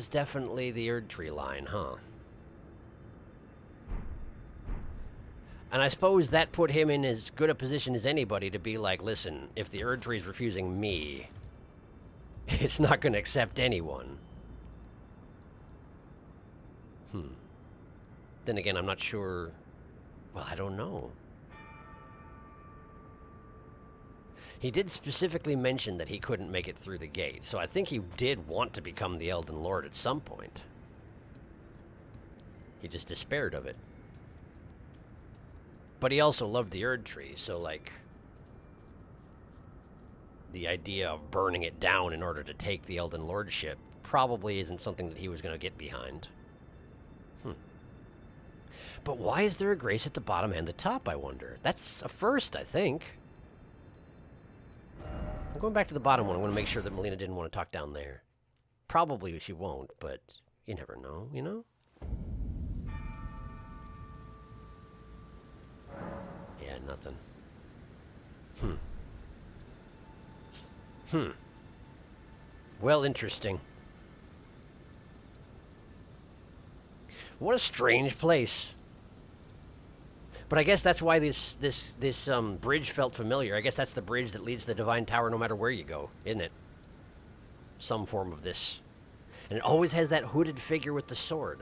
definitely the Erd Tree line, huh? And I suppose that put him in as good a position as anybody to be like, listen, if the Erd Tree is refusing me, it's not going to accept anyone. Then again, I'm not sure. Well, I don't know. He did specifically mention that he couldn't make it through the gate, so I think he did want to become the Elden Lord at some point. He just despaired of it. But he also loved the Erd Tree, so, like, the idea of burning it down in order to take the Elden Lordship probably isn't something that he was going to get behind. But why is there a grace at the bottom and the top, I wonder? That's a first, I think. I'm going back to the bottom one. I want to make sure that Melina didn't want to talk down there. Probably she won't, but you never know, you know? Yeah, nothing. Well, interesting. What a strange place. But I guess that's why this bridge felt familiar. I guess that's the bridge that leads to the Divine Tower no matter where you go, isn't it? Some form of this. And it always has that hooded figure with the sword.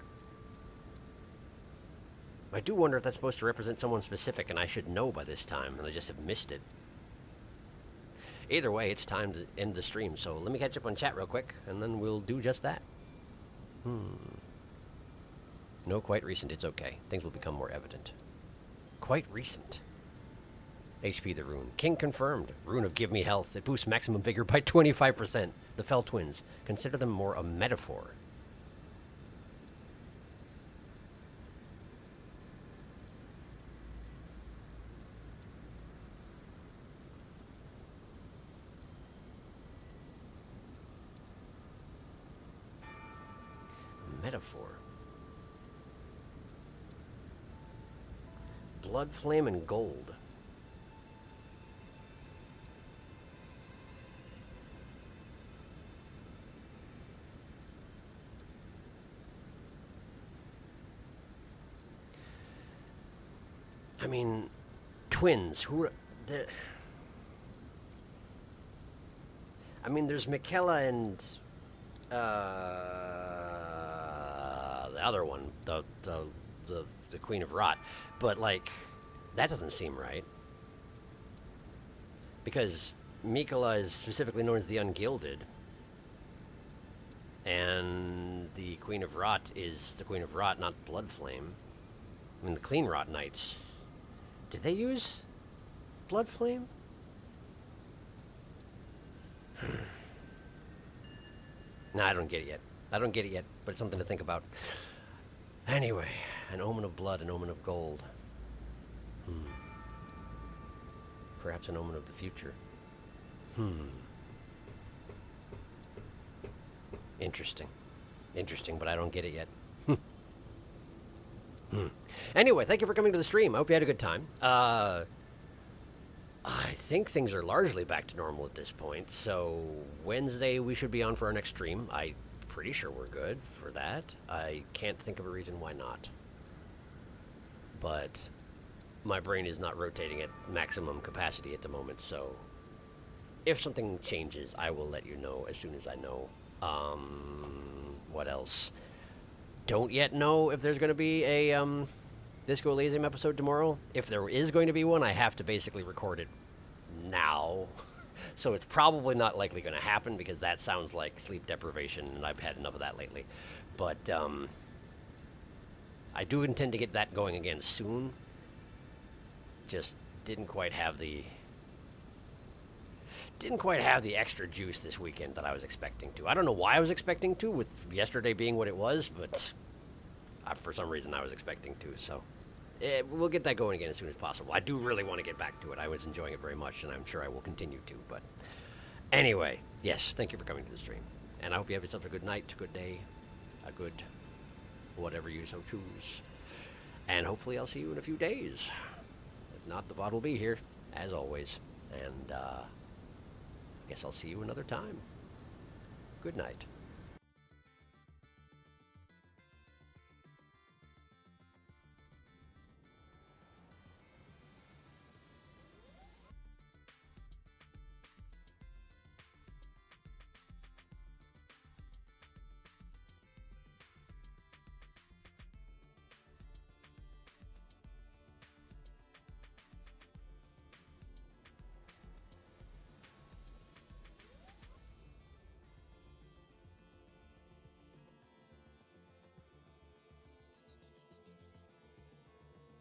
I do wonder if that's supposed to represent someone specific, and I should know by this time, and I just have missed it. Either way, it's time to end the stream, so let me catch up on chat real quick, and then we'll do just that. No, quite recent, it's okay. Things will become more evident. Quite recent. HP the rune. King confirmed. Rune of Give Me Health. It boosts maximum vigor by 25%. The Fell Twins. Consider them more a metaphor. Metaphor. Blood Flame and Gold. I mean, twins. Who are... I mean, there's Michaela and... the other one. The Queen of Rot. But, like, that doesn't seem right. Because Michaela is specifically known as the Ungilded. And the Queen of Rot is the Queen of Rot, not Blood Flame. I mean, the Clean Rot Knights... Did they use Blood Flame? Nah, I don't get it yet. I don't get it yet, but it's something to think about. Anyway, an omen of blood, an omen of gold. Perhaps an omen of the future. Interesting. Interesting, but I don't get it yet. Anyway, thank you for coming to the stream. I hope you had a good time. I think things are largely back to normal at this point, so Wednesday we should be on for our next stream. I'm pretty sure we're good for that. I can't think of a reason why not. But my brain is not rotating at maximum capacity at the moment, so if something changes, I will let you know as soon as I know. What else? Don't yet know if there's going to be a Disco Elysium episode tomorrow. If there is going to be one, I have to basically record it now. So it's probably not likely going to happen because that sounds like sleep deprivation, and I've had enough of that lately. But I do intend to get that going again soon. Just didn't quite have the extra juice this weekend that I was expecting to. I don't know why I was expecting to, with yesterday being what it was, but for some reason I was expecting to, so we'll get that going again as soon as possible. I do really want to get back to it. I was enjoying it very much, and I'm sure I will continue to, but anyway, yes, thank you for coming to the stream, and I hope you have yourself a good night, a good day, a good whatever you so choose, and hopefully I'll see you in a few days. If not, the VOD will be here, as always, and guess I'll see you another time. Good night.